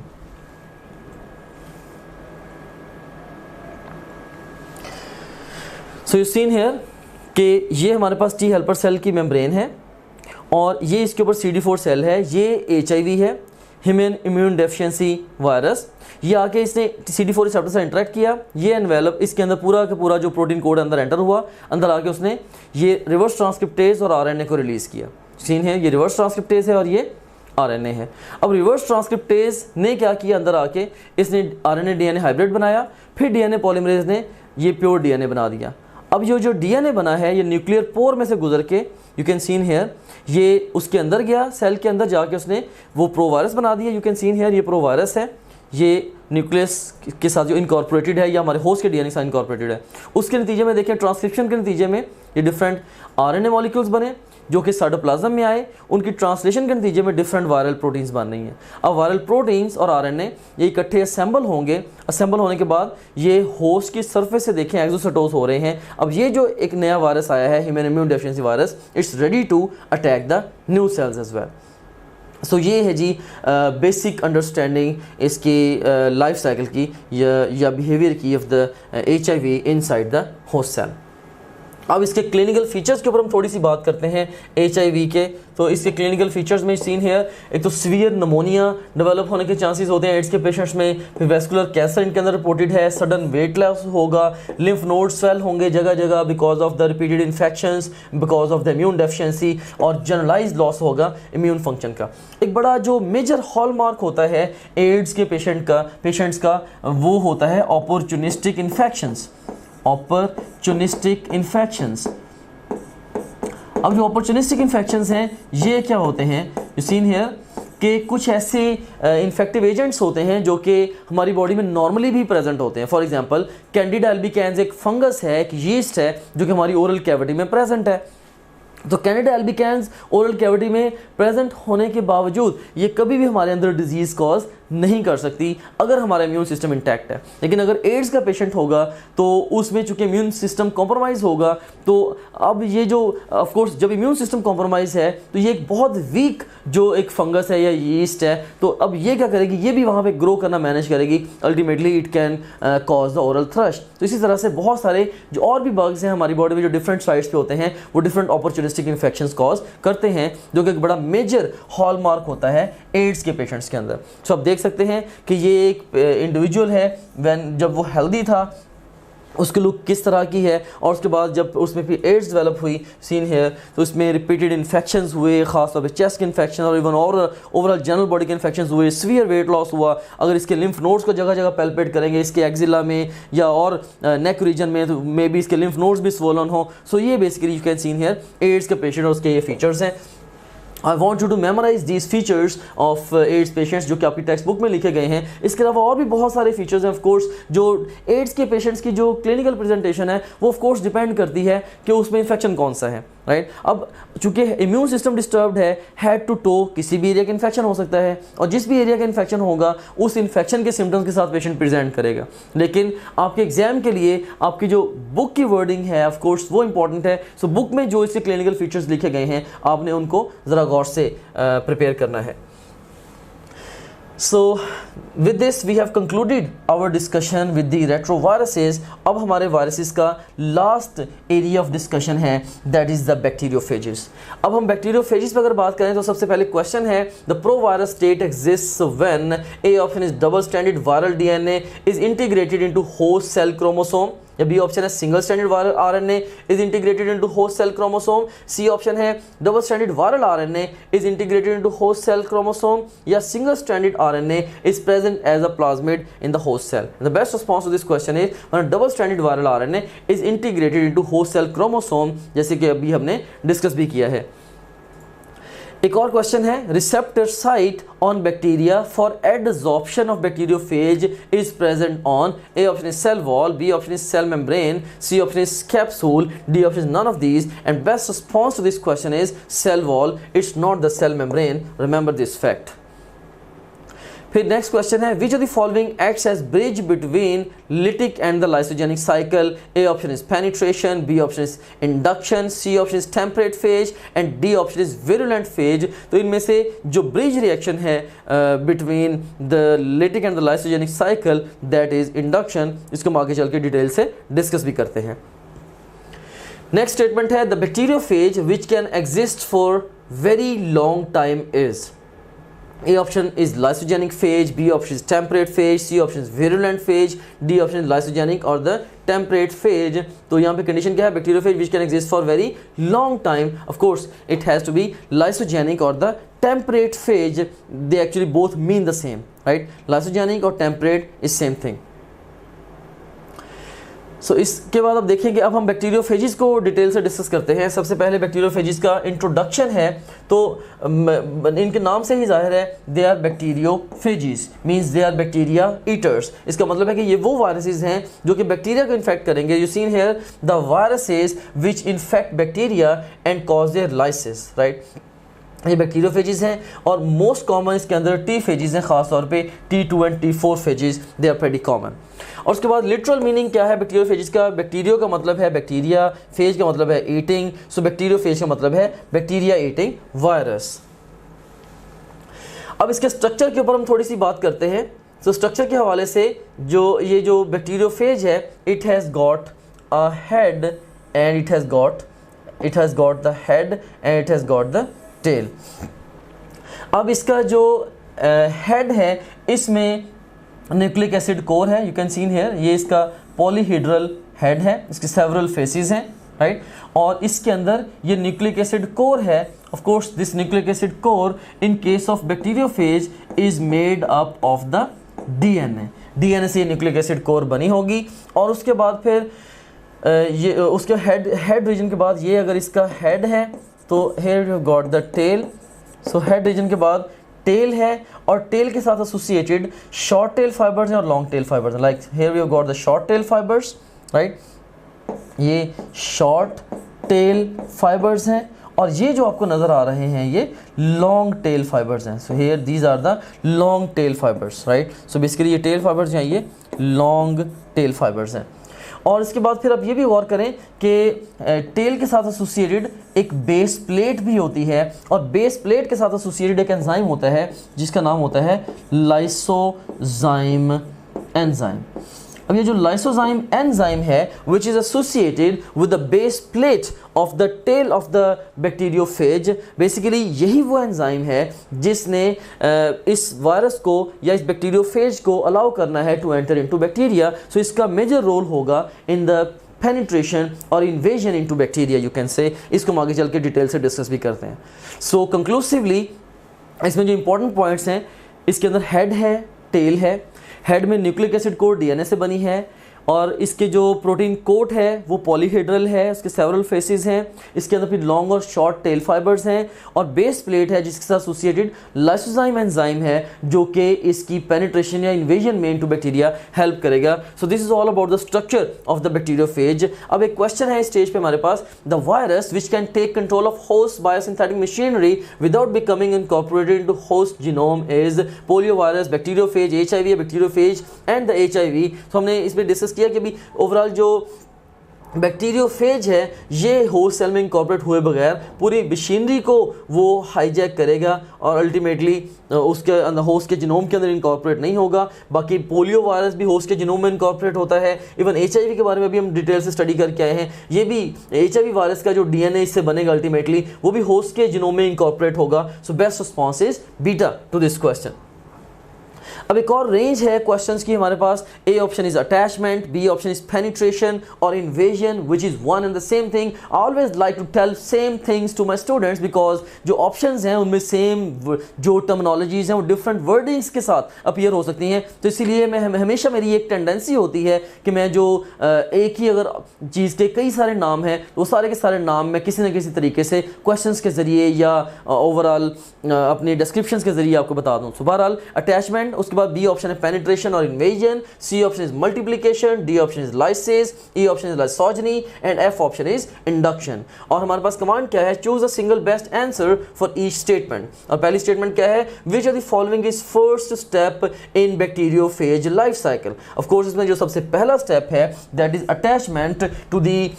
So you seen here कि ये हमारे पास टी हेल्पर सेल की मेम्ब्रेन है और ये इसके ऊपर CD4 सेल है, ये HIV है, ह्यूमन इम्यून डेफिशिएंसी वायरस। ये आके इसने CD4 रिसेप्टर से इंटरेक्ट किया, ये एनवेलप इसके अंदर पूरा का पूरा जो प्रोटीन कोड अंदर एंटर हुआ, अंदर आके उसने ये रिवर्स ट्रांसक्रिप्टेज और आरएनए को रिलीज़ किया। सीन है ये रिवर्स ट्रांसक्रिप्टेज है और ये आरएनए है। अब रिवर्स ट्रांसक्रिप्टेज ने क्या किया, अंदर आके इसने आरएनए डीएनए हाइब्रिड बनाया, फिर डीएनए पॉलीमरेज ने ये प्योर डीएनए बना दिया। अब ये जो डीएनए बना है ये न्यूक्लियर पोर में से गुजर के यू कैन सीन हेयर ये उसके अंदर गया, सेल के अंदर जाके उसने वो प्रोवायरस बना दिया। यू कैन सीन हेयर ये प्रोवायरस है, ये न्यूक्लियस के साथ जो इनकॉर्पोरेटेड है या हमारे होस्ट के डीएनए के साथ इनकॉर्पोरेटेड है। उसके नतीजे में देखिए ट्रांसक्रिप्शन के नतीजे में ये डिफरेंट आरएनए मॉलिक्यूल्स बने जो कि साइटोप्लाज्म में आए, उनकी ट्रांसलेशन के नतीजे में डिफरेंट वायरल प्रोटीन्स बन रही हैं। अब वायरल प्रोटीन्स और आरएनए ये इकट्ठे असेंबल होंगे, असेंबल होने के बाद ये होस्ट की सरफेस से देखें एक्सोसाइटोज हो रहे हैं। अब ये जो एक नया वायरस आया है human immune deficiency virus, it's ready to attack the new cells as well. So ये है जी बेसिक अंडरस्टैंडिंग इसकी लाइफ साइकिल की या बिहेवियर की of the HIV inside the host cell. अब इसके क्लिनिकल फीचर्स के ऊपर हम थोड़ी सी बात करते हैं HIV के। तो इसके क्लिनिकल फीचर्स में सीन हेयर एक तो सीवियर नमोनिया डेवलप होने के चांसेस होते हैं एड्स के पेशेंट्स में, फिर वेस्कुलर कैंसर इनके अंदर रिपोर्टेड है, सडन वेट लॉस होगा, लिम्फ नोड स्वेल होंगे जगह जगह because of the repeated infections, because of the immune deficiency, और जनरलाइज लॉस होगा इम्यून फंक्शन का। एक बड़ा जो मेजर हॉलमार्क होता है एड्स के पेशेंट्स का वो होता है अपॉर्चुनिस्टिक इन्फेक्शंस। अपॉर्चुनिस्टिक इन्फेक्शंस, अब जो अपॉर्चुनिस्टिक इन्फेक्शंस हैं ये क्या होते हैं, यू सीन हियर कि कुछ ऐसे इन्फेक्टिव एजेंट्स होते हैं जो कि हमारी बॉडी में नॉर्मली भी प्रेजेंट होते हैं। फॉर एग्जांपल कैंडिडा एल्बिकेंस एक फंगस है, एक यीस्ट है जो कि हमारी ओरल कैविटी में प्रेजेंट है। तो कैंडिडा एल्बिकेंस ओरल कैविटी में प्रेजेंट होने के बावजूद ये कभी भी हमारे अंदर डिजीज़ कॉज नहीं कर सकती अगर हमारा इम्यून सिस्टम इंटैक्ट है। लेकिन अगर एड्स का पेशेंट होगा तो उसमें चूंकि इम्यून सिस्टम कॉम्प्रोमाइज़ होगा, तो अब ये जो ऑफ कोर्स जब इम्यून सिस्टम कॉम्प्रोमाइज़ है तो ये एक बहुत वीक जो एक फंगस है या यीस्ट है, तो अब ये क्या करेगी, ये भी वहाँ पे ग्रो करना मैनेज करेगी। Ultimately it can cause the oral thrush. तो इसी तरह से बहुत सारे जो और भी बग्स हैं हमारी बॉडी में जो डिफरेंट साइड्स पे होते हैं वो डिफरेंट अपॉर्चुनिस्टिक इन्फेक्शंस कॉज करते हैं, जो कि एक बड़ा मेजर हॉलमार्क होता है एड्स के पेशेंट्स के अंदर। सो आप देख सकते हैं कि ये एक इंडिविजुअल है जब वो हेल्दी था उसकी लुक किस तरह की है, और उसके बाद जब उसमें फिर एड्स डेवलप हुई सीन है तो इसमें रिपीटेड इन्फेक्शंस हुए, खासतौर पे चेस्ट के इन्फेक्शन और इवन और ओवरऑल जनरल बॉडी के इन्फेक्शंस हुए, सीवियर वेट लॉस हुआ। अगर इसके लिम्फ नोड्स को जगह जगह पैल्पेट करेंगे इसके एक्जिला में या और नेक रीजन में, तो मे बी इसके लिम्फ नोड्स भी स्वोलन हो। सो ये basically you can seen here AIDS के पेशेंट और उसके ये फीचर्स हैं। I want you to memorize these features of AIDS patients जो कि आपकी टेक्स्ट बुक में लिखे गए हैं। इसके अलावा और भी बहुत सारे फीचर्स हैं ऑफकोर्स। जो एड्स के पेशेंट्स की जो क्लिनिकल प्रेजेंटेशन है वो ऑफकोर्स डिपेंड करती है कि उसमें इन्फेक्शन कौन सा है, राइट। अब चूंकि इम्यून सिस्टम डिस्टर्ब्ड है, हेड टू टो किसी भी एरिया का इन्फेक्शन हो सकता है, और जिस भी एरिया का इन्फेक्शन होगा उस इन्फेक्शन के सिम्टम्स के साथ पेशेंट प्रेजेंट करेगा। लेकिन आपके एग्जाम के लिए आपकी जो बुक की वर्डिंग है ऑफकोर्स वो इंपॉर्टेंट है। सो बुक में जो इसके क्लिनिकल फीचर्स लिखे गए हैं आपने उनको ज़रा गौर से प्रिपेयर करना है। So with this we have concluded our discussion with the retroviruses। अब हमारे viruses का last area of discussion है that is the bacteriophages। अब हम bacteriophages पर अगर बात करें तो सबसे पहले question है the provirus state exists when A option is double stranded viral DNA is integrated into host cell chromosome, या बी ऑप्शन है single stranded viral RNA is integrated into host cell chromosome, C option है double stranded viral RNA is integrated into host cell chromosome, या single stranded RNA is present as a plasmid in the host cell. The best response to this question is when double stranded viral RNA is integrated into host cell chromosome, जैसे कि अभी हमने discuss भी किया है। एक और question है receptor site on bacteria for adsorption of bacteriophage is present on, A option is cell wall, B option is cell membrane, C option is capsule, D option is none of these, and best response to this question is cell wall, it's not the cell membrane, remember this fact. फिर next question है which of the following acts as bridge between lytic and the lysogenic cycle, A option is penetration, B option is induction, C option is temperate phage, and D option is virulent phage. तो इनमें से जो bridge reaction है between the lytic and the lysogenic cycle that is induction, इसको हम आगे चल के डिटेल से डिस्कस भी करते हैं। नेक्स्ट स्टेटमेंट है the bacteriophage which can exist for very long time is, A option is lysogenic phage, B option is temperate phage, C option is virulent phage, D option is lysogenic or the temperate phage। तो यहाँ पे condition क्या है bacteriophage which can exist for very long time, of course it has to be lysogenic or the temperate phage, they actually both mean the same, right? Lysogenic or temperate is same thing। सो इसके बाद अब देखेंगे, अब हम bacteriophages को detail से discuss करते हैं। सबसे पहले बैक्टीरियोफेजिस का इंट्रोडक्शन है, तो इनके नाम से ही जाहिर है they are bacteriophages means they are bacteria eaters. इसका मतलब है कि ये वो वायरसेस हैं जो कि बैक्टीरिया को इन्फेक्ट करेंगे। You seen here the viruses which infect bacteria and cause their lysis, right. ये बैक्टीरियोफेजिस हैं और मोस्ट कॉमन इसके अंदर टी फेजिस हैं, खासतौर पे T2 and T4 phages they are pretty common. और उसके बाद लिटरल मीनिंग क्या है बैक्टीरियोफेजिस का, बैक्टीरियो का मतलब है बैक्टीरिया, फेज का मतलब है ईटिंग, सो बैक्टीरियोफेज का मतलब है बैक्टीरिया ईटिंग वायरस। अब इसके स्ट्रक्चर के ऊपर हम थोड़ी सी बात करते हैं। तो स्ट्रक्चर के हवाले से जो बैक्टीरियोफेज है it has got a head and it has got the head and it has got the tail. अब इसका जो हेड है इसमें न्यूक्लिक एसिड कोर है, यू कैन सीन हियर, ये इसका पॉलीहेड्रल हेड है, इसके सेवरल फेसेस हैं, राइट। और इसके अंदर ये न्यूक्लिक एसिड कोर है। Of course this nucleic acid core in case of bacteriophage is made up of the DNA से न्यूक्लिक एसिड कोर बनी होगी। और उसके बाद फिर ये उसके हेड रीजन के बाद ये अगर इसका हेड है तो here you got the tail, so head region के बाद टेल है और टेल के साथ एसोसिएटेड शॉर्ट टेल फाइबर्स हैं और लॉन्ग टेल फाइबर्स हैं। Like here you got the short tail fibers, right? ये शॉर्ट टेल फाइबर्स हैं और ये जो आपको नज़र आ रहे हैं ये लॉन्ग टेल फाइबर्स हैं। सो here these are the long tail fibers, right? So basically ये टेल फाइबर्स हैं, ये लॉन्ग टेल फाइबर्स हैं। और इसके बाद फिर आप ये भी गौर करें कि टेल के साथ एसोसिएटेड एक बेस प्लेट भी होती है और बेस प्लेट के साथ एसोसिएटेड एक एंजाइम होता है जिसका नाम होता है लाइसोजाइम एंजाइम। अब ये जो लाइसोजाइम एंजाइम है which is associated with the base plate of the tail of the bacteriophage, basically यही वो एंजाइम है जिसने इस वायरस को या इस बैक्टीरियोफेज को अलाउ करना है टू एंटर इनटू बैक्टीरिया। सो इसका मेजर रोल होगा इन द पेनिट्रेशन और invasion into bacteria, you can से। इसको हम आगे चल के डिटेल से डिस्कस भी करते हैं। सो कंक्लूसिवली इसमें जो इंपॉर्टेंट पॉइंट्स हैं, इसके अंदर हेड है, टेल है। हेड में न्यूक्लिक एसिड कोर डीएनए से बनी है और इसके जो प्रोटीन कोट है वो पॉलीहेड्रल है, उसके सेवरल फेसेस हैं, इसके अंदर फिर लॉन्ग और शॉर्ट टेल फाइबर्स हैं और बेस प्लेट है जिसके साथ एसोसिएटेड लाइसोजाइम एंजाइम है जो कि इसकी पेनिट्रेशन या इन्वेजन में इनटू बैक्टीरिया हेल्प करेगा। So this is all about the structure of the bacteriophage. अब एक क्वेश्चन है इस स्टेज पे हमारे पास, the virus which can take control of host biosynthetic machinery without becoming incorporated into host genome is polio virus, bacteriophage, HIV bacteriophage and the HIV. तो हमने इसमें डिस्कस किया कि अभी ओवरऑल जो बैक्टीरियोफेज है ये होस्ट सेल में इनकॉर्पोरेट हुए बगैर पूरी मशीनरी को वो हाईजैक करेगा और अल्टीमेटली उसके अंदर होस्ट के जीनोम के अंदर इनकॉर्पोरेट नहीं होगा। बाकी पोलियो वायरस भी होस्ट के जीनोम में इनकॉर्पोरेट होता है। इवन एचआईवी के बारे में भी हम डिटेल से स्टडी करके आए हैं, ये भी एचआईवी वायरस का जो डीएनए इससे बनेगा अल्टीमेटली वो भी होस्ट के जीनोम में इनकॉर्पोरेट होगा। So best response is beta to this question. अब एक और रेंज है क्वेश्चंस की हमारे पास, A option is attachment, B option is penetration और invasion which is one and the same thing. I always like to tell same things to my students because जो options हैं उनमें सेम जो terminologies हैं वो डिफरेंट वर्डिंग्स के साथ appear हो सकती हैं। तो इसीलिए मैं हमेशा मेरी एक टेंडेंसी होती है कि मैं जो एक ही अगर चीज़ के कई सारे नाम हैं तो वो सारे के सारे नाम मैं किसी न किसी तरीके से क्वेश्चंस के ज़रिए या ओवरऑल अपनी डिस्क्रिप्शंस के ज़रिए आपको बता दूँ। सो बहरहाल अटैचमेंट, उसके बाद बी ऑप्शन है पेनिट्रेशन और invasion, C option is multiplication, D option is lysis, E option is lysogeny and F option is induction. और हमारे पास कमांड क्या है, choose a single best answer for each statement. और पहली स्टेटमेंट क्या है, which of the following is first step in bacteriophage life cycle. Of course इसमें जो सबसे पहला स्टेप है that is attachment to the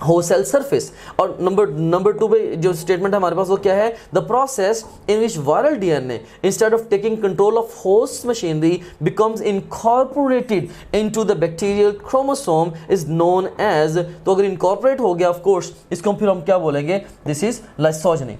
host cell surface. और नंबर टू पे जो स्टेटमेंट है हमारे पास वो क्या है, the process in which viral DNA instead of taking control of host machinery becomes incorporated into the bacterial chromosome is known as. तो अगर इनकॉर्पोरेट हो गया ऑफ कोर्स इसको फिर हम क्या बोलेंगे, दिस इज लाइसोजेनी।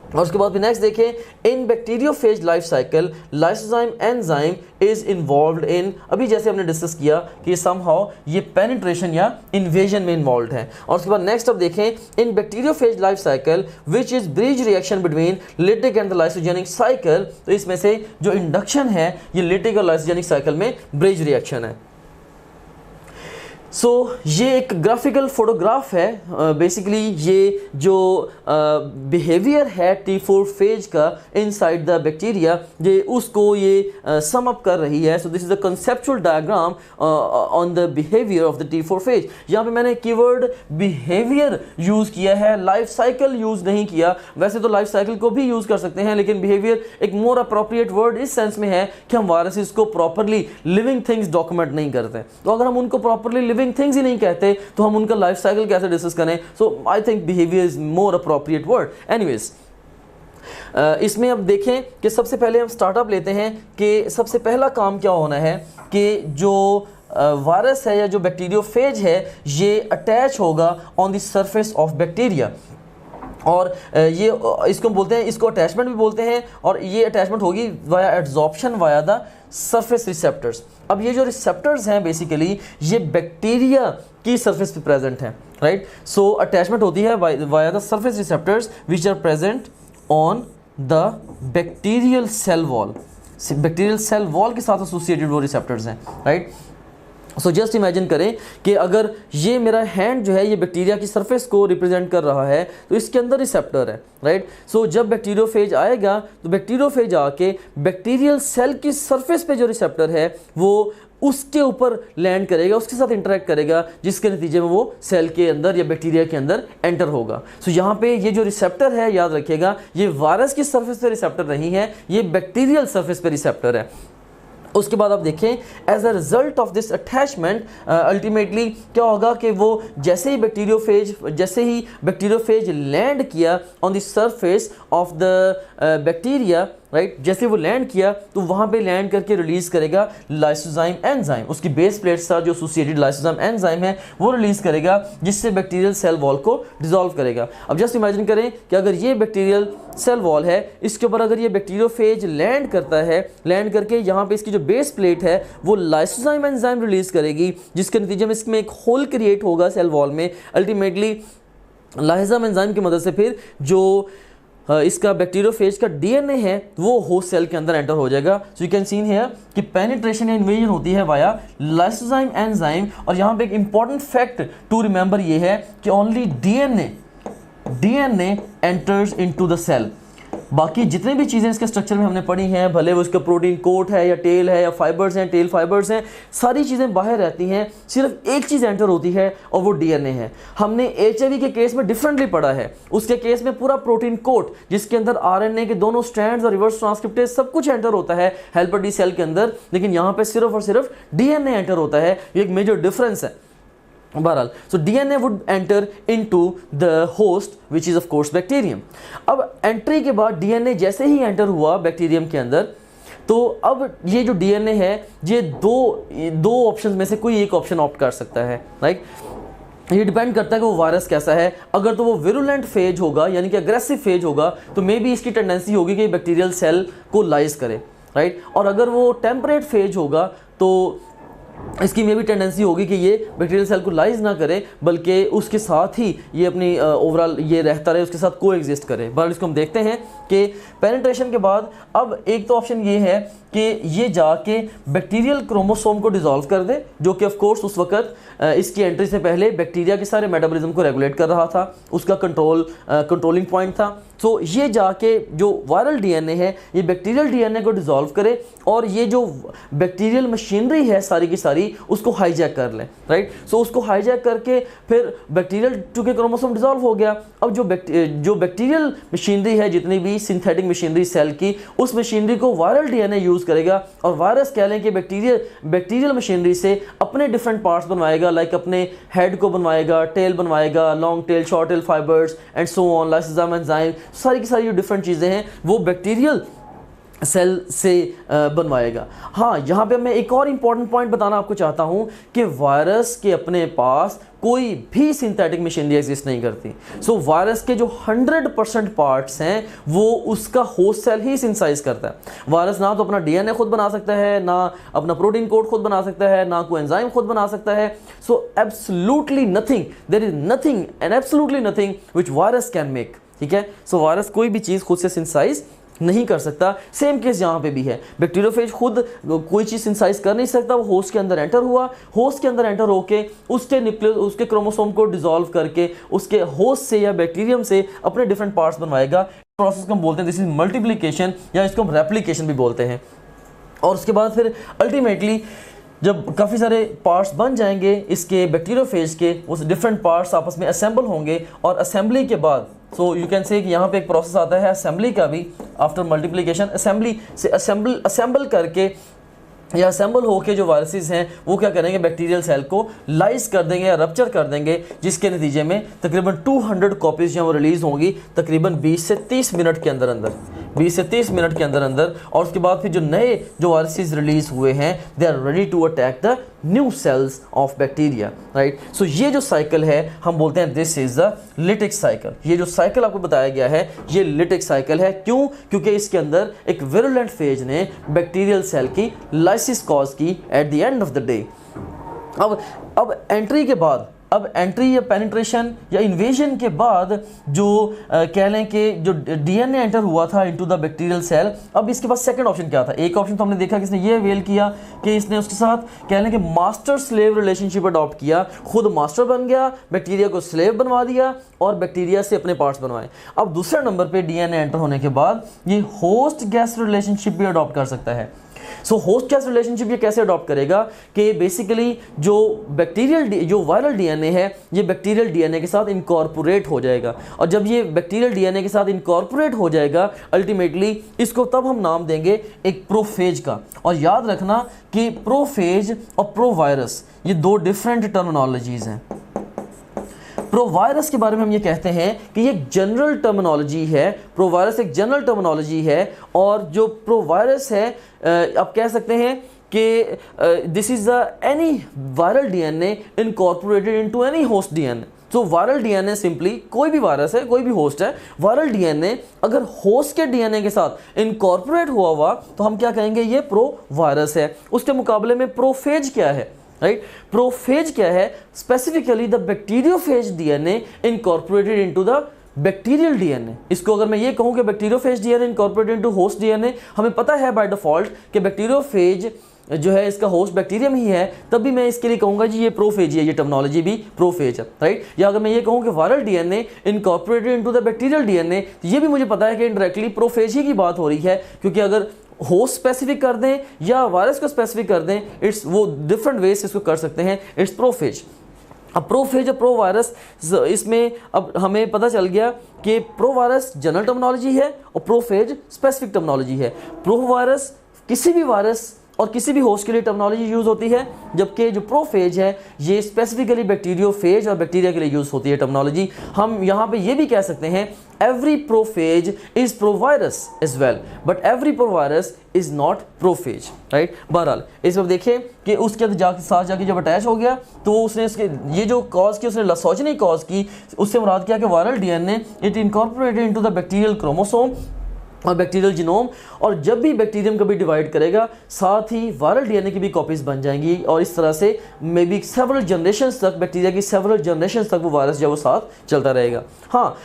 और उसके बाद भी नेक्स्ट देखें, in bacteriophage life cycle lysozyme enzyme is involved in, अभी जैसे हमने डिस्कस किया कि समहाउ ये पेनिट्रेशन या इन्वेजन में इन्वॉल्व है। और उसके बाद नेक्स्ट अब देखें, in bacteriophage life cycle which is bridge reaction between lytic and the lysogenic cycle. तो इसमें से जो इंडक्शन है ये लिटिक और लाइसोजेनिक साइकिल में ब्रिज रिएक्शन है। सो ये एक ग्राफिकल फोटोग्राफ है। बेसिकली ये जो बिहेवियर है T4 फेज का इनसाइड द बैक्टीरिया ये उसको ये सम अप कर रही है। So this is a conceptual diagram on the behaviour of the T4 phase. यहाँ पे मैंने कीवर्ड बिहेवियर यूज़ किया है, लाइफ साइकिल यूज़ नहीं किया। वैसे तो लाइफ साइकिल को भी यूज़ कर सकते हैं लेकिन बिहेवियर एक मोर अप्रोप्रिएट वर्ड इस सेंस में है कि हम वायरसेस को प्रॉपरली लिविंग थिंग्स डॉक्यूमेंट नहीं करते। तो अगर हम उनको प्रॉपरली लिविंग थिंग्स ही नहीं कहते तो हम उनका लाइफ साइकिल कैसे डिस्कस करें। So I think behaviour is more appropriate word. Anyways इसमें अब देखें कि सबसे पहले हम स्टार्टअप लेते हैं कि सबसे पहला काम क्या होना है कि जो वायरस है या जो बैक्टीरियोफेज है ये अटैच होगा on the surface of bacteria. और ये इसको बोलते हैं, इसको अटैचमेंट भी बोलते हैं। और ये अटैचमेंट होगी via adsorption via the surface receptors. अब ये जो रिसेप्टर्स हैं बेसिकली ये बैक्टीरिया की सरफेस पे प्रेजेंट हैं, राइट। सो अटैचमेंट होती है via the surface receptors which are present on the bacterial cell wall. Bacterial cell wall के साथ एसोसिएटेड वो रिसेप्टर्स हैं, राइट। सो जस्ट इमेजिन करें कि अगर ये मेरा हैंड जो है ये बैक्टीरिया की सरफेस को रिप्रेजेंट कर रहा है तो इसके अंदर रिसेप्टर है, राइट। सो जब बैक्टीरियोफेज आएगा तो बैक्टीरियोफेज आके बैक्टीरियल सेल की सरफेस पे जो रिसेप्टर है वो उसके ऊपर लैंड करेगा, उसके साथ इंटरेक्ट करेगा जिसके नतीजे में वो सेल के अंदर या बैक्टीरिया के अंदर एंटर होगा। सो यहाँ पे ये जो रिसेप्टर है याद रखिएगा ये वायरस की सरफेस पे रिसेप्टर नहीं है, ये बैक्टीरियल सरफेस पे रिसेप्टर है। उसके बाद आप देखें as a result of this attachment ultimately क्या होगा कि वो जैसे ही बैक्टीरियोफेज लैंड किया on the surface of the bacteria, right, जैसे वो लैंड किया तो वहाँ पे लैंड करके रिलीज करेगा लाइसोजाइम एंजाइम। उसकी बेस प्लेट से जो एसोसिएटेड लाइसोजाइम एंजाइम है वो रिलीज करेगा जिससे बैक्टीरियल सेल वॉल को डिसॉल्व करेगा। अब जस्ट इमेजिन करें कि अगर ये बैक्टीरियल सेल वॉल है इसके ऊपर अगर ये बैक्टीरियोफेज लैंड करता है, लैंड करके यहाँ पे इसकी जो बेस प्लेट है वो लाइसोजाइम एंजाइम रिलीज करेगी जिसके नतीजे में इसमें एक होल क्रिएट होगा सेल वॉल में। अल्टीमेटली लाइसोजाइम एंजाइम की मदद से फिर जो इसका बैक्टीरियोफेज का डीएनए है वो होस्ट सेल के अंदर एंटर हो जाएगा। सो यू कैन सीन हियर कि पेनिट्रेशन या इन्वेजन होती है वाया लाइसोजाइम एंजाइम। और यहाँ पे एक इंपॉर्टेंट फैक्ट टू रिमेंबर ये है कि only DNA enters into the cell. बाकी जितने भी चीज़ें इसके स्ट्रक्चर में हमने पढ़ी हैं, भले वो इसका प्रोटीन कोट है या टेल है या फाइबर्स हैं, टेल फाइबर्स हैं, सारी चीज़ें बाहर रहती हैं, सिर्फ एक चीज़ एंटर होती है और वो डीएनए है। हमने एचआईवी के केस में डिफरेंटली पढ़ा है। उसके केस में पूरा प्रोटीन कोट जिसके अंदर आरएनए के दोनों स्ट्रैंड्स और रिवर्स ट्रांसक्रिप्टेज सब कुछ एंटर होता है हेल्पर डी सेल के अंदर, लेकिन यहाँ पे सिर्फ और सिर्फ डीएनए एंटर होता है। ये एक मेजर डिफरेंस है बहरहाल। So DNA would enter into the host which is of course bacterium. अब एंट्री के बाद डीएनए जैसे ही एंटर हुआ बैक्टीरियम के अंदर, तो अब ये जो डीएनए है ये दो ऑप्शन में से कोई एक ऑप्शन ऑप्ट कर सकता है, राइट। ये डिपेंड करता है कि वो वायरस कैसा है। अगर तो वो विरुलेंट फेज होगा यानी कि अग्रेसिव फेज होगा तो मे बी इसकी टेंडेंसी होगी कि बैक्टीरियल सेल को लाइज करे, राइट। और अगर वो टेम्परेट फेज होगा तो इसकी में भी टेंडेंसी होगी कि ये बैक्टीरियल सेल को लाइज ना करे बल्कि उसके साथ ही ये अपनी ओवरऑल ये रहता रहे, उसके साथ को एग्जिस्ट करे। बहरहाल इसको हम देखते हैं कि पेनिट्रेशन के बाद अब एक तो ऑप्शन ये है कि ये जाके बैक्टीरियल क्रोमोसोम को डिसॉल्व कर दे, जो कि ऑफ कोर्स उस वक्त इसकी एंट्री से पहले बैक्टीरिया के सारे मेटाबॉलिज्म को रेगुलेट कर रहा था, उसका कंट्रोलिंग पॉइंट था। सो ये जाके जो वायरल डीएनए है ये बैक्टीरियल डीएनए को डिसॉल्व करे और ये जो बैक्टीरियल मशीनरी है सारी की सारी उसको हाईजैक कर ले, राइट। सो उसको हाईजैक करके फिर बैक्टीरियल चूँकि क्रोमोसोम डिसॉल्व हो गया, अब जो बैक्टीरियल मशीनरी है जितनी भी सिंथेटिक मशीनरी सेल की, उस मशीनरी को वायरल डीएनए यूज़ करेगा और वायरस कह लें कि बैक्टीरियल मशीनरी से अपने डिफरेंट पार्ट्स बनवाएगा, लाइक अपने हेड को बनवाएगा, टेल बनवाएगा, long tail, short tail fibres and so on, lysozyme enzyme, सारी की सारी जो डिफरेंट चीज़ें हैं वो बैक्टीरियल सेल से बनवाएगा। हाँ, यहाँ पे मैं एक और इम्पॉर्टेंट पॉइंट बताना आपको चाहता हूँ कि वायरस के अपने पास कोई भी सिंथेटिक मशीनरी एग्जिस्ट नहीं करती। सो वायरस के जो 100% पार्ट्स हैं वो उसका होस्ट सेल ही सिंथेसाइज करता है। वायरस ना तो अपना डीएनए खुद बना सकता है, ना अपना प्रोटीन कोड खुद बना सकता है, ना कोई एंजाइम खुद बना सकता है। So absolutely nothing, there is nothing and absolutely nothing which virus can make, ठीक है। सो वायरस कोई भी चीज़ खुद से सिंथेसाइज नहीं कर सकता। सेम केस यहाँ पे भी है, बैक्टीरियोफेज खुद कोई चीज़ सिंथेसाइज कर नहीं सकता, वो होस्ट के अंदर एंटर हुआ, होस्ट के अंदर एंटर होके उसके क्रोमोसोम को डिसॉल्व करके उसके होस्ट से या बैक्टीरियम से अपने डिफरेंट पार्ट्स बनवाएगा। प्रोसेस को हम बोलते हैं दिस इज मल्टीप्लिकेशन या इसको हम रेप्लिकेशन भी बोलते हैं। और उसके बाद फिर अल्टीमेटली जब काफ़ी सारे पार्ट्स बन जाएंगे इसके बैक्टीरियोफेज के, उस डिफरेंट पार्ट्स आपस में असेंबल होंगे और असेंबली के बाद सो यू कैन से कि यहाँ पे एक प्रोसेस आता है असेंबली का भी। आफ्टर मल्टीप्लिकेशन असेंबली से असेंबल करके या असेंबल होके जो वायरसेस हैं वो क्या करेंगे, बैक्टीरियल सेल को लाइज कर देंगे या रप्चर कर देंगे, जिसके नतीजे में तकरीबन 200 कॉपीज़ जो रिलीज़ होंगी तकरीबन 20 से 30 मिनट के अंदर 20 से 30 मिनट के अंदर। और उसके बाद फिर जो नए जो वायरसेस रिलीज़ हुए हैं they are ready to attack the new cells of bacteria, right. So ये जो साइकिल है हम बोलते हैं this is the lytic cycle. ये जो साइकिल आपको बताया गया है ये लिटिक साइकिल है। क्यों? क्योंकि इसके अंदर एक विरुलेंट फेज ने बैक्टीरियल सेल की लाइसिस कॉज की at the end of the day. अब एंट्री के बाद, अब एंट्री या पेनिट्रेशन या इन्वेजन के बाद जो कह लें कि जो डीएनए एंटर हुआ था इनटू द बैक्टीरियल सेल, अब इसके पास सेकंड ऑप्शन क्या था। एक ऑप्शन तो हमने देखा कि इसने ये अवेल किया कि इसने उसके साथ कह लें कि मास्टर स्लेव रिलेशनशिप अडॉप्ट किया, खुद मास्टर बन गया, बैक्टीरिया को स्लेव बनवा दिया और बैक्टीरिया से अपने पार्ट्स बनवाए। अब दूसरे नंबर पर डीएनए एंटर होने के बाद ये होस्ट गैस रिलेशनशिप भी अडॉप्ट कर सकता है। सो होस्ट गैस रिलेशनशिप ये कैसे अडॉप्ट करेगा कि बेसिकली जो वायरल डीएनए है ये बैक्टीरियल डीएनए के साथ इनकॉर्पोरेट हो जाएगा। और जब ये बैक्टीरियल डीएनए के साथ इनकॉर्पोरेट हो जाएगा अल्टीमेटली इसको तब हम नाम देंगे एक प्रोफेज का। और याद रखना कि प्रोफेज और प्रोवायरस ये दो डिफरेंट टर्मिनोलॉजीज हैं। प्रोवायरस के बारे में हम ये कहते हैं कि ये एक जनरल टर्मिनोलॉजी है, प्रोवायरस एक जनरल टर्मिनोलॉजी है। और जो प्रोवायरस है आप कह सकते हैं कि this is any viral DNA incorporated into any host DNA. तो वायरल डीएनए सिंपली कोई भी वायरस है, कोई भी होस्ट है, वायरल डीएनए अगर होस्ट के डीएनए के साथ इनकॉर्पोरेट हुआ तो हम क्या कहेंगे, ये प्रोवायरस है। उसके मुकाबले में प्रोफेज क्या है, राइट। प्रोफेज क्या है, specifically the bacteriophage DNA incorporated into the bacterial DNA, इसको अगर मैं ये कहूँ कि bacteriophage DNA incorporated into host DNA, हमें पता है बाय डिफॉल्ट कि बैक्टीरियोफेज जो है इसका होस्ट बैक्टीरियम ही है, तब भी मैं इसके लिए कहूँगा जी ये प्रोफेज है, ये टर्मिनोलॉजी भी प्रोफेज है, राइट। या अगर मैं ये कहूँ कि viral DNA incorporated into the bacterial DNA, तो ये भी मुझे पता है कि इनडायरेक्टली प्रोफेज ही की बात हो रही है, क्योंकि अगर होस्ट स्पेसिफिक कर दें या वायरस को स्पेसिफिक कर दें, इट्स वो डिफरेंट वेज से इसको कर सकते हैं, इट्स प्रोफेज। अब प्रोफेज और प्रो वायरस, इसमें अब हमें पता चल गया कि प्रो वायरस जनरल टर्मिनोलॉजी है और प्रोफेज स्पेसिफिक टर्मिनोलॉजी है। प्रो वायरस किसी भी वायरस और किसी भी होस्ट के लिए टर्मिनोलॉजी यूज़ होती है, जबकि जो प्रोफेज है ये स्पेसिफिकली बैक्टीरियोफेज और बैक्टीरिया के लिए यूज़ होती है टर्मिनोलॉजी। हम यहाँ पे ये भी कह सकते हैं every prophage is provirus as well, but every provirus is not prophage, right. बहरहाल इस पर देखें कि उसके साथ जाके जब अटैच हो गया तो उसने इसके ये जो कॉज की, उसने लसोजनी कॉज की, उससे मुराद क्या कि viral DNA it incorporated into the bacterial chromosome और बैक्टीरियल जीनोम, और जब भी बैक्टीरियम कभी डिवाइड करेगा साथ ही वायरल डीएनए की भी कॉपीज़ बन जाएंगी, और इस तरह से मे बी सेवरल जनरेशंस तक, बैक्टीरिया की सेवरल जनरेशंस तक वो वायरस जो वो साथ चलता रहेगा। हाँ,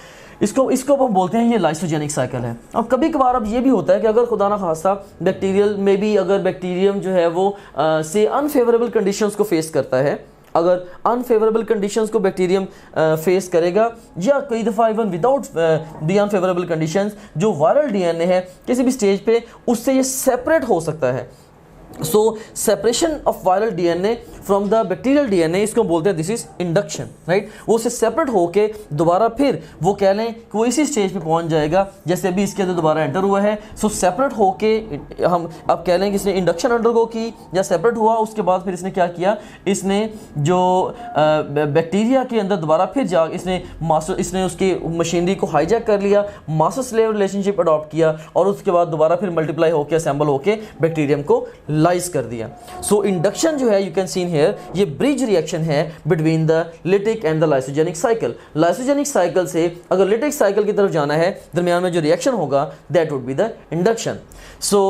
इसको हम बोलते हैं ये लाइसोजेनिक साइकिल है। अब कभी कभार अब ये भी होता है कि अगर खुदा ना खास्ता बैक्टीरियल में भी अगर बैक्टीरियम जो है वो से अनफेवरेबल कंडीशंस को फेस करता है, अगर अनफेवरेबल कंडीशंस को बैक्टीरियम फेस करेगा, या कई दफ़ा even without the unfavourable conditions, जो वायरल डीएनए है किसी भी स्टेज पे उससे ये सेपरेट हो सकता है। So separation of viral DNA from the bacterial DNA, इसको बोलते हैं दिस इज इंडक्शन, राइट। वो उससे सेपरेट होके दोबारा फिर वो कह लें कि वो इसी स्टेज पे पहुंच जाएगा जैसे अभी इसके अंदर दोबारा एंटर हुआ है। सो सेपरेट होके हम अब कह लें कि इसने इंडक्शन अंडरगो की या सेपरेट हुआ, उसके बाद फिर इसने क्या किया, इसने जो बैक्टीरिया के अंदर दोबारा फिर जा इसने उसकी मशीनरी को हाईजैक कर लिया, मास्टर स्लेव रिलेशनशिप अडॉप्ट किया, और उसके बाद दोबारा फिर मल्टीप्लाई होकर असेंबल होकर बैक्टीरियम को लाइज कर दिया। सो इंडक्शन जो है, यू कैन सी हियर, ये ब्रिज रिएक्शन है between the lytic and the lysogenic cycle. Lysogenic cycle से अगर लिटिक साइकिल की तरफ जाना है, दरमियान में जो रिएक्शन होगा that would be the induction. So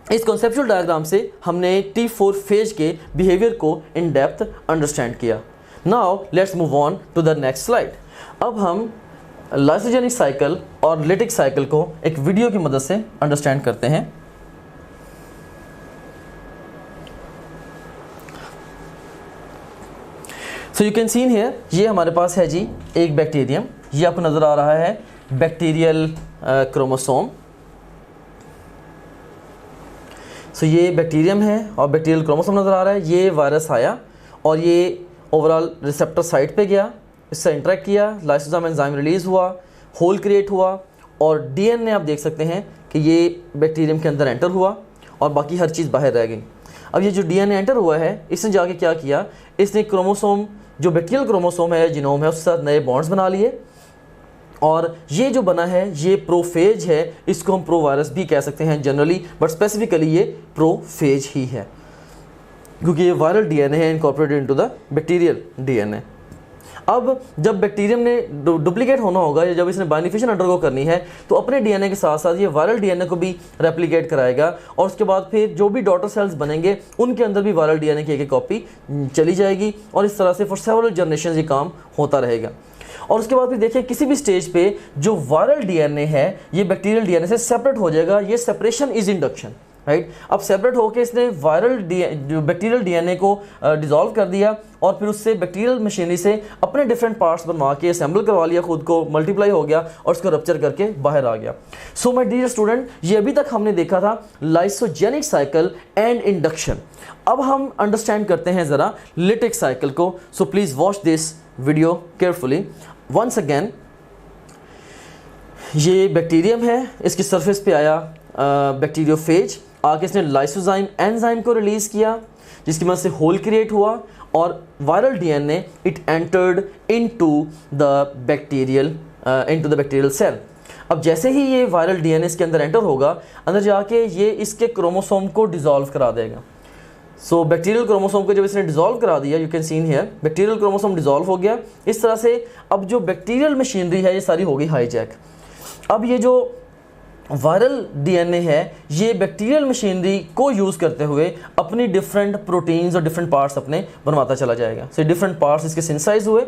इस कॉन्सेप्चुअल डायग्राम से हमने T4 फेज के बिहेवियर को इन डेप्थ अंडरस्टैंड किया। Now let's move on to the next slide. अब हम लाइसोजेनिक साइकिल और लिटिक साइकिल को एक वीडियो की मदद से अंडरस्टैंड करते हैं। So you can seen here, ये हमारे पास है जी एक बैक्टीरियम, ये आपको नज़र आ रहा है बैक्टीरियल क्रोमोसोम। सो ये बैक्टीरियम है और बैक्टीरियल क्रोमोसोम नज़र आ रहा है। ये वायरस आया और ये ओवरऑल रिसेप्टर साइट पे गया, इससे इंटरेक्ट किया, लाइसोजाइम एंजाइम रिलीज़ हुआ, होल क्रिएट हुआ, और डीएनए आप देख सकते हैं कि ये बैक्टीरियम के अंदर एंटर हुआ और बाकी हर चीज़ बाहर रह गई। अब ये जो डीएनए एंटर हुआ है, इसने जाके क्या किया, इसने क्रोमोसोम, जो बैक्टीरियल क्रोमोसोम है, जीनोम है, उसके साथ नए बॉन्ड्स बना लिए, और ये जो बना है ये प्रोफेज है। इसको हम प्रो वायरस भी कह सकते हैं जनरली, बट स्पेसिफिकली ये प्रोफेज ही है क्योंकि ये वायरल डीएनए है incorporated into the bacterial DNA. अब जब बैक्टीरियम ने डुप्लीकेट होना होगा या जब इसने बाइनिफिकेशन अंडरगो करनी है, तो अपने डीएनए के साथ साथ ये वायरल डीएनए को भी रेप्लिकेट कराएगा, और उसके बाद फिर जो भी डॉटर सेल्स बनेंगे उनके अंदर भी वायरल डीएनए की एक कॉपी चली जाएगी, और इस तरह से फॉर सेवरल जनरेशन ये काम होता रहेगा। और उसके बाद फिर देखिए किसी भी स्टेज पे जो वायरल डीएनए है ये बैक्टीरियल डीएनए से सेपरेट हो जाएगा। ये सेपरेशन इज इंडक्शन, राइट। अब सेपरेट होकर इसने वायरल बैक्टीरियल डीएनए को डिसॉल्व कर दिया, और फिर उससे बैक्टीरियल मशीनरी से अपने डिफरेंट पार्ट्स बनवा के असेंबल करवा लिया, खुद को मल्टीप्लाई हो गया और उसको रप्चर करके बाहर आ गया। सो माय डियर स्टूडेंट, ये अभी तक हमने देखा था लाइसोजेनिक साइकिल एंड इंडक्शन। अब हम अंडरस्टैंड करते हैं ज़रा लिटिक साइकिल को। So please watch this video carefully once again. ये बैक्टीरियम है, इसकी सरफेस पे आया बैक्टीरियोफेज, आके इसने लाइसोजाइम एंजाइम को रिलीज़ किया, जिसकी मदद से होल क्रिएट हुआ, और viral DNA it entered into the bacterial cell. अब जैसे ही ये वायरल डीएनए इसके अंदर एंटर होगा, अंदर जाके ये इसके क्रोमोसोम को डिसॉल्व करा देगा। सो बैक्टीरियल क्रोमोसोम को जब इसने डिसॉल्व करा दिया, you can seen here, bacterial chromosome dissolve हो गया। इस तरह से अब जो बैक्टीरियल मशीनरी है ये सारी हो गई हाईजैक। अब ये जो वायरल डीएनए है ये बैक्टीरियल मशीनरी को यूज़ करते हुए अपनी डिफरेंट प्रोटीन्स और डिफरेंट पार्ट्स अपने बनवाता चला जाएगा। सो डिफरेंट पार्ट्स इसके सिंथेसाइज हुए,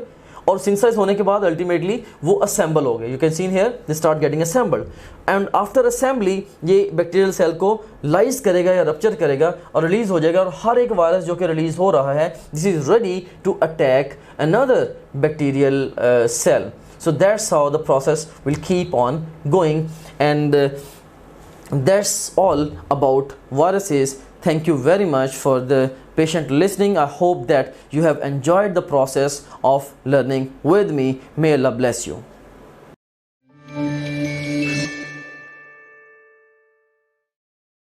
और सिंथेसाइज होने के बाद अल्टीमेटली वो असेंबल हो गए. You can see here they start getting assembled and after assembly ये बैक्टीरियल सेल को लाइज करेगा या रप्चर करेगा और रिलीज हो जाएगा. और हर एक वायरस जो कि रिलीज हो रहा है this is ready to attack another bacterial cell. So that's how the process will keep on going, and that's all about viruses. Thank you very much for the patient listening. I hope that you have enjoyed the process of learning with me. May Allah bless you.